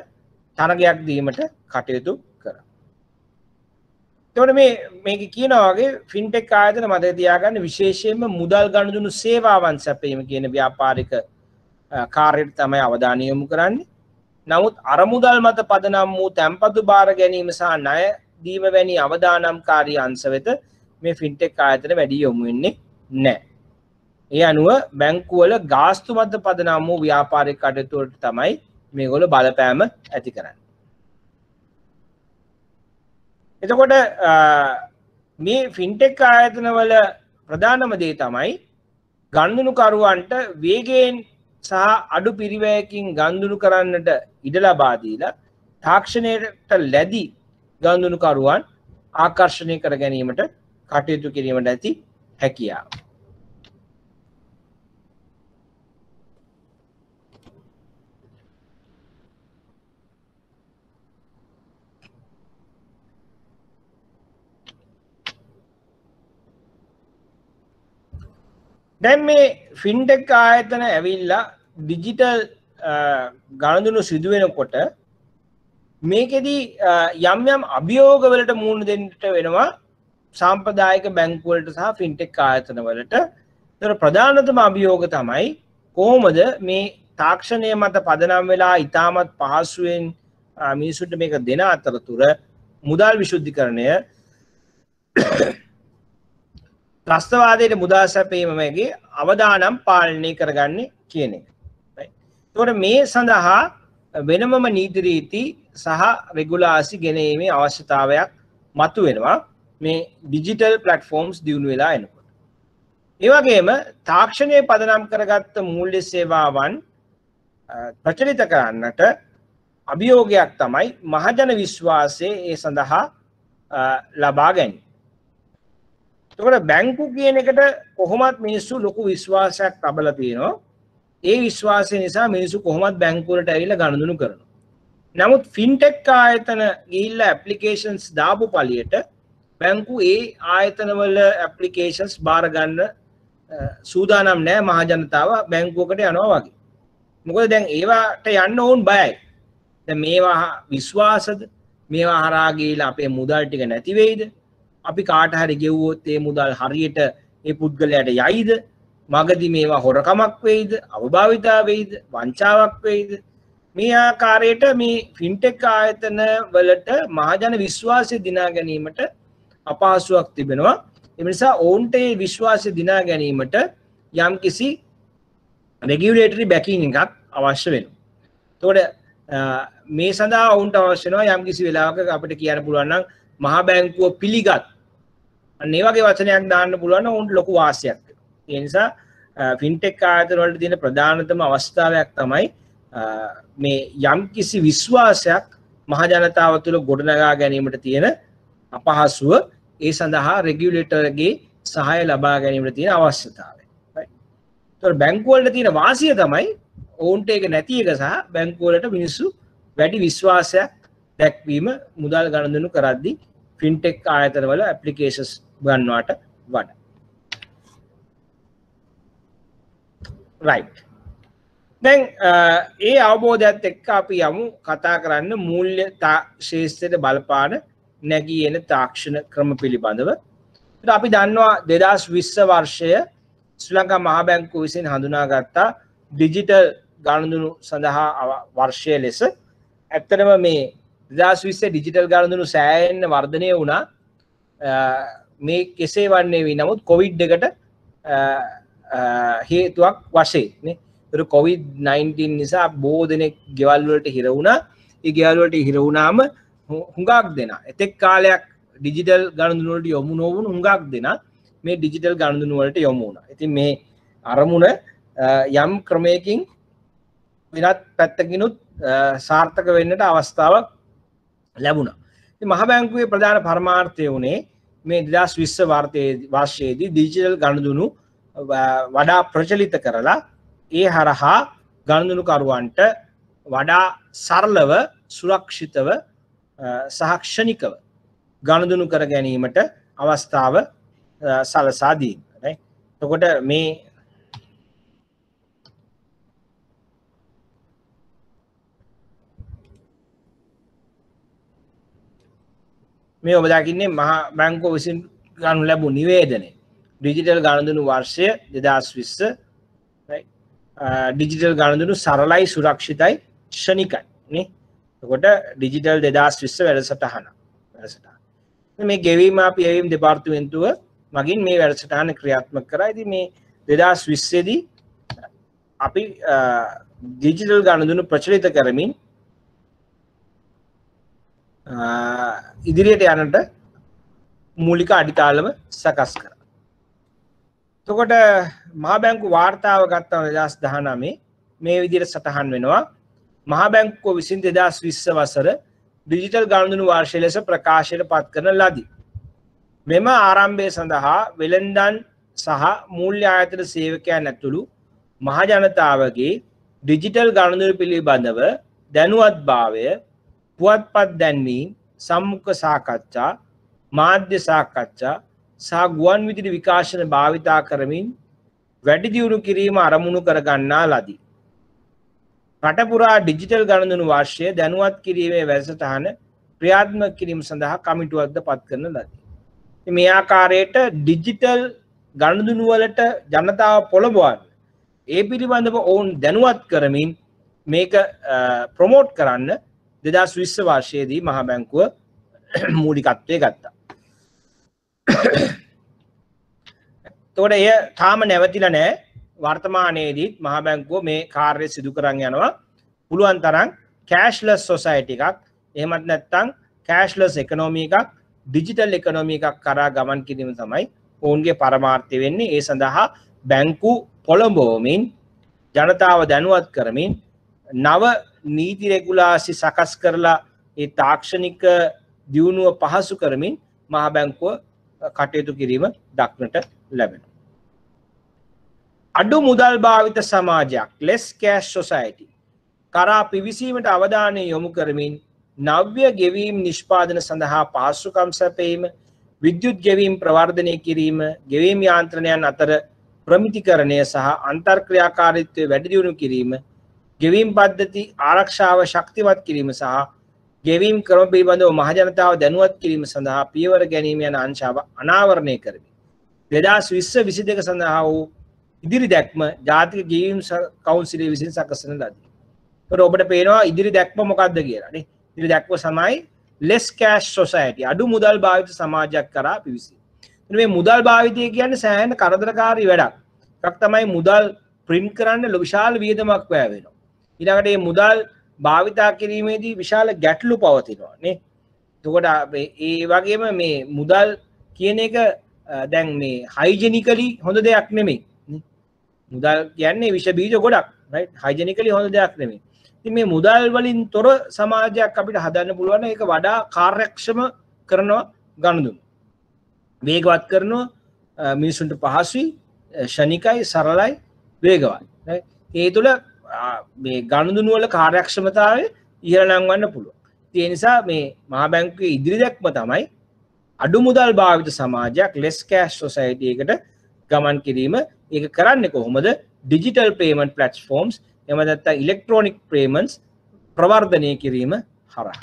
තරගයක් දීමට කටයුතු කරා. එතකොට මේක කියනවා වගේ ෆින්ටෙක් ආයතන මතක තියාගන්න විශේෂයෙන්ම මුදල් ගනුදෙනු සේවාවන් සැපයීම කියන ව්‍යාපාරික කාර්යයට තමයි අවධානය යොමු කරන්නේ. නමුත් අරමුදල් මත පදනම් වූ තැන්පතු බාර ගැනීම සහ ණය දීම වැනි අවදානම්කාරී අංශ වෙත මේ ෆින්ටෙක් ආයතන වැඩි යොමු වෙන්නේ නැහැ. ඒ අනුව බැංකුවල ගාස්තු මත පදනම් වූ ව්‍යාපාරික කටයුතු වලට තමයි මේගොල්ලෝ බලපෑම ඇති කරන්නේ. එතකොට මේ ෆින්ටෙක් ආයතනවල ප්‍රධානම දේ තමයි ගනුදෙනුකරුවන්ට වේගයෙන් සහ අඩු පිරිවැයකින් ගනුදෙනු කරන්නට ඉඩ ලබා දීලා තාක්ෂණයට ලැබි ගනුදෙනුකරුවන් ආකර්ෂණය කර ගැනීමට කටයුතු කිරීමට ඇති හැකියාව. දැන් මේ ෆින්ටෙක් ආයතන ඇවිල්ලා ඩිජිටල් ගනුදෙනු සිදු වෙනකොට මේකෙදි යම් යම් අභියෝග වලට මුහුණ දෙන්නට වෙනවා සාම්ප්‍රදායික බැංකු වලට සහ ෆින්ටෙක් ආයතන වලට. ඒතර ප්‍රධානතම අභියෝග තමයි කොහොමද මේ තාක්ෂණය මත පදනම් වෙලා ඉතාමත් පහසුවෙන් මිනිසුන්ට මේක දෙන අතරතුර මුදල් විශුද්ධිකරණය ත්‍රස්තවාදයට මුදා සැපීම වගේ අවදානම් පාලනය කරගන්නේ කියන එක. එතකොට මේ සඳහා වෙනමම නීති රීති සහ රෙගුලාසි ගෙනීමේ අවශ්‍යතාවයක් මතුවෙනවා මේ ඩිජිටල් ප්ලැට්ෆෝම්ස් දියුණු වෙලා එනකොට. ඒ වගේම තාක්ෂණයේ පදනම් කරගත්ත මූල්‍ය සේවාවන් ප්‍රචලිත කරන්නට අභියෝගයක් තමයි මහජන විශ්වාසය ඒ සඳහා ලබා ගැනීම. එතකොට බැංකු කියන එකට කොහොමත් මිනිස්සු ලොකු විශ්වාසයක් ලබලා තියෙනවා. ඒ විශ්වාසය නිසා මිනිස්සු කොහොමත් බැංකු වලට ඇවිල්ලා ගනුදෙනු කරනවා. නමුත් ෆින්ටෙක් ආයතන ගිහිල්ලා ඇප්ලිකේෂන්ස් දාපු පළියට බැංකු ඒ ආයතන වල ඇප්ලිකේෂන්ස් බාර ගන්න සූදානම් නැහැ මහ ජනතාව බැංකුවකට යනවා වගේ. මොකද දැන් ඒවට යන්න ඕන් බයයි. දැන් මේවා විශ්වාසද මේවා හරහා ගිහිල්ලා අපේ මුදල් ටික නැති වෙයිද? අපි කාට හරි ගෙවුවොත් ඒ මුදල් හරියට ඒ පුද්ගලයාට යයිද? මගදී මේවා හොරකමක් වෙයිද? අවභාවිතා වෙයිද? වංචාවක් වෙයිද? මේ ආකාරයට මේ ෆින්ටෙක් ආයතන වලට මහජන විශ්වාසය දිනා ගැනීමට අපහසුයක් තිබෙනවා. ඒ නිසා ඔවුන්ට ඒ විශ්වාසය දිනා ගැනීමට යම්කිසි රෙගියුලේටරි බැකින් එකක් අවශ්‍ය වෙනවා. එතකොට මේ සඳහා ඔවුන්ට අවශ්‍ය වෙනවා යම්කිසි වෙලාවක අපිට කියන්න පුළුවන් නම් මහා බැංකුව පිළිගත් අන්න ඒ වගේ වචනයක් දාන්න පුළුවන් නම් ඔවුන්ට ලොකු වාසියක් වෙනවා. ඒ නිසා ෆින්ටෙක් ආයතන වලට තියෙන ප්‍රධානතම අවස්ථාවක් තමයි මේ යම්කිසි විශ්වාසයක් මහ ජනතාව තුළ ගොඩනගා ගැනීමට තියෙන අපහසුව ඒ සඳහා රෙගියුලේටර්ගේ සහාය ලබා ගැනීමට තියෙන අවශ්‍යතාවය. ඒතකොට බැංකු වලට තියෙන වාසිය තමයි ඔවුන්ට ඒක නැති එක සහ බැංකු වලට මිනිස්සු වැඩි විශ්වාසයක් දැක්වීම මුදල් ගනුදෙනු කරද්දී ෆින්ටෙක් ආයතන වල ඇප්ලිකේෂන්ස් ගන්නවට වඩා. රයිට්. දැන් ඒ අවබෝධයත් එක්ක අපි යමු කතා කරන්න මූල්‍ය ශාස්ත්‍රයට බලපාන නැගී එන තාක්ෂණ ක්‍රම පිළිබඳව. අපි දන්නවා 2020 වර්ෂය ශ්‍රී ලංකා මහා බැංකුව විසින් හඳුනාගත්තා ඩිජිටල් ගනුදෙනු සඳහා වර්ෂය ලෙස. ඇත්තටම මේ 2020 ඩිජිටල් ගනුදෙනු සෑහෙන්න වර්ධනය වුණා. මේ කෙසේ වන්නේ වී නමුත් කොවිඩ් එකට හේතුවක් වශයෙන් නේ. ඒක COVID-19 නිසා බොහෝ දෙනෙක් ගෙවල් වලට හිර වුණා. ඒ ගෙවල් වලට හිර වුණාම හුඟක් දෙනා එතෙක් කාලයක් ඩිජිටල් ගනුදෙනු වලට යොමු නොවුණු හුඟක් දෙනා මේ ඩිජිටල් ගනුදෙනු වලට යොමු වුණා. ඉතින් මේ අරමුණ යම් ක්‍රමයකින් වෙනත් පැත්තකිනුත් සාර්ථක වෙන්නට අවස්ථාවක් ලැබුණා. ඉතින් මහ බැංකුවේ ප්‍රධාන පරමාර්ථය වුණේ මේ 2020 වර්ෂයේදී ඩිජිටල් ගනුදෙනු වඩා ප්‍රචලිත කරලා ඒ හරහා ගනුදෙනුකරුවන්ට වඩා සරලව සුරක්ෂිතව සහ ක්ෂණිකව ගනුදෙනු කර ගැනීමට අවස්ථාව සලසා දීම. එතකොට මේ ඔබ දකින්නේ මහා බැංකුව විසින් ගනු ලැබූ නිවේදනය ඩිජිටල් ගනුදෙනු වර්ෂය 2020 ඩිජිටල් ගනුදෙනු සරලයි සුරක්ෂිතයි ක්ෂණිකයි නේ. එතකොට ඩිජිටල් 2020 වැඩසටහන. මේ ගෙවීම අපි එවීම දෙපාර්තමේන්තුව මගින් මේ වැඩසටහන ක්‍රියාත්මක කරා. ඉතින් මේ 2020 දී අපි ඩිජිටල් ගනුදෙනු ප්‍රචලිත කරමින් ඉදිරියට යන්නට මූලික අඩිතාලම සකස් කරා. එතකොට මහා බැංකුව වාර්තාව ගත්තම 2019 මේ විදිහට සටහන් වෙනවා. මහා බැංකුව විසින් 2020 වසර ඩිජිටල් ගනුදෙනු වර්ෂය ලෙස ප්‍රකාශයට පත් කරන ලදී. මෙම ආරම්භය සඳහා වෙළඳන් සහ මූල්‍ය ආයතන සේවකයන් ඇතුළු මහ ජනතාවගේ ඩිජිටල් ගනුදෙනු පිළිබඳව දැනුවත්භාවය, පුවත්පත් දැන්වීම්, සම්මුඛ සාකච්ඡා, මාධ්‍ය සාකච්ඡා සහ ගුවන් විදුලි විකාශන භාවිතා කරමින් වැඩි දියුණු කිරීම අරමුණු කර ගන්නා ලදී. රට පුරා ඩිජිටල් ගනුදෙනු වර්ෂය දැනුවත් කිරීමේ වැඩසටහන ක්‍රියාත්මක කිරීම සඳහා කමිටුවක්ද පත් කරන ලදී. මේ ආකාරයට ඩිජිටල් ගනුදෙනු වලට ජනතාව පොළඹවන්න, ඒ පිළිබඳව ඔවුන් දැනුවත් කරමින් මේක ප්‍රොමෝට් කරන්න 2020 වර්ෂයේදී මහා බැංකුව මූලිකත්වයේ ගත්තා. එතකොට එය තාම නැවතිලා නැහැ. වර්තමානයේදී මහා බැංකුව මේ කාර්යය සිදු කරන් යනවා. පුළුවන් තරම් කෑෂ්ලස් සොසයිටි එකක්, එහෙමත් නැත්නම් කෑෂ්ලස් ඉකොනොමි එකක්, ඩිජිටල් ඉකොනොමි එකක් කරා ගමන් කිරීම තමයි ඔවුන්ගේ පරමාර්ථය වෙන්නේ. ඒ සඳහා බැංකු පොළඹවමින්, ජනතාව දැනුවත් කරමින්, නව නීති රෙගුලාසි සකස් කරලා ඒ තාක්ෂණික දියුණුව පහසු කරමින් මහා බැංකුව කටයුතු කිරීම දක්නට ලැබෙනවා. අඩු මුදල් භාවිත සමාජයක් less cash society කරා පිවිසීමට අවධානය යොමු කරමින් නව්‍ය ගෙවීම් නිෂ්පාදන සඳහා පහසුකම් සැපයීම, විද්‍යුත් ගෙවීම් ප්‍රවර්ධනය කිරීම, ගෙවීම් යාන්ත්‍රණයන් අතර ප්‍රමිතිකරණය සහ අන්තර්ක්‍රියාකාරීත්වය වැඩි දියුණු කිරීම, ගෙවීම් පද්ධති ආරක්ෂාව ශක්තිමත් කිරීම සහ ගෙවීම් ක්‍රම පිළිබඳව මහජනතාව දැනුවත් කිරීම සඳහා පියවර ගැනීම යන අංශාව අනාවරණය කරමි. 2020-22 සඳහා වූ ඉදිරි දැක්ම ජාතික ගෙවීම් කවුන්සිලය විසින් සකසන ලදී. ඒකට ඔබට පේනවා ඉදිරි දැක්ම මොකක්ද කියලා නේ. ඉදිරි දැක්ම තමයි less cash society, අඩු මුදල් භාවිත සමාජයක් කරා පිවිසීම. මේ මුදල් භාවිතය කියන්නේ සෑහෙන කරදරකාරී වැඩක්. එකක් තමයි මුදල් print කරන්න විශාල වියදමක් වැය වෙනවා. ඊළඟට මේ මුදල් භාවිතා කිරීමේදී විශාල ගැටලු පවතිනවා නේ. එතකොට ඒ වගේම මේ මුදල් කියන එක දැන් මේ හයිජෙනිකලි හොඳ දෙයක් නෙමෙයි. මුදල් කියන්නේ විෂ බීජ ගොඩක්, රයිට්? හයිජෙනිකලි හොඳ දෙයක් නෙමෙයි. ඉතින් මේ මුදල් වලින් තොර සමාජයක් අපිට හදන්න පුළුවන්. ඒක වඩා කාර්යක්ෂම කරනවා ගනුදෙනු. වේගවත් කරනවා, මිනිසුන්ට පහසුයි, ශනිකයි, සරලයි, වේගවත්. රයිට්? ඒ තුළ මේ ගනුදෙනු වල කාර්යක්ෂමතාවය ඉහළ නංවන්න පුළුවන්. ඒ නිසා මේ මහා බැංකුවේ ඉදිරි දැක්ම තමයි අඩු මුදල් භාවිත සමාජයක් less cash society එකට ගමන් කිරීම. ඒක කරන්නේ කොහොමද? digital payment platforms, එහෙම නැත්නම් electronic payments ප්‍රවර්ධනය කිරීම හරහා.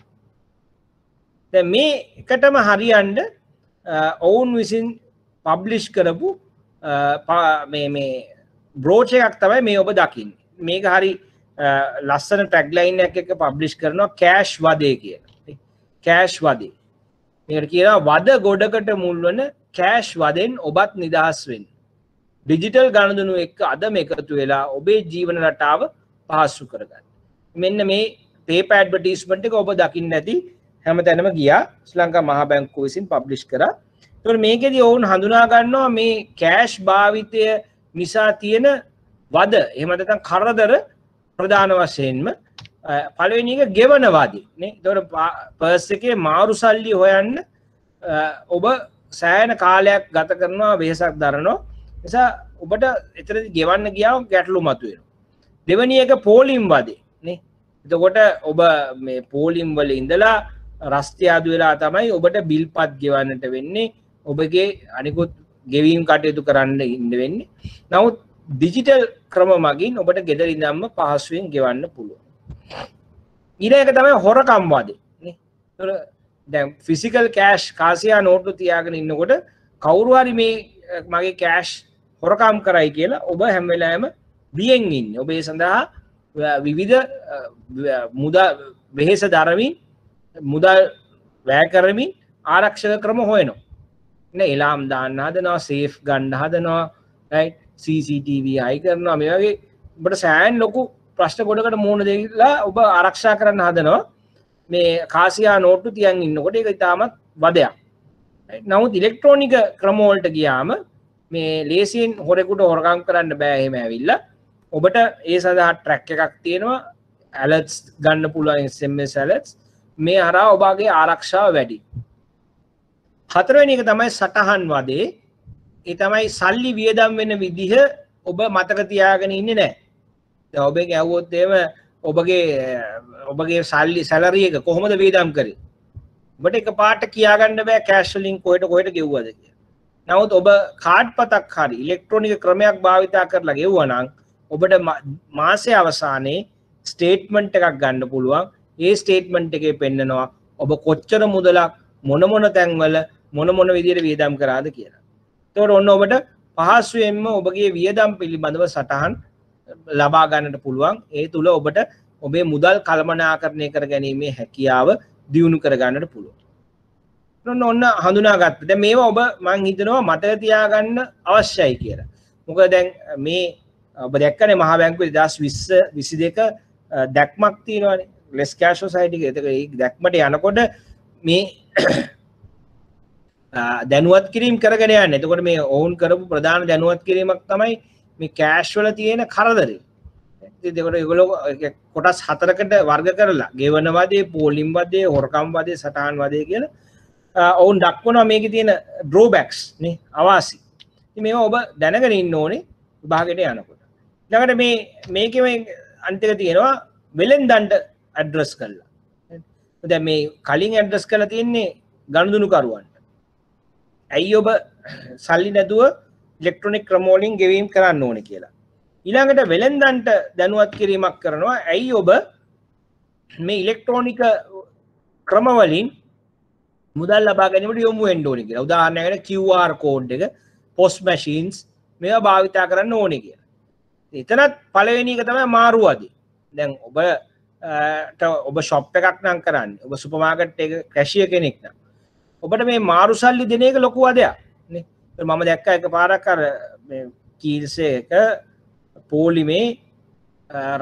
දැන් මේ එකටම හරියන්න ඔවුන් විසින් පබ්ලිෂ් කරපු මේ බ්‍රෝචර් එකක් තමයි මේ ඔබ දකින්නේ. මේක හරි ලස්සන ටැග්ලයින් එකක් එක පබ්ලිෂ් කරනවා, කෑෂ් වදේ කියලා. කෑෂ් වදේ. මේකට කියනවා වද ගොඩකට මුල් වන කෑෂ් වදෙන් ඔබත් නිදහස් වෙන්න. ඩිජිටල් ගනුදෙනු එක්ක අදම එකතු වෙලා ඔබේ ජීවන රටාව පහසු කරගන්න. මෙන්න මේ පේපර් ඇඩ්වර්ටයිස්මන්ට් එක ඔබ දකින්න ඇති හැමතැනම ගියා. ශ්‍රී ලංකා මහා බැංකුව විසින් පබ්ලිෂ් කරා. ඒතකොට මේකෙදි ඔවුන් හඳුනා ගන්නවා මේ කෑෂ් භාවිතය නිසා තියෙන වද, එහෙම නැත්නම් කරදර ප්‍රධාන වශයෙන්ම පළවෙනි එක ගෙවන වාදී නේ. ඒතකොට පර්ස් එකේ මාරු සල්ලි හොයන්න ඔබ සෑහෙන කාලයක් ගත කරනවා, වෙහසක් දරනවා. නිසා ඔබට එතරම් ගෙවන්න ගියාම ගැටලු මතුවෙනවා. දෙවෙනි එක පෝලිම් වදේ නේ. එතකොට ඔබ මේ පෝලිම් වල ඉඳලා රස්තිය අඩු වෙලා තමයි ඔබට බිල්පත් ගෙවන්නට වෙන්නේ. ඔබගේ අනිකුත් ගෙවීම් කටයුතු කරන්න ඉන්න වෙන්නේ. නමුත් ඩිජිටල් ක්‍රම මගින් ඔබට ගෙදර ඉඳන්ම පහසුවෙන් ගෙවන්න පුළුවන්. ඊළඟ එක තමයි හොරකම් වදේ නේ. ඒතකොට දැන් ෆිසිකල් කෑෂ් කාසියා නෝට්ටු තියාගෙන ඉන්නකොට කවුරු හරි මේ මගේ කෑෂ් හොරකම් කරයි කියලා ඔබ හැම වෙලාවෙම බියෙන් ඉන්නේ. ඔබ ඒ සඳහා විවිධ මුදල් වෙහෙස දරමින්, මුදල් වැය කරමින් ආරක්ෂක ක්‍රම හොයනවා. නේ එලාම් දාන්න හදනවා, සේෆ් ගන්න හදනවා, රයිට්? CCTV අයි කරනවා. මේ වගේ ඔබට සෑහෙන ලොකු ප්‍රශ්න ගොඩකට මුහුණ දෙලා ඔබ ආරක්ෂා කරන්න හදනවා. මේ කාසියා නෝට්ටු තියන් ඉන්නකොට ඒක ඉතාමත් වදයක්. නමුත් ඉලෙක්ට්‍රොනික ක්‍රම වලට ගියාම මේ ලේසියෙන් හොරෙකුට හොරකම් කරන්න බෑ එහෙම ඇවිල්ලා ඔබට ඒ සඳහා ට්‍රැක් එකක් තියෙනවා ඇලර්ට්ස් ගන්න පුළුවන් SMS ඇලර්ට්ස් මේ හරහා ඔබගේ ආරක්ෂාව වැඩි. හතරවෙනි එක තමයි සටහන් වදේ. ඒ තමයි සල්ලි වියදම් වෙන විදිහ ඔබ මතක තියාගෙන ඉන්නේ නැහැ. දැන් ඔබෙන් ඇහුවොත් එහෙම ඔබගේ සල්ලි සැලරි එක කොහොමද වියදම් කරේ? ඔබට එකපාරට කියාගන්න බෑ කෑෂ් වලින් කොහෙට ගෙවුවද කියලා. නමුත් ඔබ කාඩ් පතක් හරි ඉලෙක්ට්‍රොනික ක්‍රමයක් භාවිතා කරලා ගෙවුවා නම් ඔබට මාසයේ අවසානයේ ස්ටේට්මන්ට් එකක් ගන්න පුළුවන්. ඒ ස්ටේට්මන්ට් එකේ පෙන්නනවා ඔබ කොච්චර මුදලක් මොන තැන්වල මොන විදියට වියදම් කරාද කියලා. ඒතකොට ඔන්න ඔබට පහසුවෙන්ම ඔබගේ වියදම් පිළිබඳව සටහන් ලබා ගන්නට පුළුවන්. ඒ තුල ඔබට ඔබේ මුදල් කළමනාකරණය කර ගැනීමේ හැකියාව දියුණු කර ගන්නට පුළුවන්. ඔන්න හඳුනාගත්තා. දැන් මේවා ඔබ මම හිතනවා මතක තියාගන්න අවශ්‍යයි කියලා. මොකද දැන් මේ ඔබ දැක්කනේ මහා බැංකුවේ 2022 දැක්මක් තියෙනවානේ. less cash society එක. ඒක දැක්මට යනකොට මේ දැනුවත් කිරීම කරගෙන යන්නේ. එතකොට මේ ඔවුන් කරපු ප්‍රධාන දැනුවත් කිරීමක් තමයි මේ කෑෂ් වල තියෙන කරදරේ. ඒකට ඒගොල්ලෝ කොටස් හතරකට වර්ග කරලා ගෙවන වදේ, පෝලිම් වදේ, හොරකම් වදේ, සටහන් වදේ කියලා ඔවුන් දක්වනවා මේකේ තියෙන ඩ්‍රෝබැක්ස් නේ අවාසි. ඉතින් මේවා ඔබ දැනගෙන ඉන්න ඕනේ විභාගයට යනකොට. ඊළඟට මේකේ මේ අන්තික තියෙනවා වෙලෙන්දන්ට ඇඩ්‍රස් කරලා. දැන් මේ කලින් ඇඩ්‍රස් කරලා තියෙන්නේ ගනුදෙනු කරුවන්ට. ඇයි ඔබ සල්ලි නැතුව ඉලෙක්ට්‍රොනික ක්‍රම වලින් ගෙවීම් කරන්න ඕනේ කියලා. ඊළඟට වෙලෙන්දන්ට දැනුවත් කිරීමක් කරනවා. ඇයි ඔබ මේ ඉලෙක්ට්‍රොනික ක්‍රම වලින් මුදල් ලබා ගැනීමට යොමු වෙන්න ඕනේ කියලා. උදාහරණයකට QR code එක, POS machines මේවා භාවිතා කරන්න ඕනේ කියලා. එතනත් පළවෙනි එක තමයි මාරුවදී. දැන් ඔබ ෂොප් එකක් නම් කරන්නේ. ඔබ සුපර් මාකට් එක කැෂියර් කෙනෙක් නම්. ඔබට මේ මාරු සල්ලි දෙන එක ලොකු වදයක් නේ. මම දැක්කා එකපාරක් අර මේ කීල්සේ එක පොලිමේ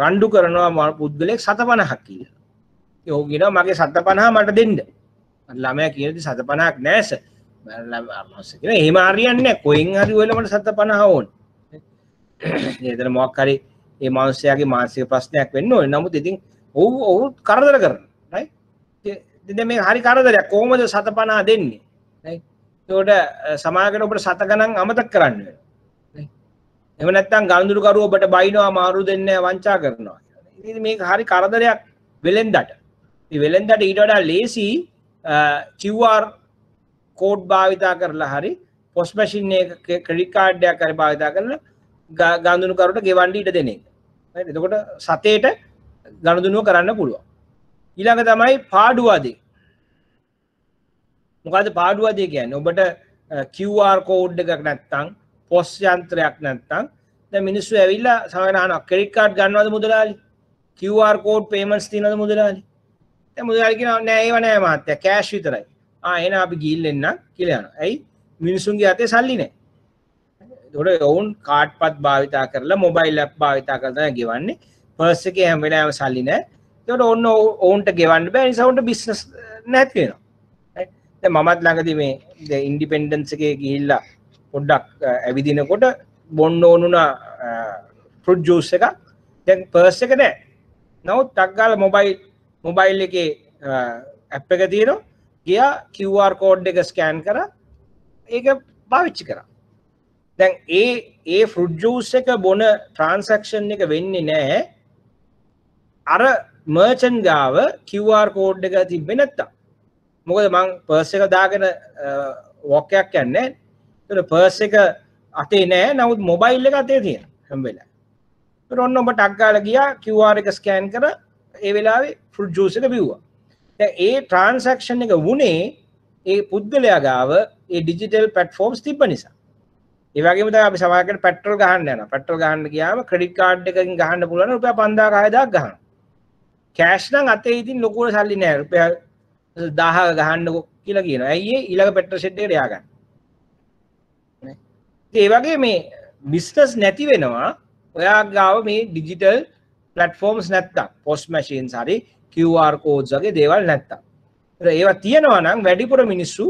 රණ්ඩු කරනවා පුද්ගලයෙක් 750ක් කියලා. ඒ ඔහු කියනවා මගේ 750 මට දෙන්න. ළමයා කියනදි 750ක් නෑ සර්. මම කියනවා එහෙම හරියන්නේ නෑ. කොහෙන් හරි ඔයලා මට 750 ඕන. ඒතර මොකක් හරි මේ මිනිස්යාගේ මානසික ප්‍රශ්නයක් වෙන්න ඕනේ. නමුත් ඉතින් ඔහු කරදර කරනවා. right? ඉතින් මේ හරි කරදරයක්. කොහොමද 750 දෙන්නේ? right? ඒකට සමාජයට ඔබට 7 ගණන් අමතක කරන්න වෙනවා. right? එහෙම නැත්නම් ගනුදෙනු කරුවෝ ඔබට බයිනවා මාරු දෙන්නේ වංචා කරනවා. ඉතින් මේක හරි කරදරයක් වෙලෙන්දට. මේ වෙලෙන්දට ඊට වඩා ලේසි QR කෝඩ් භාවිතා කරලා හරි POS machine එක ක්‍රෙඩිට් කාඩ් එකක් හරි භාවිතා කරලා ගනුදෙනු කරුවට ගෙවන්න ඊට දෙන එක. right? එතකොට සතේට ගනුදෙනුව කරන්න පුළුවන්. ඊළඟ තමයි පාඩුවදී. මොකද්ද පාඩුවදී කියන්නේ? ඔබට QR කෝඩ් එකක් නැත්නම් POS යන්ත්‍රයක් නැත්නම් දැන් මිනිස්සු ඇවිල්ලා සමහරවිට අහනවා ක්‍රෙඩිට් කාඩ් ගන්නවද මුදලාලි? QR කෝඩ් පේමන්ට්ස් තියනවද මුදලාලි? දැන් මුදලාලි කියනවා නෑ ඒව නෑ මහත්තයා කෑෂ් විතරයි. එහෙනම් අපි ගිහින් එන්නම් කියලා යනවා. ඇයි? මිනිසුන්ගේ අතේ සල්ලි නෑ. ඒකට ඔවුන් කාඩ් පත් භාවිතා කරලා මොබයිල් ඇප් භාවිතා කරලා තමයි ගෙවන්නේ. පර්ස් එකේ හැම වෙලාවෙම සල්ලි නෑ. ඒකට ඔන්න ඔවුන්ට ගෙවන්න බෑ. නිසා ඔවුන්ට බිස්නස් නැති වෙනවා. දැන් මමත් ළඟදී මේ ඉන්ඩිපෙන්ඩන්ස් එකේ ගිහිල්ලා පොඩ්ඩක් ඇවිදිනකොට බොන්න ඕනුනා ෆෘට් ජූස් එකක්. දැන් පර්ස් එක නෑ. නමුත් ටක් ගාලා මොබයිල් එකේ ඇප් එක තියෙනවා. ගියා QR කෝඩ් එක ස්කෑන් කරා. ඒක පාවිච්චි කරා. දැන් ඒ ෆෘට් ජූස් එක බොන ට්‍රාන්සැක්ෂන් එක වෙන්නේ නැහැ අර මර්චන්ට් ගාව QR කෝඩ් එක තිබ්බේ නැත්තම්. මොකද මං පර්ස් එක දාගෙන වොක් එකක් යන්නේ. ඒතර පර්ස් එක අතේ නැහැ. නමුත් මොබයිල් එක අතේ තියෙනවා හැම වෙලාවෙම. ඒතර ඔන්න ඔබ ටක් ගාලා ගියා QR එක ස්කෑන් කරා ඒ වෙලාවේ ෆෘට් ජූස් එක බිව්වා. දැන් ඒ ට්‍රාන්සැක්ෂන් එක වුණේ ඒ පුද්ගලයා ගාව ඒ ඩිජිටල් ප්ලැට්ෆෝම්ස් තිබ්බ නිසා. ඒ වගේම තමයි අපි සමහරකට පෙට්‍රල් ගහන්න යනවා. පෙට්‍රල් ගහන්න ගියාම ක්‍රෙඩිට් කාඩ් එකකින් ගහන්න පුළුවන් රුපියල් 5000 6000ක් ගහනවා. කෑෂ් නම් අතේ ඉතින් ලොකුවට සල්ලි නෑ. රුපියල් 1000ක ගහන්නකො කියලා කියනවා. ඇයි ඒ ඊළඟ පෙට්‍රල් ෂෙඩ් එකට යා ගන්න. නේ. ඒ වගේ මේ බිස්නස් නැති වෙනවා. ඔයා ගාව මේ ඩිජිටල් ප්ලැට්ෆෝම්ස් නැත්තම් POS machines හරි QR codes වගේ දේවල් නැත්තම්. ඒවා තියෙනවා නම් වැඩිපුර මිනිස්සු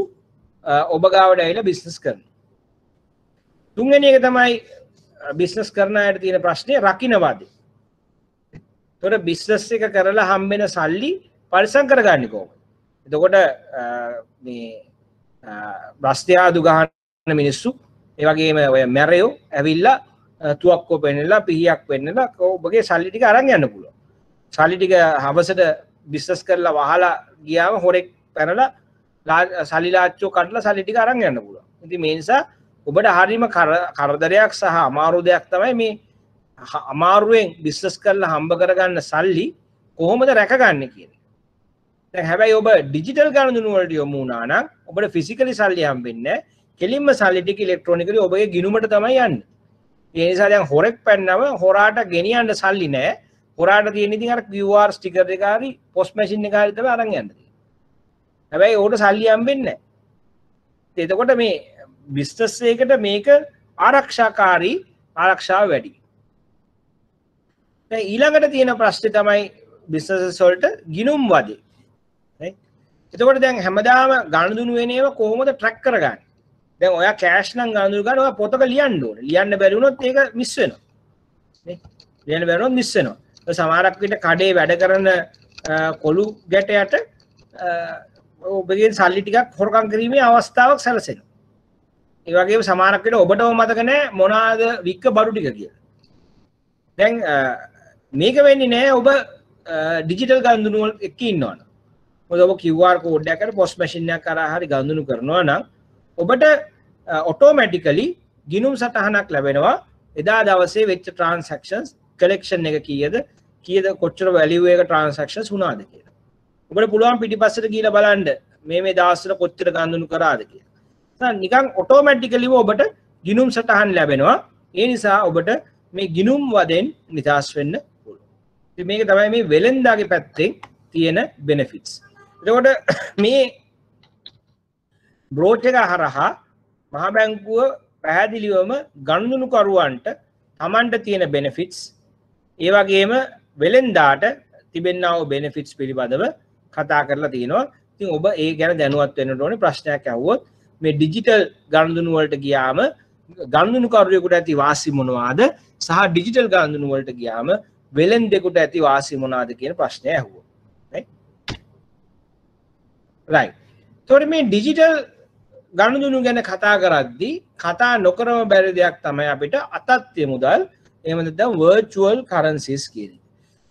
ඔබ ගාවට ඇවිල්ලා බිස්නස් කරනවා. තුන්වෙනි එක තමයි බිස්නස් කරන අයට තියෙන ප්‍රශ්නේ රකින්නවාද. එතකොට බිස්නස් එක කරලා හම්බෙන සල්ලි පරිසම් කරගන්නේ කොහොමද? එතකොට මේ රස්තියාදු ගහන මිනිස්සු ඒ වගේම ඔය මැරයෝ ඇවිල්ලා තුවක්කුව පෙන්නලා පිහියක් පෙන්නලා ඔබගේ සල්ලි ටික අරන් යන්න පුළුවන්. සල්ලි ටික හවසට බිස්නස් කරලා වහලා ගියාම හොරෙක් පැනලා සල්ලි ලාච්චෝ කඩලා සල්ලි ටික අරන් යන්න පුළුවන්. ඉතින් මේ නිසා ඔබට හරීම කරදරයක් සහ අමාරු දෙයක් තමයි මේ අමාරුවෙන් බිස්නස් කරලා හම්බ කරගන්න සල්ලි කොහොමද රැකගන්නේ කියන්නේ. දැන් හැබැයි ඔබ ඩිජිටල් ගණන් වලට යොමු වුණා නම් ඔබට ෆිසිකලි සල්ලි හම්බෙන්නේ නැහැ. කෙලින්ම සල්ලි ටික ඉලෙක්ට්‍රොනිකලි ඔබගේ ගිණුමට තමයි යන්නේ. ඒ නිසා දැන් හොරෙක් පැන්නම හොරාට ගෙනියන්න සල්ලි නැහැ. හොරාට තියෙන ඉතින් අර QR ස්ටිකර් එක හරි පොස්ට් මැෂින් එක හරි තමයි අරන් යන්නේ. හැබැයි ඕකට සල්ලි හම්බෙන්නේ නැහැ. එතකොට මේ බිස්නස් එකකට මේක ආරක්ෂාකාරී ආරක්ෂාව වැඩි. දැන් ඊළඟට තියෙන ප්‍රශ්නේ තමයි බිස්නස් වලට ගිණුම් වදේ. එතකොට දැන් හැමදාම ගණදුණු වෙන ඒවා කොහොමද ට්‍රැක් කරගන්නේ? දැන් ඔයා කෑෂ් නම් ගණදුණු ගන්න ඔයා පොතක ලියන්න ඕනේ. ලියන්න බැරි වුණොත් ඒක මිස් වෙනවා. නේ? ලියන්න බැරි වුණොත් මිස් වෙනවා. ඒ සමහරක් විට කඩේ වැඩ කරන කොළු ගැටයට ඔබගේ සල්ලි ටිකක් හොරකම් කිරීමේ අවස්ථාවක් සැලසෙනවා. ඒ වගේම සමහරක් විට ඔබටම මතක නැහැ මොනවාද වික්ක බඩු ටික කියලා. දැන් මේක වෙන්නේ නැහැ ඔබ ඩිජිටල් ගණදුණු වල එක්ක ඉන්නවනේ. මොකද ඔබ QR කෝඩ් එකකට පොස්ට් මැෂින් එකක් කරා හරි ගණදුණු කරනවා නම් ඔබට ඔටෝමැටිකලි ගිණුම් සටහනක් ලැබෙනවා. එදා දවසේ වෙච්ච ට්‍රාන්සැක්ෂන්ස් කලෙක්ෂන් එක කීයද කොච්චර වැලියු එක ට්‍රාන්සැක්ෂන්ස් වුණාද කියලා. ඔබට පුළුවන් පිටිපස්සට ගිහලා බලන්න මේ දවස්වල කොච්චර ගණදුණු කරාද කියලා. නිකන් ඔටෝමැටිකලිව ඔබට ගිණුම් සටහන් ලැබෙනවා. ඒ නිසා ඔබට මේ ගිණුම් වදෙන් නිදහස් වෙන්න පුළුවන්. ඉතින් මේක තමයි මේ වෙලෙන්දාගේ පැත්තෙන් තියෙන බෙනිෆිට්ස්. එතකොට මේ බ්‍රෝච් එක හරහා මහා බැංකුව පැහැදිලිවම ගණනුකරුවන්ට Tamanට තියෙන බෙනිෆිට්ස් ඒ වගේම වෙලෙන්දාට තිබෙනා වූ බෙනිෆිට්ස් පිළිබඳව කතා කරලා තියෙනවා. ඉතින් ඔබ ඒ ගැන දැනුවත් වෙන්න ඕනේ. ප්‍රශ්නයක් අහුවොත් මේ ඩිජිටල් ගණනුණු වලට ගියාම ගණනුකරුවෙකුට ඇති වාසි මොනවාද සහ ඩිජිටල් ගණනුණු වලට ගියාම වෙලෙන්දෙකුට ඇති වාසි මොනවාද කියන ප්‍රශ්නය අහුවොත්. right. එතකොට මේ ඩිජිටල් ගණනුණු ගැන කතා කරද්දී කතා නොකරම බැරි දෙයක් තමයි අපිට අතත්්‍ය මුදල් එහෙම නැත්නම් virtual currencies කියන්නේ.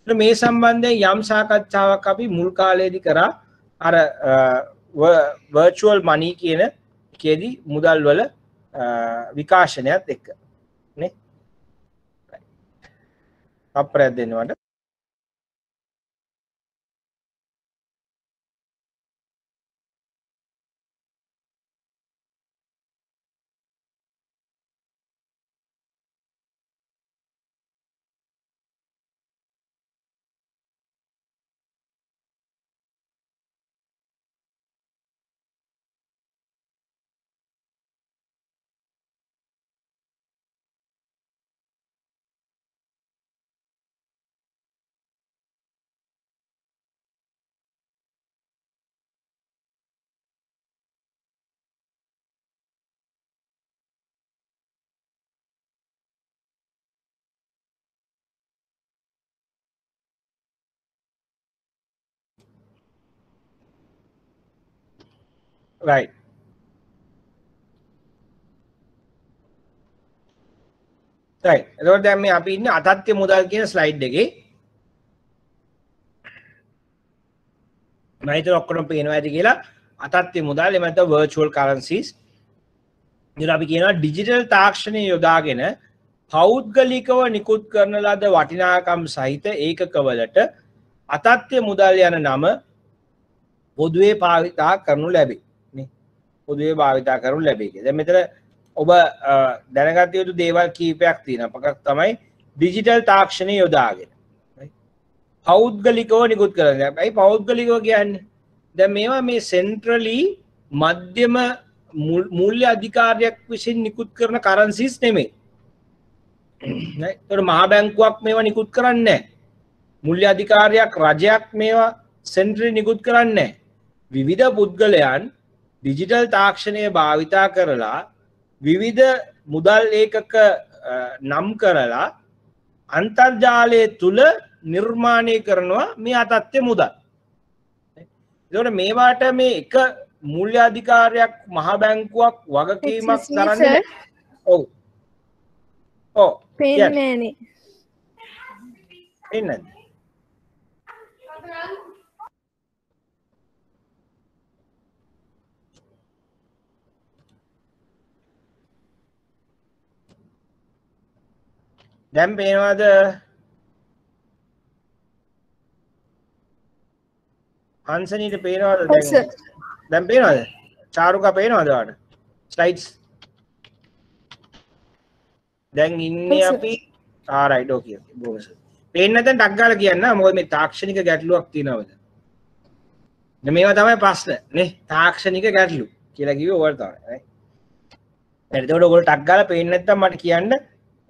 ඒත් මේ සම්බන්ධයෙන් යම් සාකච්ඡාවක් අපි මුල් කාලේදී කරා අර virtual money කියන එකේදී මුදල් වල විකාශනයත් එක්ක නේ. අප්‍රයත් දෙන්නවට right. right. එතකොට දැන් මේ අපි ඉන්නේ අතත්්‍ය මුදල් කියන ස්ලයිඩ් එකේ. මම හිතුවා ඔක්කොම පේනවා ඇති කියලා. අතත්්‍ය මුදල් එහෙම නැත්නම් virtual currencies. ඉතින් අපි කියනවා ඩිජිටල් තාක්ෂණය යොදාගෙන පෞද්ගලිකව නිකුත් කරන ලද වටිනාකම් සහිත ඒකකවලට අතත්්‍ය මුදල් යන නම පොදුවේ භාවිතා කරනු ලැබේ. පොදුවේ භාවිතා කරනු ලැබේ. දැන් මෙතන ඔබ දැනගත යුතු දේවල් කීපයක් තියෙනවා. එකක් තමයි ඩිජිටල් තාක්ෂණය යොදාගෙන පෞද්ගලිකව නිකුත් කරන්නේ. ඇයි පෞද්ගලිකව කියන්නේ? දැන් මේවා මේ සෙන්ට්‍රලි මධ්‍යම මූල්‍ය අධිකාරියක් විසින් නිකුත් කරන කරන්සිස් නෙමෙයි. ඒතර මහා බැංකුවක් මේවා නිකුත් කරන්නේ නැහැ. මූල්‍ය අධිකාරියක් රජයක් මේවා සෙන්ට්‍රලි නිකුත් කරන්නේ නැහැ. විවිධ පුද්ගලයන් ඩිජිටල් තාක්ෂණය භාවිතා කරලා විවිධ මුදල් ඒකක නම් කරලා අන්තර්ජාලය තුල නිර්මාණය කරනවා මේ අතත්්‍ය මුදල්. එතකොට මේවාට මේ එක මූල්‍ය අධිකාරියක් මහ බැංකුවක් වගකීමක් දරන්නේ. ඔව්. ඔව්. පේන්නේ නෑනේ. පේන්නේ නැද්ද? දැන් පේනවද? හංසනීට පේනවද දැන්? දැන් පේනවද? චාරුකා පේනවද ඔයාලට? ස්ලයිඩ්ස් දැන් ඉන්නේ අපි right okay බොහොම පේන්නේ නැත්නම් ටක් ගාලා කියන්න මොකද මේ තාක්ෂණික ගැටලුවක් තියෙනවද? දැන් මේවා තමයි ප්‍රශ්න නේ තාක්ෂණික ගැටලු කියලා කිව්වේ ඔයාලට තමයි. එතකොට ඔයගොල්ලෝ ටක් ගාලා පේන්නේ නැත්නම් මට කියන්න.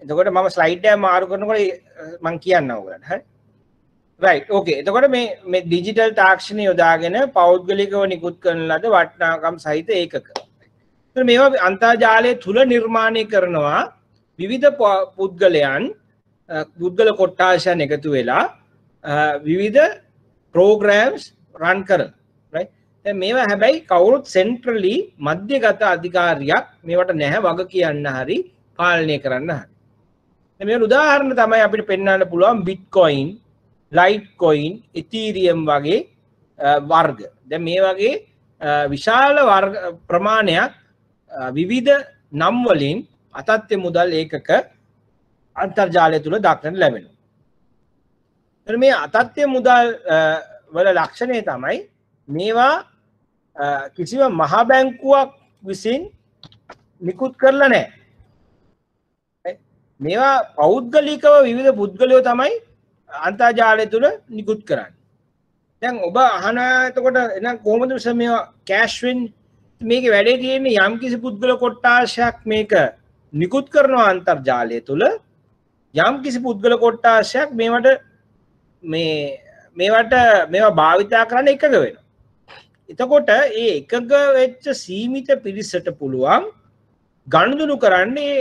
එතකොට මම ස්ලයිඩ් එක මාරු කරනකොට මම කියන්නම් ඔයගලන්ට. හරි. right okay. එතකොට මේ ඩිජිටල් තාක්ෂණය යොදාගෙන පෞද්ගලිකව නිකුත් කරන ලද වටිනාකම් සහිත ඒකක. එතකොට මේවා අන්තර්ජාලය තුල නිර්මාණය කරනවා විවිධ පුද්ගලයන් පුද්ගල කොට්ටාශයන් එකතු වෙලා විවිධ programs run කරන. right. දැන් මේවා හැබැයි කවුරුත් centrally මධ්‍යගත අධිකාරියක් මේවට නැහැ වග කියන්න හරි පාලනය කරන්න හරි. මේ උදාහරණ තමයි අපිට පෙන්වන්න පුළුවන් බිට්කොයින්, ලයිට්කොයින්, ඉතීරියම් වගේ වර්ග. දැන් මේ වගේ විශාල වර්ග ප්‍රමාණයක් විවිධ නම් වලින් අතත්්‍ය මුදල් ඒකක අන්තර්ජාලය තුල දක්නට ලැබෙනවා. එතන මේ අතත්්‍ය මුදල් වල ලක්ෂණය තමයි මේවා කිසිම මහ බැංකුවක් විසින් නිකුත් කරලා නැහැ. මේවා පෞද්ගලිකව විවිධ පුද්ගලයෝ තමයි අන්තර්ජාලය තුල නිකුත් කරන්නේ. දැන් ඔබ අහන එතකොට එහෙනම් කොහොමද මේවා කැෂ් වෙන්නේ? මේකේ වැඩේ තියෙන්නේ යම් කිසි පුද්ගල කොට්ටාශයක් මේක නිකුත් කරනවා අන්තර්ජාලය තුල යම් කිසි පුද්ගල කොට්ටාශයක් මේවා භාවිතා කරන්න එකග වෙනවා. එතකොට ඒ එකග වෙච්ච සීමිත පිරිසට පුළුවන් ගනුදෙනු කරන්නේ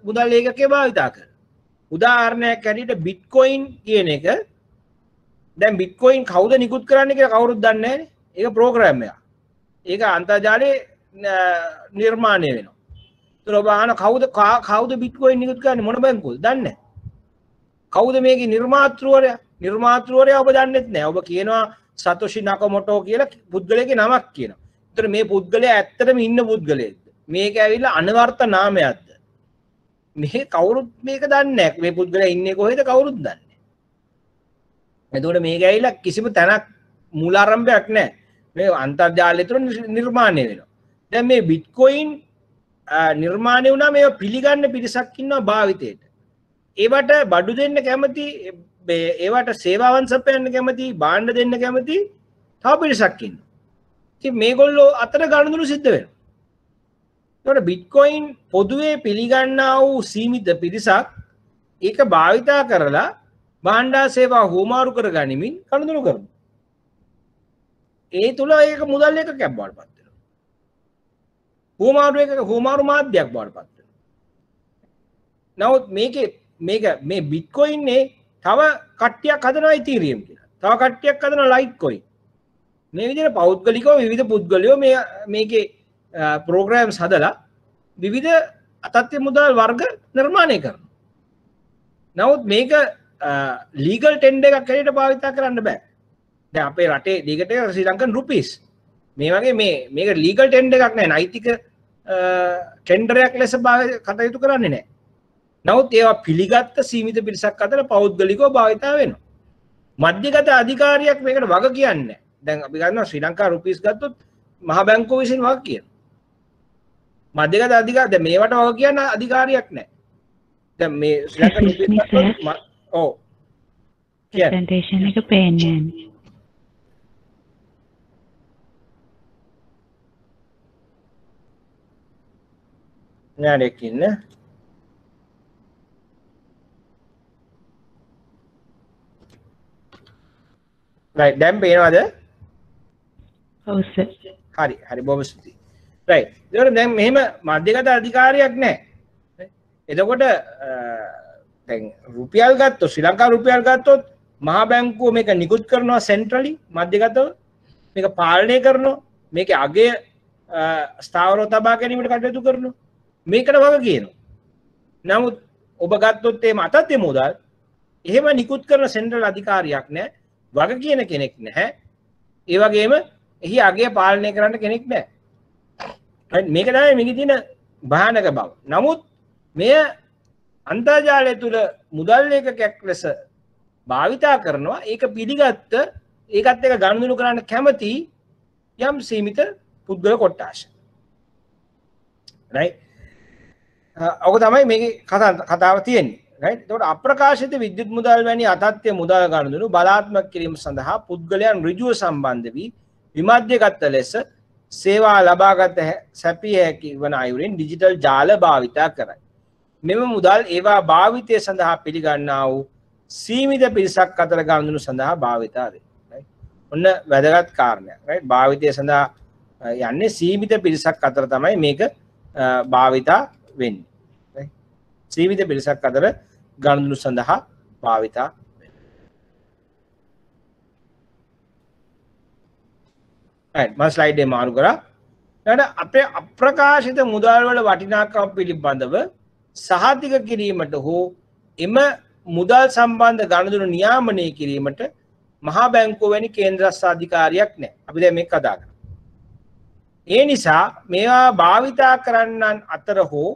මුදල් ඒකකේ භාවිතා කරන. උදාහරණයක් ඇරෙන්න බිට්කොයින් කියන එක දැන් බිට්කොයින් කවුද නිකුත් කරන්නේ කියලා කවුරුත් දන්නේ නැහැනේ. ඒක ප්‍රෝග්‍රෑම් එකක්. ඒක අන්තර්ජාලයේ නිර්මාණය වෙනවා. ඒතර ඔබ අහන කවුද බිට්කොයින් නිකුත් කරන්නේ මොන බැංකුවද? දන්නේ නැහැ. කවුද මේකේ නිර්මාතෘවරයා? නිර්මාතෘවරයා ඔබ දන්නේත් නැහැ. ඔබ කියනවා සතෝෂි නකමොටෝ කියලා පුද්ගලයාගේ නමක් කියනවා. ඒතර මේ පුද්ගලයා ඇත්තටම ඉන්න පුද්ගලයෙක්ද? මේක ඇවිල්ලා අනවර්ථ නාමයක්ද? මේ කවුරුත් මේක දන්නේ නැහැ. මේ පුද්ගලයා ඉන්නේ කොහෙද කවුරුත් දන්නේ නැහැ. එතකොට මේක ඇවිල්ලා කිසිම තැනක් මූලාරම්භයක් නැහැ. මේ අන්තර්ජාලය තුළ නිර්මාණය වෙනවා. දැන් මේ බිට්කොයින් නිර්මාණය වුණා මේවා පිළිගන්න පිරිසක් ඉන්නවා භාවිතයට. ඒවට බඩු දෙන්න කැමති, ඒවට සේවාවන් සපයන්න කැමති, භාණ්ඩ දෙන්න කැමති තව පිරිසක් ඉන්නවා. ඉතින් මේගොල්ලෝ අතර ගනුදෙනු සිද්ධ වෙනවා. ඒකට බිට්කොයින් පොදුවේ පිළිගන්නා වූ සීමිත පිරිසක් ඒක භාවිතා කරලා භාණ්ඩා සේවා හුවමාරු කර ගනිමින් ගනුදෙනු කරනවා. ඒ තුල ඒක මුදල් එකකක් බවට පත් වෙනවා. හුවමාරු මාධ්‍යයක් බවට පත් වෙනවා. නමුත් මේ බිට්කොයින්නේ තව කට්ටියක් හදනවා ඉතීරියම් කියලා. තව කට්ටියක් හදනවා ලයිට්කොයින්. මේ විදිහට පෞද්ගලිකව විවිධ පුද්ගලයෝ මේකේ programs හදලා විවිධ අතත්්‍ය මුදල් වර්ග නිර්මාණය කරනවා. නමුත් මේක legal tender එකක් හැටියට භාවිත කරන්න බෑ. දැන් අපේ රටේ legal tender ශ්‍රී ලංකන් රුපීස්. මේ වගේ මේක legal tender එකක් නෑ. නෛතික tender එකක් ලෙස කටයුතු කරන්නේ නෑ. නමුත් ඒවා පිළිගත්ත සීමිත පිරිසක් අතර පෞද්ගලිකව භාවිත වෙනවා. මධ්‍යගත අධිකාරියක් මේකට වග කියන්නේ නෑ. දැන් අපි ගන්නවා ශ්‍රී ලංකා රුපීස් ගත්තොත් මහ බැංකුව විසින් වග කියනවා. මධ්‍යගත අධිකාරිය දැන් මේවට වග කියන්න අධිකාරියක් නැහැ. දැන් මේ ශ්‍රී ලංකා රුපීස් ගත්තොත් ඔව් ප්‍රසන්ටේෂන් එක පේන්නේ නැහැ. ඥානෙක ඉන්න right දැන් පේනවද? ඔව් සර්. හරි හරි බොහොම ස්තුතියි. රයිට්. ඒකට දැන් මෙහෙම මධ්‍යගත අධිකාරියක් නැහැ. එතකොට දැන් රුපියල් ගත්තොත් ශ්‍රී ලංකා රුපියල් ගත්තොත් මහා බැංකුව මේක නිකුත් කරනවා සෙන්ට්‍රලි මධ්‍යගතව මේක පාලනය කරනවා මේකේ අගය ස්ථාවරව තබා ගැනීමට කටයුතු කරනවා මේකට වග කියනවා. නමුත් ඔබ ගත්තොත් එහෙම අතත්ය මුදල් එහෙම නිකුත් කරන සෙන්ට්‍රල් අධිකාරියක් නැහැ. වග කියන කෙනෙක් නැහැ. ඒ වගේම එහි අගය පාලනය කරන්න කෙනෙක් නැහැ. right මේක තමයි මේකේ තියෙන භයානක බව. නමුත් මෙය අන්තර්ජාලය තුල මුදල් ලේඛකයක් ලෙස භාවිතා කරනවා. ඒක පිළිගත්ත ඒකත් එක ගනුදෙනු කරන්න කැමති යම් සීමිත පුද්ගල කොට්ටාශ. right ඔක තමයි මේකේ කතාව තියෙන්නේ. right එතකොට අප්‍රකාශිත විද්‍යුත් මුදල් වැනි අතත්‍ය මුදල් ගනුදෙනු බලාත්මක කිරීම සඳහා පුද්ගලයන් ඍජුව සම්බන්ධ වී විමධ්‍යගත ලෙස සේවා ලබාගත සැපිය හැකි වන අයුරින් ඩිජිටල් ජාල භාවිතා කරයි. මෙම මුදල් ඒවා භාවිතය සඳහා පිළිගන්නා වූ සීමිත පිරිසක් අතර ගනුදෙනු සඳහා භාවිතා වේ. right ඔන්න වැදගත් කාරණයක්. right භාවිතය සඳහා යන්නේ සීමිත පිරිසක් අතර තමයි මේක භාවිතා වෙන්නේ. right සීමිත පිරිසක් අතර ගනුදෙනු සඳහා භාවිතා මම ස්ලයිඩ් එක මාරු කරා. ඊට අපේ අප්‍රකාශිත මුදල් වල වටිනාකම පිළිබඳව සහතික කිරීමට හෝ එම මුදල් සම්බන්ධ ගනුදෙනු නියාමනය කිරීමට මහා බැංකුව වැනි කේන්ද්‍රස්ථ අධිකාරියක් නැහැ. අපි දැන් මේක කතා කරමු. ඒ නිසා මේවා භාවිතා කරන්නන් අතර හෝ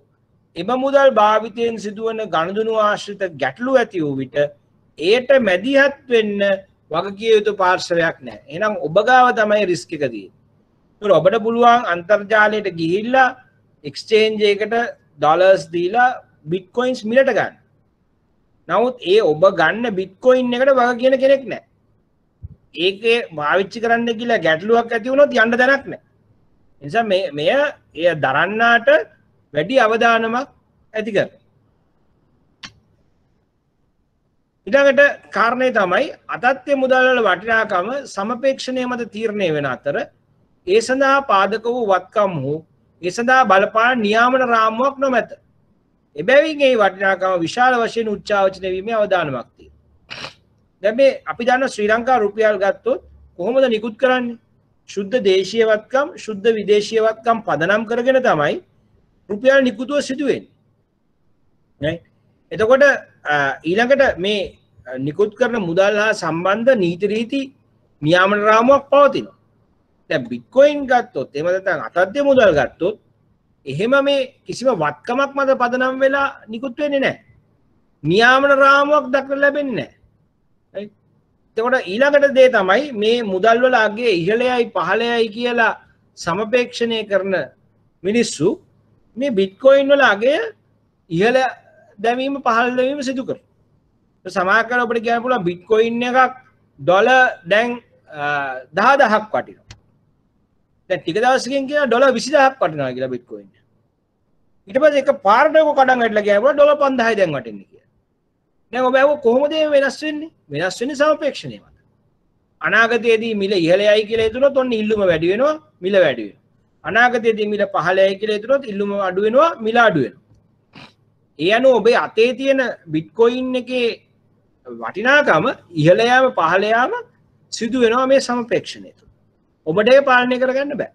එම මුදල් භාවිතයෙන් සිදුවන ගනුදෙනු ආශ්‍රිත ගැටලු ඇති වූ විට එයට මැදිහත් වෙන්න වගකිය යුතු පාර්ශවයක් නැහැ. එහෙනම් ඔබ ගාව තමයි රිස්ක් එක තියෙන්නේ. ඒතර ඔබට පුළුවන් අන්තර්ජාලයට ගිහිල්ලා එක්ස්චේන්ජ් එකකට ඩොලර්ස් දීලා බිට්කොයින්ස් මිලට ගන්න. නමුත් ඒ ඔබ ගන්න බිට්කොයින් එකට වග කියන කෙනෙක් නැහැ. ඒකේ පාවිච්චි කරන්න කියලා ගැටලුවක් ඇති වුණොත් යන්න දැනක් නැහැ. ඒ නිසා මෙය එය දරන්නාට වැඩි අවධානමක් ඇති කරනවා. ඊළඟට කාරණේ තමයි අතත්‍ය මුදල් වල වටිනාකම සමපේක්ෂණය මත තීරණය වෙන අතර ඒ සඳහා පාදක වූ වත්කම් හෝ ඒ සඳහා බලපාන නියාමන රාමුවක් නොමැත. එබැවින් ඒ වටිනාකම විශාල වශයෙන් උච්චාවචනය වීමේ අවධානමක් තියෙනවා. දැන් මේ අපි දන්න ශ්‍රී ලංකා රුපියල් ගත්තොත් කොහොමද නිකුත් කරන්නේ? ශුද්ධ දේශීය වත්කම්, ශුද්ධ විදේශීය වත්කම් පදනම් කරගෙන තමයි රුපියල් නිකුතුව සිදු වෙන්නේ. right එතකොට ඊළඟට මේ නිකුත් කරන මුදල් හා සම්බන්ධ නීති රීති නියාමන රාමුවක් පවතිනවා. දැන් බිට්කොයින් ගත්තොත් එහෙම නැත්නම් අතත්‍ය මුදල් ගත්තොත් එහෙම මේ කිසිම වත්කමක් මත පදනම් වෙලා නිකුත් වෙන්නේ නැහැ. නියාමන රාමුවක් දක්වලා ලැබෙන්නේ නැහැ. right එතකොට ඊළඟට දේ තමයි මේ මුදල් වල අගය ඉහළයයි පහළයයි කියලා සමපේක්ෂණය කරන මිනිස්සු මේ බිට්කොයින් වල අගය ඉහළ දැමීම පහළ දැමීම සිදු කරනවා. සමහර කල අපිට කියන්න පුළුවන් බිට්කොයින් එකක් ඩොලර් දැන් 10000ක් වටිනවා. දැන් ටික දවසකින් කියන ඩොලර් 20000ක් වටිනවා කියලා බිට්කොයින්. ඊට පස්සේ එක පාරට ඔක කඩන් වැටලා ගියා බලලා ඩොලර් 5000යි දැන් වටින්නේ කියලා. දැන් ඔබ අහුව කොහොමද මේ වෙනස් වෙන්නේ? වෙනස් වෙන්නේ සමපේක්ෂණය මත. අනාගතයේදී මිල ඉහළයයි කියලා හිතුනොත් ඔන්න ඉල්ලුම වැඩි වෙනවා, මිල වැඩි වෙනවා. අනාගතයේදී මිල පහළයයි කියලා හිතුනොත් ඉල්ලුම අඩු වෙනවා, මිල අඩු වෙනවා. ඒ අනුව ඔබේ අතේ තියෙන බිට්කොයින් එකේ වටිනාකම ඉහළ යාම පහළ යාම සිදු වෙනවා මේ සමපේක්ෂණය තුළ. ඔබට ඒක පාලනය කරගන්න බෑ.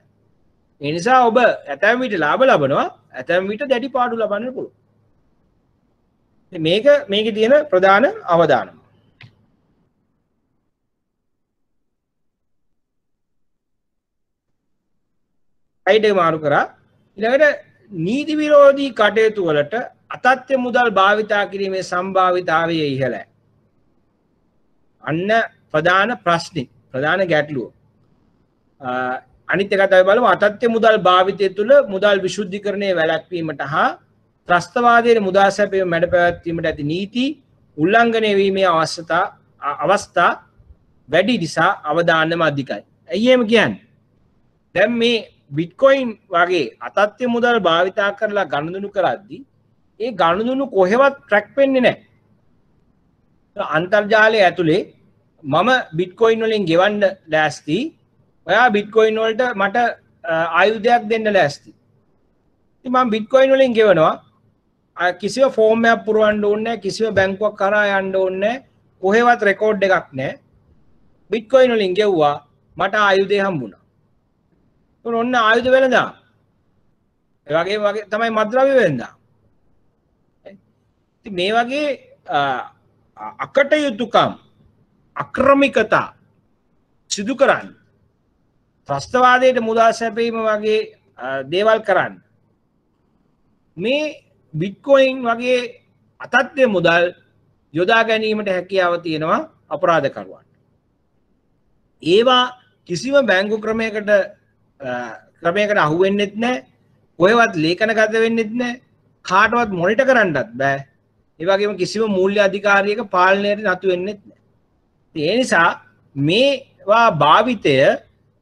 ඒ නිසා ඔබ ඇතැම් විට ලාභ ලබනවා, ඇතැම් විට දැඩි පාඩු ලබන්න පුළුවන්. මේකේ තියෙන ප්‍රධාන අවධානම. ස්ලයිඩ් එක මාරු කරා. ඊළඟට නීති විරෝධී කටයුතු වලට අතත්‍ය මුදල් භාවිතා කිරීමේ සම්භාවිතාවය ඉහළයි. අන්න ප්‍රධාන ප්‍රශ්නේ, ප්‍රධාන ගැටලුව. අනිත් එක තමයි බලමු අතත්‍ය මුදල් භාවිතය තුළ මුදල් විශුද්ධීකරණය වැළැක්වීමට හා ත්‍රස්තවාදයේ මුදා සැපයීම මැඩ පැවැත්වීමට ඇති නීති උල්ලංඝනය වීමේ අවස්ථා වැඩි නිසා අවධානම අධිකයි. ඇයි එහෙම කියන්නේ? දැන් මේ බිට්කොයින් වගේ අතත්‍ය මුදල් භාවිතා කරලා ගනුදෙනු කරද්දී ඒ ගනුදෙනු කොහෙවත් ට්‍රැක් වෙන්නේ නැහැ. අන්තර්ජාලය ඇතුලේ මම බිට්කොයින් වලින් ගෙවන්න ලෑස්ති. ඔයා බිට්කොයින් වලට මට ආයුධයක් දෙන්න ලෑස්ති. ඉතින් මම බිට්කොයින් වලින් ගෙවනවා. කිසිම ෆෝම් එකක් පුරවන්න ඕනේ නැහැ, කිසිම බැංකුවක් කරා යන්න ඕනේ නැහැ, කොහෙවත් රෙකෝඩ් එකක් නැහැ. බිට්කොයින් වලින් ගෙවුවා, මට ආයුධය හම්බුණා. ඔන්න ආයුධ වෙලඳා. ඒ වගේ තමයි මත්ද්‍රව්‍ය වෙලඳා. ඉතින් මේ වගේ අකටයුතුකම් අක්‍රමිකතා සිදු කරන්න, ත්‍රස්තවාදයට මුදා සැපීම වගේ දේවල් කරන්න මේ බිට්කොයින් වගේ අතත්ත්ව මුදල් යොදා ගැනීමට හැකියාව තියෙනවා අපරාධකරුවන්. ඒවා කිසිම බැංකු ක්‍රමයකට අහු වෙන්නෙත් නැහැ, කොහෙවත් ලේඛනගත වෙන්නෙත් නැහැ, කාටවත් මොනිටර් කරන්නත් බෑ. ඒ වගේම කිසිම මූල්‍ය අධිකාරියක පාලනයට නතු වෙන්නෙත් නැහැ. ඒ නිසා මේවා භාවිතය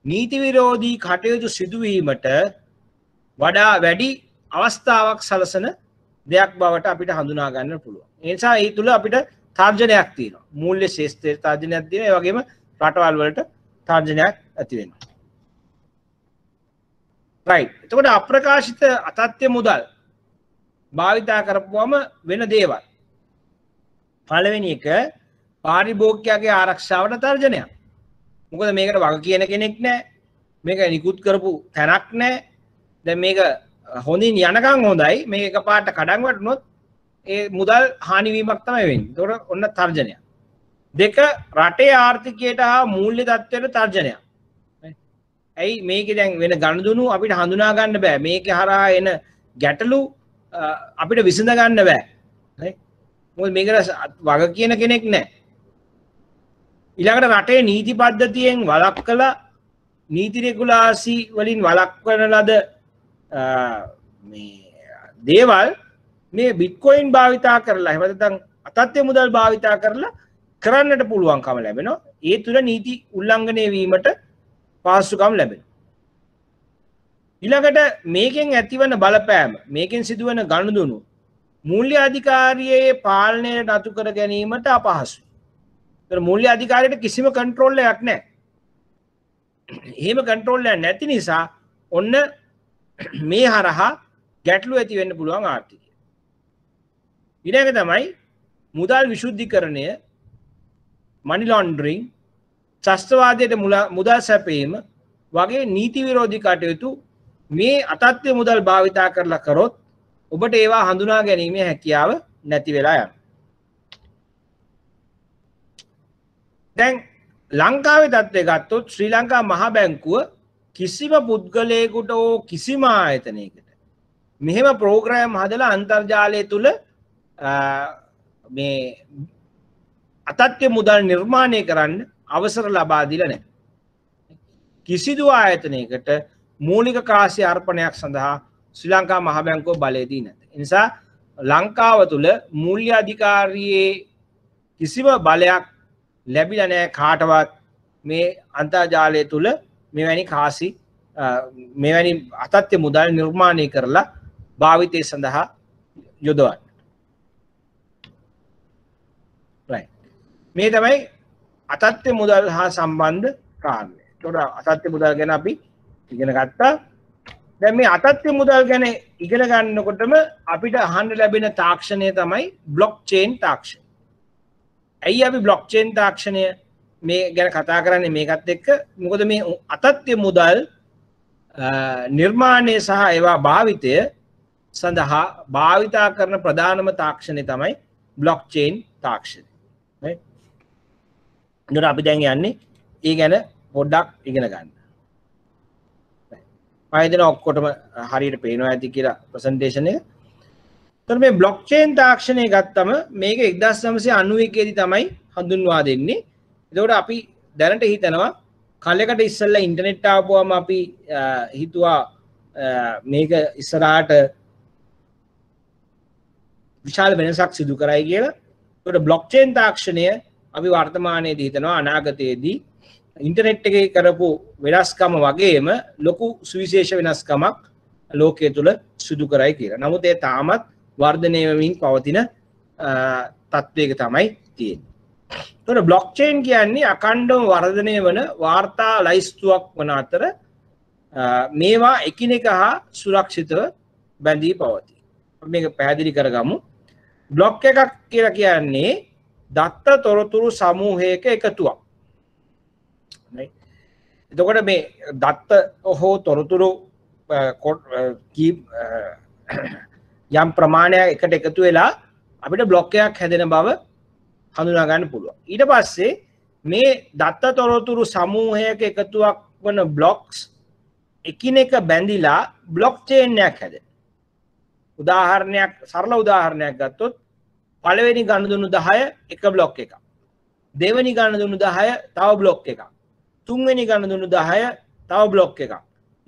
නීති විරෝධී කටයුතු සිදුවීමට වඩා වැඩි අවස්ථාවක් සලසන දෙයක් බවට අපිට හඳුනා ගන්න පුළුවන්. ඒ නිසා ඒ තුල අපිට තර්ජනයක් තියෙනවා. මූල්‍ය ශේෂ්ත්‍රයේ තර්ජනයක් තියෙනවා. ඒ වගේම රටවල් වලට තර්ජනයක් ඇති වෙනවා. රයිට්. එතකොට අප්‍රකාශිත අතත්ත්ව මුදල් භාවිතා කරපුවම වෙන දේවල්. පළවෙනි එක පාරිභෝගිකයාගේ ආරක්ෂාවට තර්ජනයක්. මොකද මේකට වග කියන කෙනෙක් නැහැ. මේක නිකුත් කරපු තැනක් නැහැ. දැන් මේක හොඳින් යනකම් හොඳයි. මේක එකපාරට කඩන් වටුනොත් ඒ මුදල් හානි වීමක් තමයි වෙන්නේ. ඒතකොට ඔන්න තර්ජනයක්. දෙක රටේ ආර්ථිකයට හා මූල්‍ය තත්ත්වයට තර්ජනයක්. ඇයි මේකේ දැන් වෙන ගනුදෙනු අපිට හඳුනා ගන්න බෑ. මේකේ හරහා එන ගැටලු අපිට විසඳ ගන්න බෑ. හරි? මොකද මේකට වග කියන කෙනෙක් නැහැ. ඊළඟට රටේ නීති පද්ධතියෙන් වළක්වලා නීති රෙගුලාසි වලින් වළක්වන ලද මේ දේවල් මේ බිට්කොයින් භාවිතා කරලා එහෙම නැත්නම් අතත්ත්ව මුදල් භාවිතා කරලා කරන්නට පුළුවන්කම ලැබෙනවා. ඒ තුල නීති උල්ලංඝනය වීමට පහසුකම් ලැබෙනවා. ඊළඟට මේකෙන් ඇතිවන බලපෑම, මේකෙන් සිදුවන ගනුදෙනු මූල්‍ය අධිකාරියේ පාලනයට නතු කර ගැනීමට අපහසුයි. ඒතර මූල්‍ය අධිකාරියට කිසිම කන්ට්‍රෝල් එකක් නැහැ. එහෙම කන්ට්‍රෝල් එකක් නැති නිසා ඔන්න මේ හරහා ගැටලු ඇති වෙන්න පුළුවන් ආර්ථිකය. ඊළඟ තමයි මුදල් විශුද්ධිකරණය, මනි ලොන්ඩරින්, ත්‍රස්තවාදයට මුදල් සැපීම වගේ නීති විරෝධී කටයුතු මේ අතත්ත්ව මුදල් භාවිතා කරලා කරොත් ඔබට ඒවා හඳුනා ගැනීමේ හැකියාව නැති වෙලා යනවා. දැන් ලංකාවේ තත්ත්වය ගත්තොත් ශ්‍රී ලංකා මහ බැංකුව කිසිම පුද්ගලයෙකුට හෝ කිසිම ආයතනයකට මෙහෙම ප්‍රෝග්‍රෑම් හදලා අන්තර්ජාලය තුල මේ අතත්ත්ව මුදල් නිර්මාණය කරන්න අවසර ලබා දීලා නැහැ. කිසිදු ආයතනයකට මූලික කාර්ය අර්පණයක් සඳහා ශ්‍රී ලංකා මහ බැංකුව බලය දී නැත. ඒ නිසා ලංකාව තුල මූල්‍ය අධිකාරියේ කිසිම බලයක් ලැබිලා නැහැ කාටවත් මේ අන්තර්ජාලය තුල මෙවැනි කාසි මෙවැනි අතත්ත්ව මුදල් නිර්මාණය කරලා භාවිතය සඳහා යොදවන්න. right. මේ තමයි අතත්ත්ව මුදල් හා සම්බන්ධ කාරණය. ඒතකොට අතත්ත්ව මුදල් ගැන අපි ඉගෙන ගත්තා. දැන් මේ අතත්ත්ව මුදල් ගැන ඉගෙන ගන්නකොටම අපිට අහන්න ලැබෙන තාක්ෂණය තමයි බ්ලොක්චේන් තාක්ෂණය. ඇයි අපි බ්ලොක්චේන් තාක්ෂණය මේ ගැන කතා කරන්නේ මේකත් එක්ක? මොකද මේ අතත්ත්ව මුදල් නිර්මාණය සහ ඒවා භාවිතය සඳහා භාවිතා කරන ප්‍රධානම තාක්ෂණය තමයි බ්ලොක්චේන් තාක්ෂණය. right? නේද අපි දැන් යන්නේ ඒ ගැන පොඩ්ඩක් ඉගෙන ගන්න. මම ඔක්කොටම හරියට පේනවා ඇති කියලා ප්‍රසන්ටේෂන් එක. ඒතර මේ බ්ලොක්චේන් තාක්ෂණය ගත්තම මේක 1991 දී තමයි හඳුන්වා දෙන්නේ. එතකොට අපි දැනට හිතනවා කලකට ඉස්සෙල්ලා ඉන්ටර්නෙට් ආවම අපි හිතුවා මේක ඉස්සරහට විශාල වෙනසක් සිදු කරයි කියලා. ඒකට බ්ලොක්චේන් තාක්ෂණය අපි වර්තමානයේදී හිතනවා අනාගතයේදී ඉන්ටර්නෙට් එකේ කරපු වෙනස්කම වගේම ලොකු සුවිශේෂ වෙනස්කමක් ලෝකයේ තුල සිදු කරයි කියලා. නමුත් ඒ තාමත් වර්ධනය වෙමින් පවතින තත්ත්වයක තමයි තියෙන්නේ. ඒතකොට බ්ලොක්චේන් කියන්නේ අඛණ්ඩව වර්ධනය වන වාර්තා ලයිස්තුවක් වන අතර මේවා එකිනෙක හා සුරක්ෂිතව බැඳී පවතී. මේක පැහැදිලි කරගමු. බ්ලොක් එකක් කියලා කියන්නේ දත්ත තොරතුරු සමූහයක එකතුවක්. එතකොට මේ දත්ත හෝ තොරතුරු යම් ප්‍රමාණයක් එකට එකතු වෙලා අපිට බ්ලොක් එකක් හැදෙන බව හඳුනා ගන්න පුළුවන්. ඊට පස්සේ මේ දත්ත තොරතුරු සමූහයක එකතුවක් වන බ්ලොක්ස් එකිනෙක බැඳිලා බ්ලොක් චේන් එකක් හැදෙනවා. උදාහරණයක් සරල උදාහරණයක් ගත්තොත් පළවෙනි ගණුදුණු 10 එක බ්ලොක් එකක්. දෙවෙනි ගණුදුණු 10 තව බ්ලොක් එකක්. තුන්වෙනි ගණුදුණු 10 තව බ්ලොක් එකක්.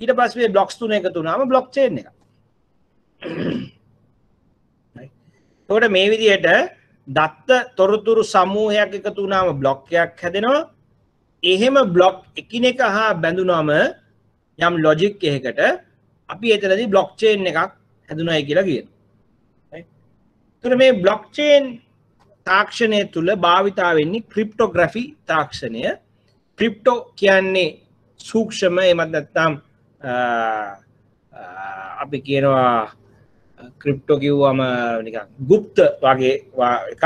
ඊට පස්සේ මේ බ්ලොක්ස් තුන එකතු වුණාම බ්ලොක් චේන් එකක්. එතකොට මේ විදිහට දත්ත තොරතුරු සමූහයක් එකතු වුණාම බ්ලොක් එකක් හැදෙනවා. එහෙම බ්ලොක් එකිනෙක හා බැඳුනම යම් ලොජික් එකකට අපි එතනදී බ්ලොක් චේන් එකක් හැදුනයි කියලා කියනවා. එතකොට මේ බ්ලොක් චේන් තාක්ෂණය තුල භාවිතා වෙන්නේ ක්‍රිප්ටෝග්‍රැෆි තාක්ෂණය. ක්‍රිප්ටෝ කියන්නේ සූක්ෂම එමත් නැත්නම් අපි කියනවා ක්‍රිප්ටෝ කිව්වම නිකන් গুপ্ত වගේ එකක්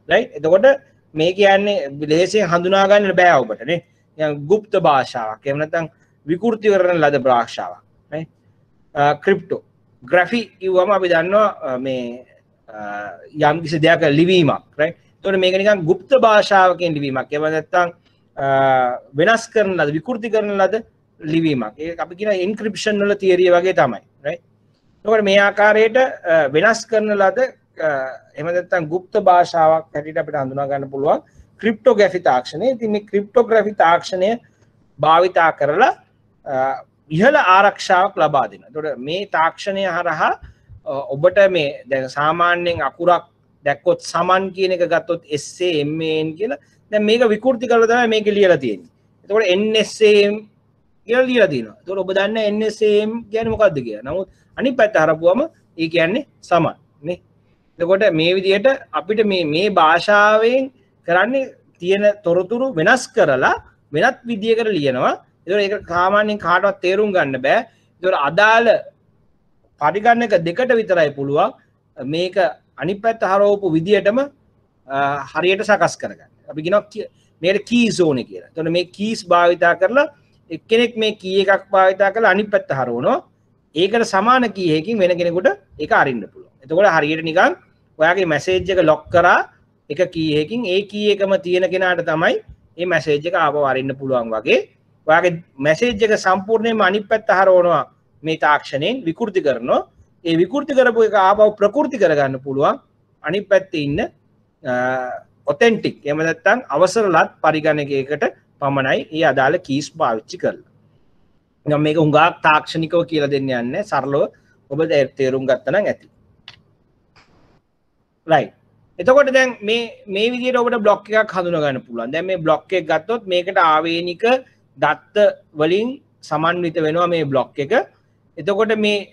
රයිට්. එතකොට මේ කියන්නේ ලේසියෙන් හඳුනා ගන්න බෑ ඔබට නේ. නිකන් গুপ্ত භාෂාවක්. එහෙම නැත්නම් විකෘති කරන ලද භාෂාවක්. රයිට්. ක්‍රිප්ටෝ ග්‍රැෆි කිව්වම අපි දන්නවා මේ යම් කිසි දෙයක ලිවීමක් රයිට්. එතකොට මේක නිකන් গুপ্ত භාෂාවකින් ලිවීමක්. එහෙම නැත්නම් වෙනස් කරන ලද විකෘති කරන ලද ලිවීමක්. ඒක අපි කියන එන්ක්‍රිප්ෂන් වල තියරිය වගේ තමයි රයිට්. එතකොට මේ ආකාරයට වෙනස් කරන ලද එහෙම නැත්නම් গুপ্ত භාෂාවක් හැටියට අපිට හඳුනා ගන්න පුළුවන් ක්‍රිප්ටෝග්‍රැෆි තාක්ෂණය. ඉතින් මේ ක්‍රිප්ටෝග්‍රැෆි තාක්ෂණය භාවිතා කරලා ඉහළ ආරක්ෂාවක් ලබා දෙනවා. එතකොට මේ තාක්ෂණය හරහා ඔබට මේ දැන් සාමාන්‍යයෙන් අකුරක් දැක්කොත් සමන් කියන එක ගත්තොත් SAMAN කියලා දැන් මේක විකෘති කරලා තමයි මේක ලියලා තියෙන්නේ. එතකොට NSAM කියලා ලියලා තියෙනවා. එතකොට ඔබ දන්නේ NSAM කියන්නේ මොකක්ද කියලා. නමුත් අනිත් පැත්ත හරපුවම ඒ කියන්නේ සමන් නේ. එතකොට මේ විදිහට අපිට මේ භාෂාවෙන් කරන්නේ තියෙන තොරතුරු වෙනස් කරලා වෙනත් විදියකට ලියනවා. ඒතකොට ඒක සාමාන්‍යයෙන් කාටවත් තේරුම් ගන්න බෑ. ඒතකොට අදාළ පරිගණක දෙකට විතරයි පුළුවන් මේක අනිත් පැත්ත හරවපු විදියටම හරියට සකස් කරගන්න. අපි කියනවා මේකට කී zone කියලා. එතකොට මේ කීස් භාවිතා කරලා එක්කෙනෙක් මේ කී එකක් භාවිතා කරලා අනිත් පැත්ත හරවනවා. ඒකට සමාන කී එකකින් වෙන කෙනෙකුට ඒක අරින්න පුළුවන්. එතකොට හරියට නිකන් ඔයාගේ මැසේජ් එක ලොක් කරා එක කී එකකින් ඒ කී එකම තියෙන කෙනාට තමයි මේ මැසේජ් එක ආපහු අරින්න පුළුවන් වගේ. ඔයාගේ මැසේජ් එක සම්පූර්ණයෙන්ම අනිත් පැත්ත හරවනවා මේ තාක්ෂණයෙන් විකෘති කරනවා. ඒ විකෘති කරපු එක ආපහු ප්‍රකෘති කරගන්න පුළුවන් අනිත් පැත්තේ ඉන්න ඔතෙන්ටික් එහෙම නැත්නම් අවසරලත් පරිගණකයකට පමණයි මේ අදාළ කීස් පාවිච්චි කරලා. නිකන් මේක හුඟක් තාක්ෂණිකව කියලා දෙන්න යන්නේ සරලව ඔබ තේරුම් ගත්තා නම් ඇති. right. එතකොට දැන් මේ විදිහට ඔබට බ්ලොක් එකක් හඳුනා ගන්න පුළුවන්. දැන් මේ බ්ලොක් එක ගත්තොත් මේකට ආවේනික දත්ත වලින් සමන්විත වෙනවා මේ බ්ලොක් එක. එතකොට මේ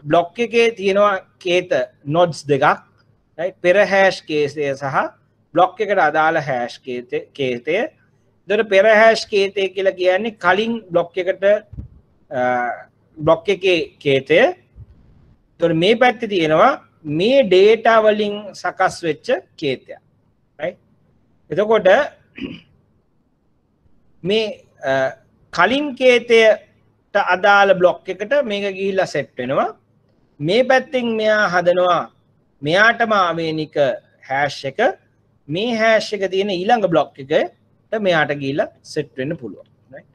බ්ලොක් එකේ තියෙනවා කේත nodes දෙකක් right. පෙර හැෂ් කේතය සහ බ්ලොක් එකට අදාළ හැෂ් කේතය. එතකොට පෙර හැෂ් කේතය කියලා කියන්නේ කලින් බ්ලොක් එකට බ්ලොක් එකේ කේතය. එතකොට මේ පැත්තේ තියෙනවා මේ data වලින් සකස් වෙච්ච කේතය. right. එතකොට මේ කලින් කේතයට අදාළ බ්ලොක් එකට මේක ගිහිල්ලා සෙට් වෙනවා. මේ පැත්තෙන් මෙයා හදනවා මෙයාටම ආවේනික හැෂ් එක. මේ හැෂ් එක තියෙන ඊළඟ බ්ලොක් එකට මෙයාට ගිහිල්ලා සෙට් වෙන්න පුළුවන්. right.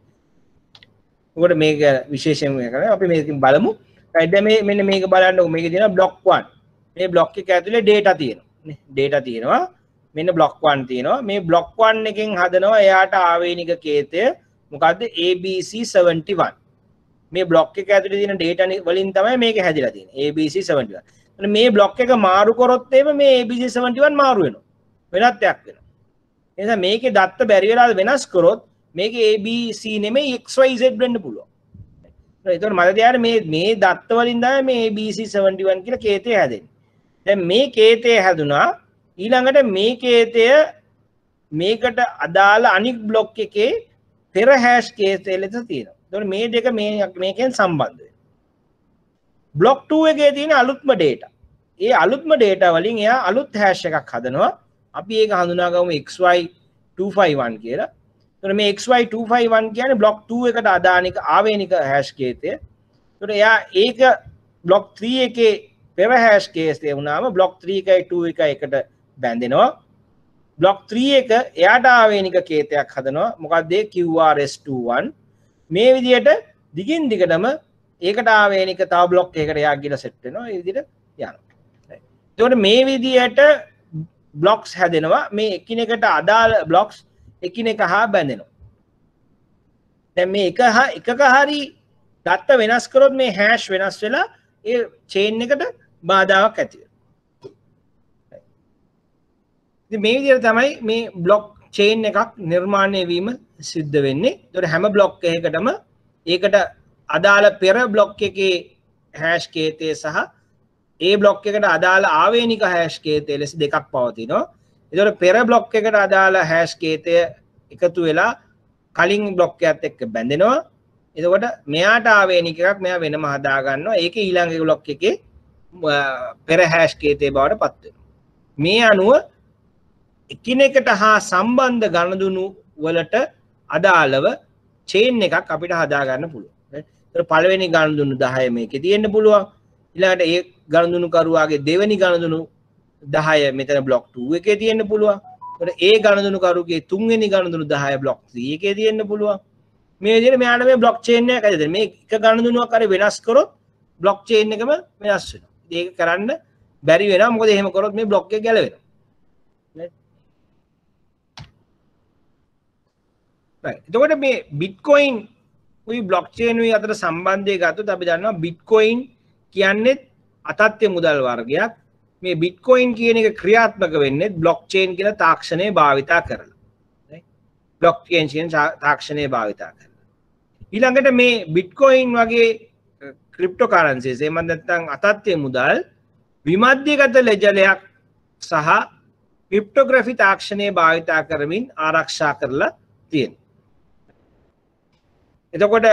උකට මේක විශේෂයෙන් කරන්නේ අපි මේකෙන් බලමු. right. දැන් මෙන්න මේක බලන්නකො මේකේ තියෙනවා බ්ලොක් 1. මේ බ්ලොක් එක ඇතුලේ data තියෙනවා. නේ data තියෙනවා. මෙන්න බ්ලොක් 1 තියෙනවා. මේ බ්ලොක් 1 එකෙන් හදනවා එයාට ආවේනික කේතය මොකද්ද ABC71. මේ බ්ලොක් එක ඇතුලේ තියෙන data වලින් තමයි මේක හැදිලා තියෙන්නේ. ABC71. එතන මේ බ්ලොක් එක මාරු කරොත් මේ ABC71 මාරු වෙනවා. වෙනත් එකක් වෙනවා. ඒ නිසා මේකේ දත්ත බැරි වෙලා වෙනස් කරොත් මේකේ ABC නෙමෙයි XYZ වෙන්න පුළුවන්. ඒතකොට මම කියන්නේ මේ දත්ත වලින් තමයි මේ ABC71 කියලා කේතය හැදෙන්නේ. දැන් මේ කේතය හැදුනා ඊළඟට මේ කේතය මේකට අදාළ අනික් බ්ලොක් එකේ පෙර හැෂ් කේතය ලෙස තියෙනවා. එතකොට මේ දෙක මේකෙන් සම්බන්ධ වෙනවා. block 2 එකේ තියෙන අලුත්ම data. ඒ අලුත්ම data වලින් එයා අලුත් hash එකක් හදනවා. අපි ඒක හඳුනාගමු XY251 කියලා. එතකොට මේ XY251 කියන්නේ block 2 එකට අදානික ආවේනික hash කේතය. එතකොට එයා ඒක block 3 එකේ පෙර hash කේතය වුණාම block 3 එකයි 2 එකයි එකට බැඳෙනවා. block 3 එක එයාට ආවේනික කේතයක් හදනවා. මොකක්ද ඒ QRS21. මේ විදිහට දිගින් දිගටම ඒකට ආවේනික තව block එකකට එයා ගිහලා set වෙනවා. මේ විදිහට යනවා. එතකොට මේ විදිහට blocks හැදෙනවා. මේ එකිනෙකට අදාළ blocks එකිනෙක හා බැඳෙනවා. දැන් මේ එකක හරි දත්ත වෙනස් කරොත් මේ hash වෙනස් වෙලා ඒ chain එකට බාධාවක් ඇති වෙනවා. ඉතින් මේ විදිහට තමයි මේ block chain එකක් නිර්මාණය වීම සිද්ධ වෙන්නේ. ඒතකොට හැම block එකකටම ඒකට අදාළ පෙර block එකේ hash කේතය සහ ඒ block එකට අදාළ ආවේනික hash කේතය ලෙස දෙකක් පවතිනවා. ඒතකොට පෙර block එකට අදාළ hash කේතය එකතු වෙලා කලින් block එකත් එක්ක බැඳෙනවා. එතකොට මෙයාට ආවේනික එකක් මෙයා වෙනම හදා ගන්නවා. ඒකේ ඊළඟ block එකේ පෙර hash කේතය බවට පත් වෙනවා. මේ අනුව එකිනෙකට හා සම්බන්ධ ගණදුණු වලට අදාළව chain එකක් අපිට හදා ගන්න පුළුවන්. ඒතකොට පළවෙනි ගණදුණු 10 මේකේ තියෙන්න පුළුවන්. ඊළඟට ඒ ගණදුණු කරුවාගේ දෙවෙනි ගණදුණු 10 මෙතන block 2 එකේ තියෙන්න පුළුවන්. ඒතකොට ඒ ගණදුණු කරුගේ තුන්වෙනි ගණදුණු 10 block 3 එකේ තියෙන්න පුළුවන්. මේ විදිහට මෙයාට මේ block chain එකක් ඇදෙන්න. මේ එක ගණදුණුවක් හරි වෙනස් කරොත් block chain එකම වෙනස් වෙනවා. ඒක කරන්න බැරි වෙනවා. මොකද එහෙම කරොත් මේ block එක ගැලවෙනවා. right. එතකොට මේ bitcoin උයි blockchain උයි අතර සම්බන්ධය ගත්තොත් අපි දන්නවා bitcoin කියන්නේ අතත්්‍ය මුදල් වර්ගයක්. මේ bitcoin කියන එක ක්‍රියාත්මක වෙන්නේ blockchain කියන තාක්ෂණය භාවිතා කරලා. blockchain කියන තාක්ෂණය භාවිතා කරලා. ඊළඟට මේ bitcoin වගේ cryptocurrencies එහෙම නැත්නම් අතත්්‍ය මුදල් විමධ්‍යගත ලෙජරයක් සහ cryptography තාක්ෂණය භාවිතා කරමින් ආරක්ෂා කරලා තියෙනවා. එතකොට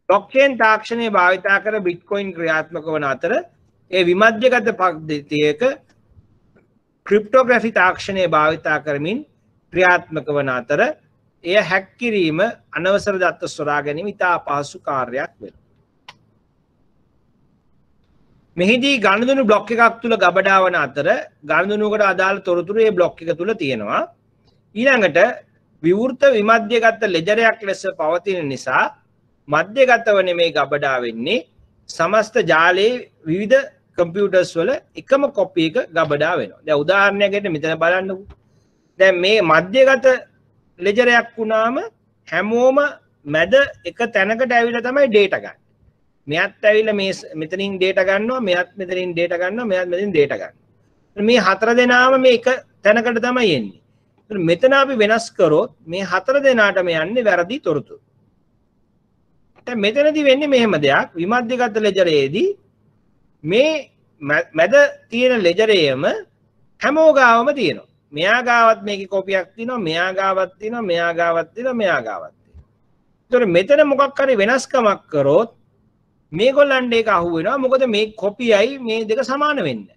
blockchain තාක්ෂණය භාවිතා කර bitcoin ක්‍රියාත්මක වන අතර ඒ විමධ්‍යගත පද්ධතියක cryptography තාක්ෂණය භාවිතා කරමින් ක්‍රියාත්මක වන අතර එය හැක් කිරීම අනවසර දත්ත සොරා ගැනීම ඉතා අපහසු කාර්යයක් වෙනවා. මෙහිදී ගණදුණු බ්ලොක් එකක් තුල ගබඩා වන අතර ගණදුණුවකට අදාළ තොරතුරු ඒ බ්ලොක් එක තුල තියෙනවා. ඊළඟට විවෘත විමධ්‍යගත ලෙජරයක් ලෙස පවතින නිසා මධ්‍යගත වන මේ ගබඩා වෙන්නේ සමස්ත ජාලයේ විවිධ කම්පියුටර්ස් වල එකම කොපි එක ගබඩා වෙනවා. දැන් උදාහරණයකට මෙතන බලන්නකෝ. දැන් මේ මධ්‍යගත ලෙජරයක් වුණාම හැමෝම මැද එක තැනකට ඇවිල්ලා තමයි data ගන්න. මෙයත් ඇවිල්ලා මේ මෙතනින් data ගන්නවා, මෙයත් මෙතනින් data ගන්නවා, මෙයත් මෙතනින් data ගන්නවා. මේ හතර දෙනාම මේ එක තැනකට තමයි එන්නේ. මෙතන අපි වෙනස් කරොත් මේ හතර දෙනාටම යන්නේ වැරදි තොරතුරු. දැන් මෙතනදී වෙන්නේ මෙහෙම දෙයක්. විමධ්‍යගත ලෙජරයේදී මේ මැද තියෙන ලෙජරයේම හැමෝ ගාවම තියෙනවා. මෙයා ගාවත් මේකේ කොපියක් තියෙනවා, මෙයා ගාවත් තියෙනවා, මෙයා ගාවත් තියෙනවා, මෙයා ගාවත් තියෙනවා. ඒතකොට මෙතන මොකක් හරි වෙනස්කමක් කරොත් මේගොල්ලන්ට ඒක අහු වෙනවා. මොකද මේ කොපියයි මේ දෙක සමාන වෙන්නේ.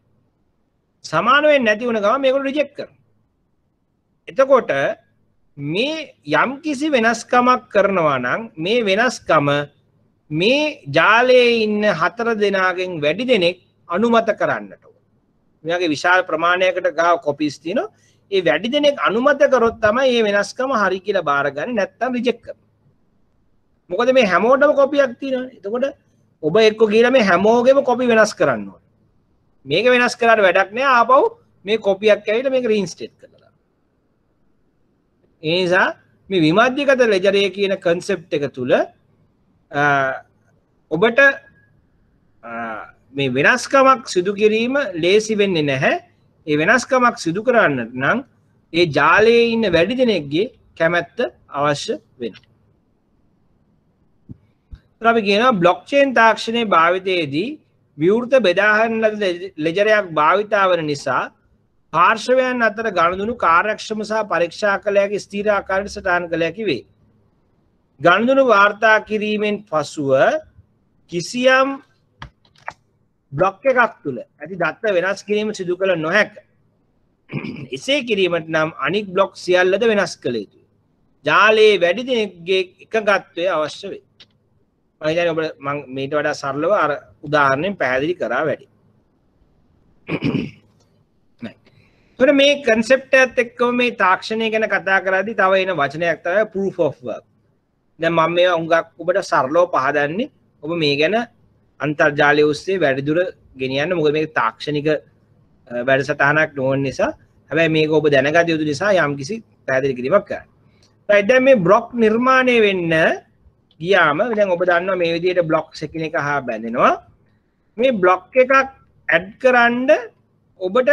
සමාන වෙන්නේ නැති වුණ ගමන් මේගොල්ලෝ රිජෙක්ට් කරනවා. එතකොට මේ යම් කිසි වෙනස්කමක් කරනවා නම් මේ වෙනස්කම මේ ජාලයේ ඉන්න හතර දෙනාගෙන් වැඩි දෙනෙක් අනුමත කරන්නට ඕන. මෙයාගේ විශාල ප්‍රමාණයකට ගාව කොපිස් තියෙනවා. ඒ වැඩි දෙනෙක් අනුමත කරොත් තමයි මේ වෙනස්කම හරි කියලා බාරගන්නේ. නැත්නම් රිජෙක්ට් කරනවා. මොකද මේ හැමෝටම කොපියක් තියෙනවානේ. එතකොට ඔබ එක්ක ගිහලා මේ හැමෝගෙම කොපි වෙනස් කරන්න ඕනේ. මේක වෙනස් කරාට වැඩක් නෑ. ආපහු මේ කොපියක් ඇවිල්ලා මේක රීඉන්ස්ටේට් කරලා. ඒ නිසා මේ විමධ්‍යගත ලෙජරය කියන concept එක තුල ඔබට මේ වෙනස්කමක් සිදු කිරීම ලේසි වෙන්නේ නැහැ. ඒ වෙනස්කමක් සිදු කරන්න නම් ඒ ජාලයේ ඉන්න වැඩි දෙනෙක්ගේ කැමැත්ත අවශ්‍ය වෙනවා. අපි කියනවා blockchain තාක්ෂණයේ භාවිතයේදී විවෘත බෙදාහරින ලද ලෙජරයක් භාවිතා වන නිසා පාර්ශවයන් අතර ගනුදෙනු කාර්යක්ෂම සහ පරීක්ෂා කළ හැකි ස්ථිර ආකාරයට සටහන් කළ හැකි වේ. ගනුදෙනු වාර්තා කිරීමෙන් පසුව කිසියම් බ්ලොක් එකක් තුළ ඇති දත්ත වෙනස් කිරීම සිදු කළ නොහැක. එසේ කිරීමට නම් අනික් බ්ලොක් සියල්ලද වෙනස් කළ යුතුයි. ජාලයේ වැඩි දෙනෙක්ගේ එකගත්වය අවශ්‍ය වේ. මම හිතන්නේ ඔබ මම මේට වඩා සරලව අර උදාහරණයෙන් පැහැදිලි කරා වැඩි. එතකොට මේ concept එකත් එක්කම මේ තාක්ෂණය ගැන කතා කරද්දී තව එන වචනයක් තමයි proof of work. දැන් මම මේවා හුඟක් ඔබට සරලව පහදන්නේ. ඔබ මේ ගැන අන්තර්ජාලය ඔස්සේ වැඩිදුර ගෙනියන්න. මොකද මේක තාක්ෂණික වැඩසටහනක් නොවන නිසා. හැබැයි මේක ඔබ දැනගත යුතු නිසා යම්කිසි පැහැදිලි කිරීමක් කරන්න. right දැන් මේ බ්ලොක් නිර්මාණය වෙන්න ගියාම දැන් ඔබ දන්නවා මේ විදිහට බ්ලොක්ස් එකිනෙක හා බැඳෙනවා. මේ බ්ලොක් එකක් ඇඩ් කරන්න ඔබට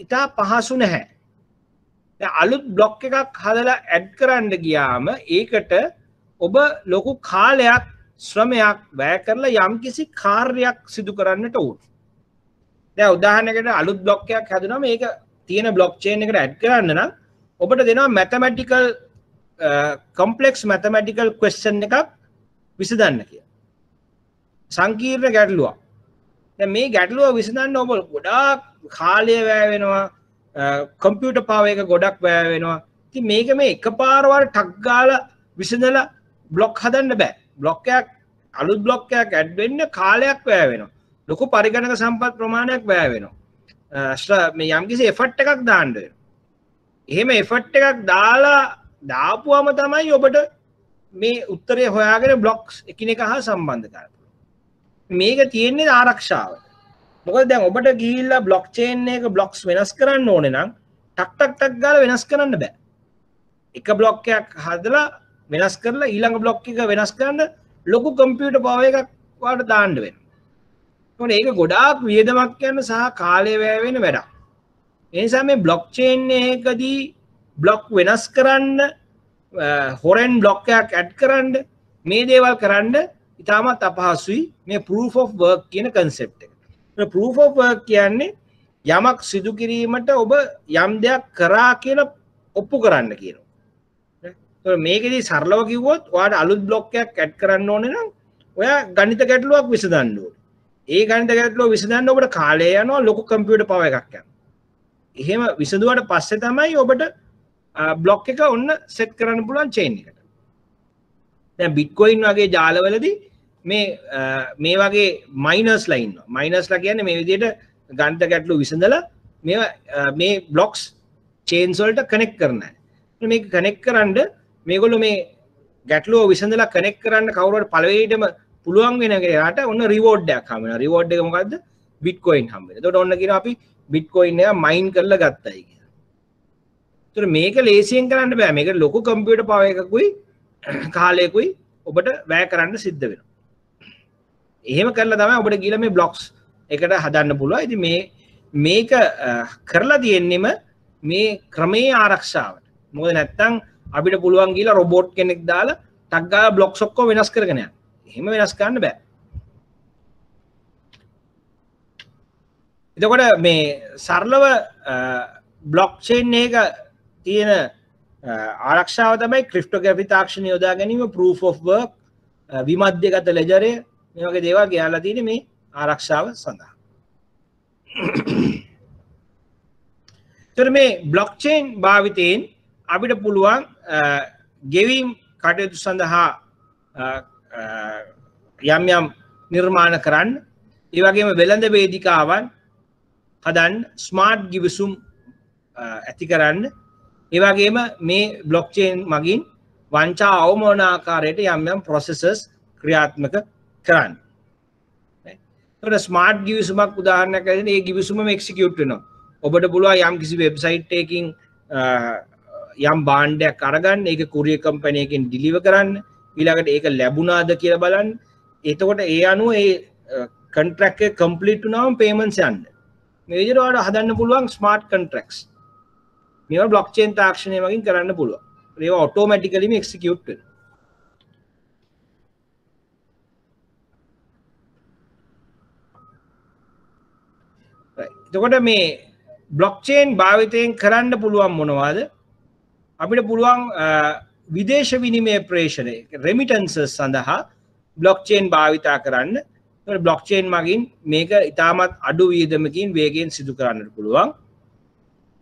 ඉතා පහසු නැහැ. දැන් අලුත් බ්ලොක් එකක් හදලා ඇඩ් කරන්න ගියාම ඒකට ඔබ ලොකු කාලයක් ශ්‍රමයක් වැය කරලා යම්කිසි කාර්යයක් සිදු කරන්නට ඕන. දැන් උදාහරණයකට අලුත් බ්ලොක් එකක් හදුනම මේක තියෙන බ්ලොක් චේන් එකට ඇඩ් කරන්න නම් ඔබට දෙනවා මැතමැටිකල් කොම්ප්ලෙක්ස් මැතමැටිකල් ක්වෙස්චන් එකක් විසඳන්න කියලා. සංකීර්ණ ගැටලුවක්. දැන් මේ ගැටලුව විසඳන්න ඔබ ගොඩාක් කාලය වැය වෙනවා. කම්පියුටර් පාවර් එක ගොඩක් වැය වෙනවා. ඉතින් මේක මේ එකපාරවල් ටක් ගාලා විසඳලා බ්ලොක් හදන්න බෑ. බ්ලොක් එකක් අලුත් බ්ලොක් එකක් ඇඩ් වෙන්න කාලයක් වැය වෙනවා. ලොකු පරිගණක සම්පත් ප්‍රමාණයක් වැය වෙනවා. මේ යම්කිසි එෆර්ට් එකක් දාන්න වෙනවා. එහෙම එෆර්ට් එකක් දාපුවම තමයි ඔබට මේ උත්තරය හොයාගෙන බ්ලොක්ස් එකිනෙක හා සම්බන්ධ කරන්න. මේක තියෙන්නේ ආරක්ෂාව. මොකද දැන් ඔබට ගිහිල්ලා බ්ලොක් චේන් එක බ්ලොක්ස් වෙනස් කරන්න ඕනේ නම් ටක් ගාලා වෙනස් කරන්න බෑ. එක බ්ලොක් එකක් හදලා වෙනස් කරලා ඊළඟ බ්ලොක් එක වෙනස් කරන්න ලොකු කම්පියුටර් පවර් එකක් වාට දාන්න වෙනවා. මොකද ඒක ගොඩාක් වියදමක් යන සහ කාලය වැය වෙන වැඩක්. ඒ නිසා මේ බ්ලොක් චේන් එකකදී බ්ලොක් වෙනස් කරන්න හොරෙන් බ්ලොක් එකක් ඇඩ් කරන්න මේ දේවල් කරන්න ඉතාමත් අපහසුයි මේ proof of work කියන concept එක. proof of work කියන්නේ යමක් සිදු කිරීමට ඔබ යම් දෙයක් කරා කියලා ඔප්පු කරන්න කියනවා. මේකෙදී සරලව කිව්වොත් ඔයාලට අලුත් බ්ලොක් එකක් ඇඩ් කරන්න ඕනේ නම් ඔයා ගණිත ගැටලුවක් විසඳන්න ඕනේ. ඒ ගණිත ගැටලුව විසඳන්න ඔබට කාලය යනවා ලොකු කම්පියුටර් පවර් එකක් යනවා. එහෙම විසඳුවාට පස්සේ තමයි ඔබට බ්ලොක් එක ඔන්න සෙට් කරන්න පුළුවන් චේන් එකට. දැන් බිට්කොයින් වගේ ජාලවලදී මේ වගේ මයිනර්ස්ලා ඉන්නවා. මයිනර්ස්ලා කියන්නේ මේ විදිහට ගණිත ගැටලු විසඳලා මේ බ්ලොක්ස් චේන්ස් වලට කනෙක්ට් කරන අය. මේක කනෙක්ට් කරන්න මේගොල්ලෝ මේ ගැටලුව විසඳලා කනෙක්ට් කරන්න කවුරුහරි පළවෙනිටම පුළුවන් වෙන කෙනාට ඔන්න රිවෝඩ් එකක් හම්බ වෙනවා. රිවෝඩ් එක මොකද්ද? බිට්කොයින් හම්බ වෙනවා. එතකොට ඔන්න කියනවා අපි බිට්කොයින් එක මයින් කරලා ගත්තයි කියලා. ඒතර මේක ලේසියෙන් කරන්න බෑ. මේක ලොකු කම්පියුටර් පවර් එකකුයි කාලයකුයි ඔබට වැය කරන්න සිද්ධ වෙනවා. එහෙම කරලා තමයි ඔබට ගිහලා මේ බ්ලොක්ස් එකට හදන්න පුළුවන්. ඉතින් මේක කරලා තියෙන්නෙම මේ ක්‍රමයේ ආරක්ෂාවට. මොකද නැත්තම් අපිට පුළුවන් ගිහලා රොබෝට් කෙනෙක් දාලා ටක් ගාලා බ්ලොක්ස් ඔක්කොම වෙනස් කරගෙන යන්න. එහෙම වෙනස් කරන්න බෑ. එතකොට මේ සරලව බ්ලොක් චේන් එක තියෙන ආරක්ෂාව තමයි ක්‍රිප්ටෝග්‍රැෆි තාක්ෂණය යොදා ගැනීම, proof of work, විමධ්‍යගත ලෙජරය මේ වගේ දේවල් ගියාලා තියෙන්නේ මේ ආරක්ෂාව සඳහා. ඒතර මේ බ්ලොක් චේන් භාවිතයෙන් අපිට පුළුවන් ගෙවීම් කටයුතු සඳහා යම් නිර්මාණ කරන්න, ඒ වගේම වෙළඳ වේදිකාවන් හදන්න, ස්මාර්ට් ගිවිසුම් ඇති කරන්න, ඒ වගේම මේ බ්ලොක් චේන් මගින් වංචා අවමන ආකාරයට යම් ප්‍රොසෙසර්ස් ක්‍රියාත්මක කරන්න. ඒකට ස්මාර්ට් ගිවිසුමක් උදාහරණයක් ඇරගෙන ඒ ගිවිසුමම එක්සිකියුට් වෙනවා. ඔබට පුළුවන් යම් කිසි වෙබ්සයිට් එකකින් යම් භාණ්ඩයක් අරගන්න, ඒක කුරියර් කම්පැනි එකකින් ඩිලිවර් කරන්න, ඊළඟට ඒක ලැබුණාද කියලා බලන්න. එතකොට ඒ අනුව ඒ කොන්ට්‍රැක්ට් එක කම්ප්ලීට් වුණාම පේමන්ට්ස් යන්න. මේ විදිහට ඔයාලට හදන්න පුළුවන් ස්මාර්ට් කොන්ට්‍රැක්ට්ස්. මේවා බ්ලොක් චේන් තාක්ෂණය වලින් කරන්න පුළුවන්. ඒවා ඔටෝමැටිකලිම එක්සිකියුට් වෙනවා. එතකොට මේ බ්ලොක්චේන් භාවිතයෙන් කරන්න පුළුවන් මොනවද? අපිට පුළුවන් විදේශ විනිමය ප්‍රේෂණය රෙමිටන්සස් සඳහා බ්ලොක්චේන් භාවිතා කරන්න. බ්ලොක්චේන් මගින් මේක ඉතාමත් අඩු වියදමකින් වේගයෙන් සිදු කරන්නට පුළුවන්.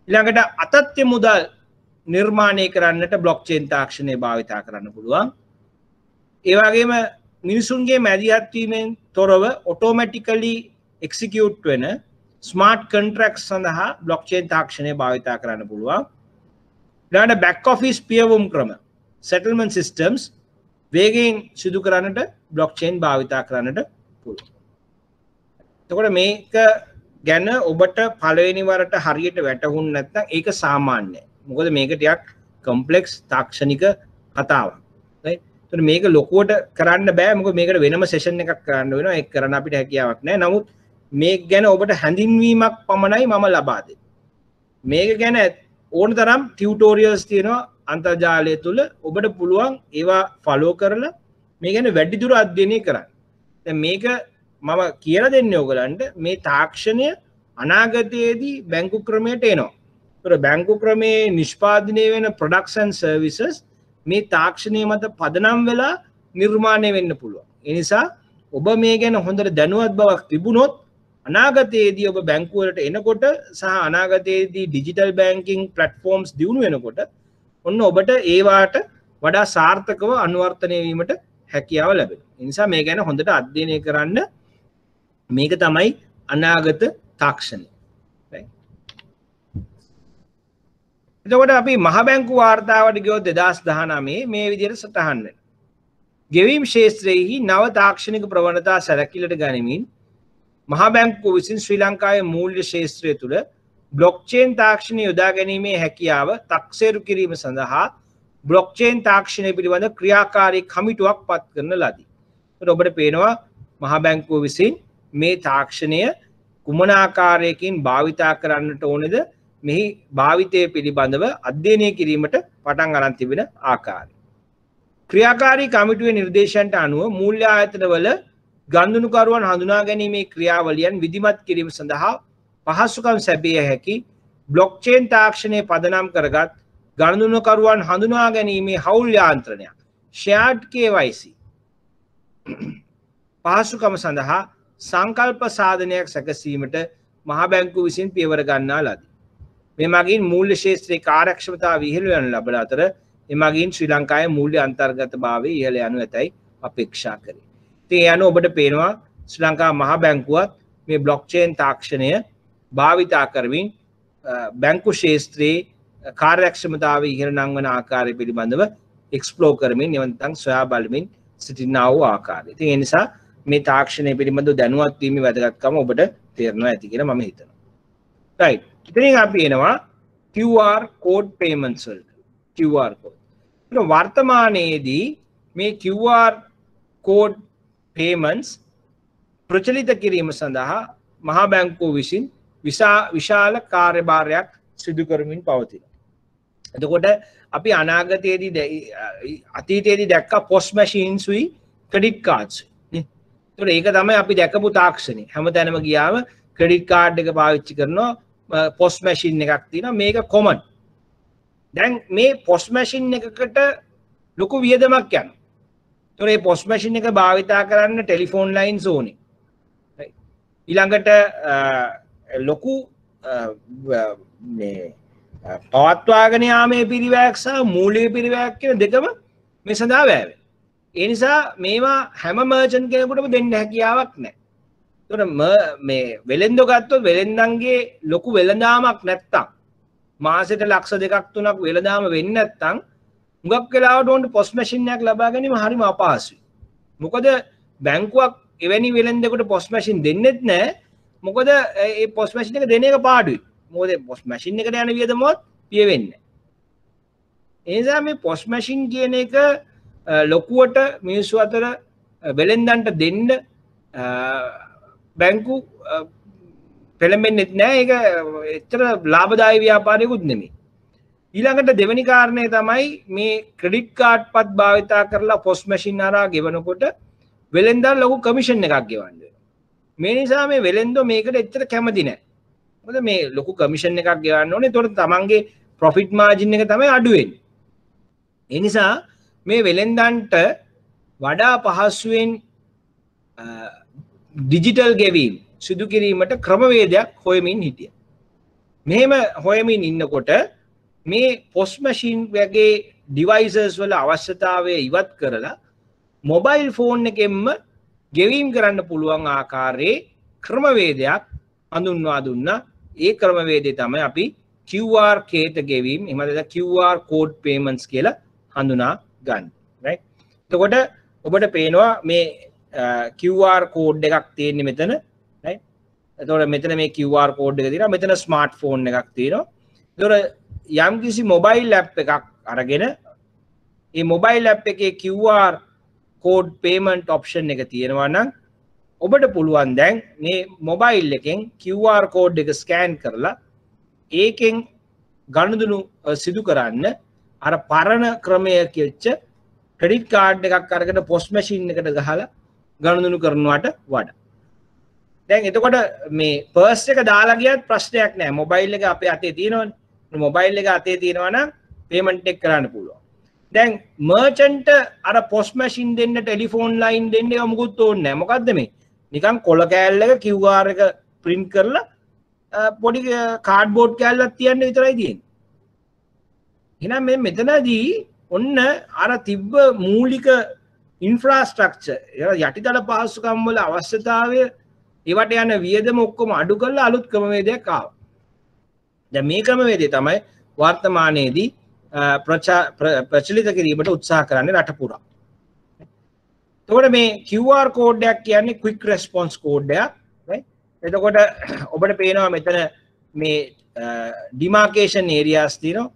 ඊළඟට අතත්්‍ය මුදල් නිර්මාණය කරන්නට බ්ලොක්චේන් තාක්ෂණය භාවිතා කරන්න පුළුවන්. ඒ වගේම මිනිසුන්ගේ මැදිහත් වීමෙන් තොරව ඔටෝමැටිකලි එක්සිකියුට් වෙන ස්මාර්ට් කොන්ට්‍රැක්ට්ස් සඳහා බ්ලොක්චේන් තාක්ෂණය භාවිතා කරන්න පුළුවන්. ඊළඟට බැක් ඔෆිස් පියවුම් ක්‍රම settlement systems වේගයෙන් සිදු කරන්නට බ්ලොක්චේන් භාවිතා කරන්නට පුළුවන්. එතකොට මේක ගැන ඔබට පළවෙනි වරට හරියට වැටහුන්නේ නැත්නම් ඒක සාමාන්‍යයි. මොකද මේක ටිකක් කොම්ප්ලෙක්ස් තාක්ෂණික කතාවක්. right? එතකොට මේක ලොකුවට කරන්න බෑ. මොකද මේකට වෙනම සෙෂන් එකක් කරන්න වෙනවා. ඒක කරන්න අපිට හැකියාවක් නැහැ. නමුත් මේක ගැන ඔබට හැඳින්වීමක් පමණයි මම ලබා දෙන්නේ. මේක ගැන ඕන තරම් ටියුටෝරියල්ස් තියෙනවා අන්තර්ජාලය තුල. ඔබට පුළුවන් ඒවා ෆලෝ කරලා මේ ගැන වැඩිදුර අධ්‍යයනය කරන්න. දැන් මේක මම කියලා දෙන්නේ ඔයගලන්ට මේ තාක්ෂණය අනාගතයේදී බැංකු ක්‍රමයට එනවා. ඒතර බැංකු ක්‍රමේ නිෂ්පාදනය වෙන products and services මේ තාක්ෂණය මත පදනම් වෙලා නිර්මාණය වෙන්න පුළුවන්. ඒ නිසා ඔබ මේ ගැන හොඳට දැනුවත් බවක් තිබුණොත් අනාගතයේදී ඔබ බැංකු වලට එනකොට සහ අනාගතයේදී ඩිජිටල් බැංකින් ප්ලැට්ෆෝම්ස් දියුණු වෙනකොට ඔන්න ඔබට ඒවාට වඩා සාර්ථකව අනුවර්තනය වීමට හැකියාව ලැබෙනවා. ඒ නිසා මේ ගැන හොඳට අධ්‍යයනය කරන්න. මේක තමයි අනාගත තාක්ෂණය. එතකොට අපි මහ බැංකු වාර්තාවට ගියොත් 2019 මේ විදිහට සටහන් වෙනවා. ගෙවීම් ක්ෂේත්‍රයේහි නව තාක්ෂණික ප්‍රවණතා සැලකිල්ලට ගනිමින් මහ බැංකුව විසින් ශ්‍රී ලංකාවේ මූල්‍ය ක්ෂේත්‍රය තුළ බ්ලොක්චේන් තාක්ෂණය යොදා ගැනීමේ හැකියාව තක්සේරු කිරීම සඳහා බ්ලොක්චේන් තාක්ෂණය පිළිබඳ ක්‍රියාකාරී කමිටුවක් පත් කරන ලදී. ඒකට ඔබට පේනවා මහ බැංකුව විසින් මේ තාක්ෂණය කුමන ආකාරයකින් භාවිතා කරන්නට ඕනේද මෙහි භාවිතය පිළිබඳව අධ්‍යයනය කිරීමට පටන් අරන් තිබෙන ආකාරය. ක්‍රියාකාරී කමිටුවේ නිර්දේශයන්ට අනුව මූල්‍ය ආයතනවල ගනුදෙනුකරුවන් හඳුනා ගැනීමේ ක්‍රියාවලියන් විධිමත් කිරීම සඳහා පහසුකම් සැපිය හැකි බ්ලොක්චේන් තාක්ෂණය පදනම් කරගත් ගනුදෙනුකරුවන් හඳුනා ගැනීමේ හවුල් යාන්ත්‍රණයක් shared KYC පහසුකම සඳහා සංකල්ප සාධනයක් සැකසීමට මහ බැංකුව විසින් පියවර ගන්නා ලදී. මේ මගින් මූල්‍ය ක්ෂේත්‍රයේ කාර්යක්ෂමතාව ඉහළ යන ලබන අතර එමගින් ශ්‍රී ලංකාවේ මූල්‍ය අන්තර්ගතභාවය ඉහළ යනු ඇතැයි අපේක්ෂා කරේ. ඉතින් ඒ අනුව ඔබට පේනවා ශ්‍රී ලංකා මහ බැංකුවත් මේ බ්ලොක්චේන් තාක්ෂණය භාවිතා කරමින් බැංකු ක්ෂේත්‍රයේ කාර්යක්ෂමතාව ඉහළ නංවන ආකාරය පිළිබඳව එක්ස්ප්ලෝර් කරමින් එවන්තම් සොයා බලමින් සිටිනා වූ ආකාරය. ඉතින් ඒ නිසා මේ තාක්ෂණය පිළිබඳව දැනුවත් වීමේ වැදගත්කම ඔබට තේරෙනවා ඇති කියලා මම හිතනවා. right. ඉතින් අපි එනවා QR code payments වලට. QR code. වර්තමානයේදී මේ QR code payments ප්‍රචලිත කිරීම සඳහා මහා බැංකුව විසින් විශාල කාර්යභාරයක් සිදු කරමින් පවතිනවා. එතකොට අපි අතීතයේදී දැක්ක POS machines උයි credit cards නේ. එතකොට ඒක තමයි අපි දැකපු තාක්ෂණය. හැමතැනම ගියාම credit card එක පාවිච්චි කරනවා POS machine එකක් තියෙනවා මේක common. දැන් මේ POS machine එකකට ලොකු වියදමක් යනවා. ඒතකොට මේ POS machine එක භාවිතා කරන්න ටෙලිෆෝන් ලයින්ස් ඕනේ. ඊළඟට ලොකු මේ පවත්වාගෙන යාමේ පිරිවැයක් සහ මූලික පිරිවැයක් කියන දෙකම මේ සඳහා වැය. ඒ නිසා මේවා හැම මර්චන්ට් කෙනෙකුටම දෙන්න හැකියාවක් නැහැ. ඒතකොට මේ වෙලෙන්දෝ ගත්තොත් වෙලෙන්දන්ගේ ලොකු වෙළඳාමක් නැත්තම් මාසෙට ලක්ෂ 2ක් 3ක් වෙළඳාම වෙන්නේ නැත්තම් හුඟක් වෙලාවට උන්ට POS machine එකක් ලබා ගැනීම හරිම අපහසුයි. මොකද බැංකුවක් එවැනි වෙළෙන්දෙකුට POS machine දෙන්නෙත් නැහැ. මොකද මේ POS machine එක දෙන එක පාඩුයි. මොකද POS machine එකට යන වියදමවත් පිය වෙන්නේ නැහැ. ඒ නිසා මේ POS machine කියන එක ලොකුවට මිනිස්සු අතර වෙළෙන්දන්ට දෙන්න බැංකු පෙළඹෙන්නෙත් නැහැ. ඒක එච්චර ලාභදායී ව්‍යාපාරයකුත් නෙමෙයි. ඊළඟට දෙවෙනි කාරණය තමයි මේ ක්‍රෙඩිට් කාඩ් පත් භාවිතා කරලා POS machine හරහා ගෙවනකොට වෙළෙන්දන් ලොකු කමිෂන් එකක් ගෙවන්න වෙනවා. මේ නිසා මේ වෙළෙන්දෝ මේකට එච්චර කැමති නැහැ. මොකද මේ ලොකු කමිෂන් එකක් ගෙවන්න ඕනේ. ඒතකොට තමන්ගේ ප්‍රොෆිට් මාජින් එක තමයි අඩු වෙන්නේ. ඒ නිසා මේ වෙලෙන්දන්ට වඩා පහසුවෙන් ඩිජිටල් ගෙවීම් සිදු කිරීමට ක්‍රමවේදයක් හොයමින් හිටිය. මෙහෙම හොයමින් ඉන්නකොට මේ පොස් මැෂින් වගේ ඩිවයිසස් වල අවශ්‍යතාවය ඉවත් කරලා මොබයිල් ෆෝන් එකෙන්ම ගෙවීම් කරන්න පුළුවන් ආකාරයේ ක්‍රමවේදයක් හඳුන්වා දුන්නා. ඒ ක්‍රමවේදය තමයි අපි QR කේත ගෙවීම් එහෙම නැත්නම් QR code payments කියලා හඳුනා ගන්න. right? එතකොට ඔබට පේනවා මේ QR code එකක් තියෙන්නේ මෙතන. right? එතකොට මෙතන මේ QR code එක තියෙනවා. මෙතන ස්මාර්ට්ෆෝන් එකක් තියෙනවා. එතකොට යම්කිසි මොබයිල් ඇප් එකක් අරගෙන මේ මොබයිල් ඇප් එකේ QR code payment option එක තියෙනවා නම් ඔබට පුළුවන් දැන් මේ මොබයිල් එකෙන් QR code එක ස්කෑන් කරලා ඒකෙන් ගනුදෙනු සිදු කරන්න අර පරණ ක්‍රමය කියච්ච ක්‍රෙඩිට් කාඩ් එකක් අරගෙන පොස් මැෂින් එකට ගහලා ගනුදෙනු කරනවට වඩා. දැන් එතකොට මේ පර්ස් එක දාලා ගියත් ප්‍රශ්නයක් නැහැ. මොබයිල් එක අපේ අතේ තියෙනවනේ. මොබයිල් එක අතේ තියෙනවා නම් පේමන්ට් එක කරන්න පුළුවන්. දැන් මර්චන්ට් අර පොස් මැෂින් දෙන්න ටෙලිෆෝන් ලයින් දෙන්න ඒක මොකුත් ඕනේ නැහැ. මොකද්ද මේ? නිකන් කොළ කෑල්ලක QR එක print කරලා පොඩි කාඩ්බෝඩ් කෑල්ලක් තියන්න විතරයි තියෙන්නේ. එහෙනම් මේ මෙතනදී ඔන්න අර තිබ්බ මූලික ඉන්ෆ්‍රාස්ට්‍රක්චර් යටිතල පහසුකම් වල අවශ්‍යතාවය ඒවට යන වියදම ඔක්කොම අඩු කරලා අලුත් ක්‍රමවේදයක් ආවා. දැන් මේ ක්‍රමවේදය තමයි වර්තමානයේදී ප්‍රචලිත කිරීමට උත්සාහ කරන්නේ රට පුරා. එතකොට මේ QR කෝඩ් එකක් කියන්නේ quick response කෝඩ් එකක්. right? එතකොට ඔබට පේනවා මෙතන මේ demarcation areas තියෙනවා.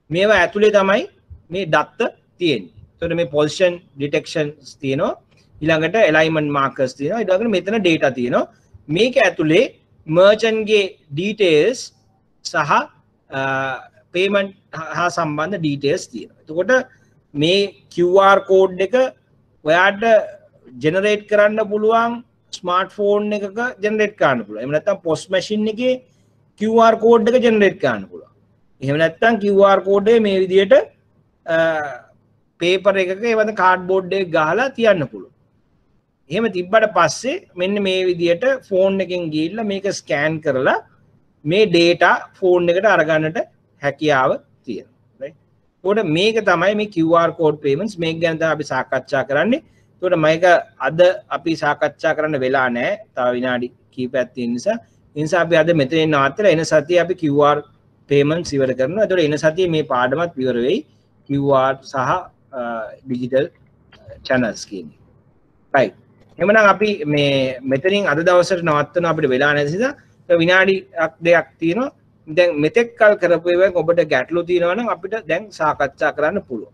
මේවා ඇතුලේ තමයි මේ දත්ත තියෙන්නේ. එතකොට මේ position detections තියෙනවා. ඊළඟට alignment markers තියෙනවා. ඊළඟට මෙතන data තියෙනවා. මේක ඇතුලේ merchant ගේ details සහ payment හා සම්බන්ධ details තියෙනවා. එතකොට මේ QR code එක ඔයාට generate කරන්න පුළුවන් smartphone එකක generate කරන්න පුළුවන්. එහෙම නැත්නම් post machine එකේ QR code එක generate කරන්න පුළුවන්. එහෙම නැත්නම් QR code එක මේ විදිහට paper එකක ඒවද cardboard එක ගහලා තියන්න පුළුවන්. එහෙම තිබ්බට පස්සේ මෙන්න මේ විදිහට phone එකෙන් ගිහිල්ලා මේක scan කරලා මේ data phone එකට අරගන්නට හැකියාව තියෙනවා. right? එතකොට මේක තමයි මේ QR code payments මේක ගැන තමයි අපි සාකච්ඡා කරන්නේ. එතකොට මේක අද අපි සාකච්ඡා කරන්න වෙලා නැහැ. තව විනාඩි කිහිපයක් තියෙන නිසා. ඒ නිසා අපි අද මෙතනින් නවත්තලා එන සතියේ අපි QR payments ඉවර කරනවා. එතකොට එන සතියේ මේ පාඩමත් ඉවර වෙයි. QR සහ digital channels කියන්නේ. right. එහෙනම් අපි මේ මෙතනින් අද දවසට නවත්තන අපිට වෙලා නැති නිසා විනාඩියක් දෙකක් තියෙනවා. දැන් මෙතෙක් කල් කරපු ඒවාෙන් ඔබට ගැටලු තියෙනවා නම් අපිට දැන් සාකච්ඡා කරන්න පුළුවන්.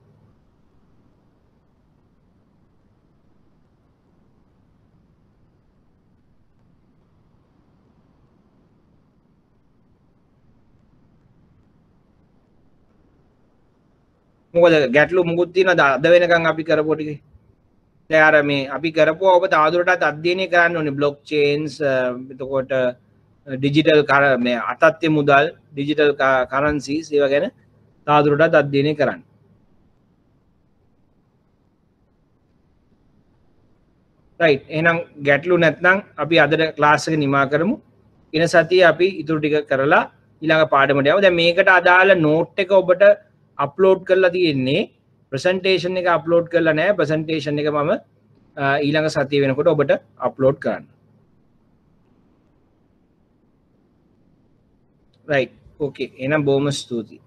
මොකද ගැටලු මුකුත් තියෙනවද අද වෙනකන් අපි කරපු ටිකේ? දැන් අර මේ අපි කරපුවා ඔබ තවදුරටත් අධ්‍යයනය කරන්න ඕනේ බ්ලොක් චේන්ස් එතකොට ඩිජිටල් මේ අතත්්‍ය මුදල් ඩිජිටල් කරන්සිස් ඒවා ගැන තවදුරටත් අධ්‍යයනය කරන්න. රයිට් එහෙනම් ගැටලු නැත්නම් අපි අද ක්ලාස් එක නිමා කරමු. ඊන සතියේ අපි ඊටු ටික කරලා ඊළඟ පාඩමට යමු. දැන් මේකට අදාළ නෝට් එක ඔබට අප්ලෝඩ් කරලා තියෙන්නේ ප්‍රසන්ටේෂන් එක අප්ලෝඩ් කරලා නැහැ. ප්‍රසන්ටේෂන් එක මම ඊළඟ සතිය වෙනකොට ඔබට අප්ලෝඩ් කරන්න. right okay එහෙනම් බොහොම ස්තුතියි.